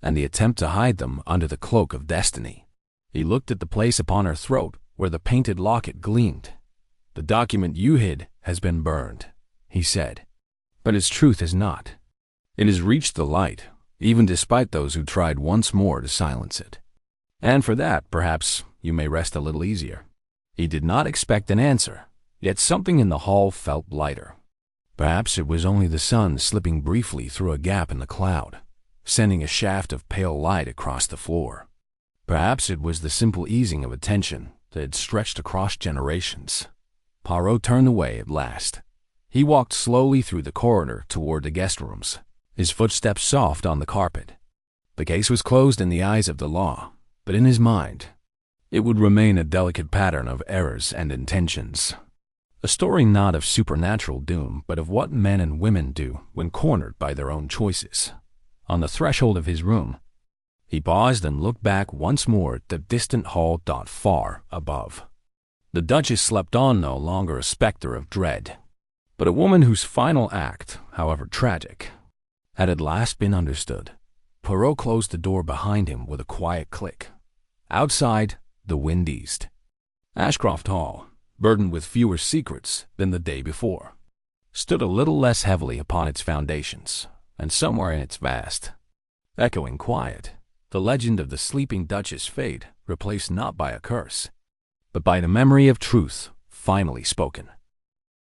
Speaker 1: and the attempt to hide them under the cloak of destiny. He looked at the place upon her throat where the painted locket gleamed. The document you hid has been burned, he said, but its truth has not. It has reached the light, even despite those who tried once more to silence it. And for that, perhaps, you may rest a little easier. He did not expect an answer, yet something in the hall felt lighter. Perhaps it was only the sun slipping briefly through a gap in the cloud, sending a shaft of pale light across the floor. Perhaps it was the simple easing of a tension that had stretched across generations. Poirot turned away at last. He walked slowly through the corridor toward the guest rooms, his footsteps soft on the carpet. The case was closed in the eyes of the law, but in his mind, it would remain a delicate pattern of errors and intentions. A story not of supernatural doom, but of what men and women do when cornered by their own choices. On the threshold of his room, He paused and looked back once more at the distant hall dot far above. The Duchess slept on, no longer a specter of dread, but a woman whose final act, however tragic, had at last been understood. Poirot closed the door behind him with a quiet click. Outside, the wind eased. Ashcroft Hall, burdened with fewer secrets than the day before, stood a little less heavily upon its foundations, and somewhere in its vast, echoing quiet, the legend of the sleeping Duchess' fate replaced not by a curse, but by the memory of truth finally spoken.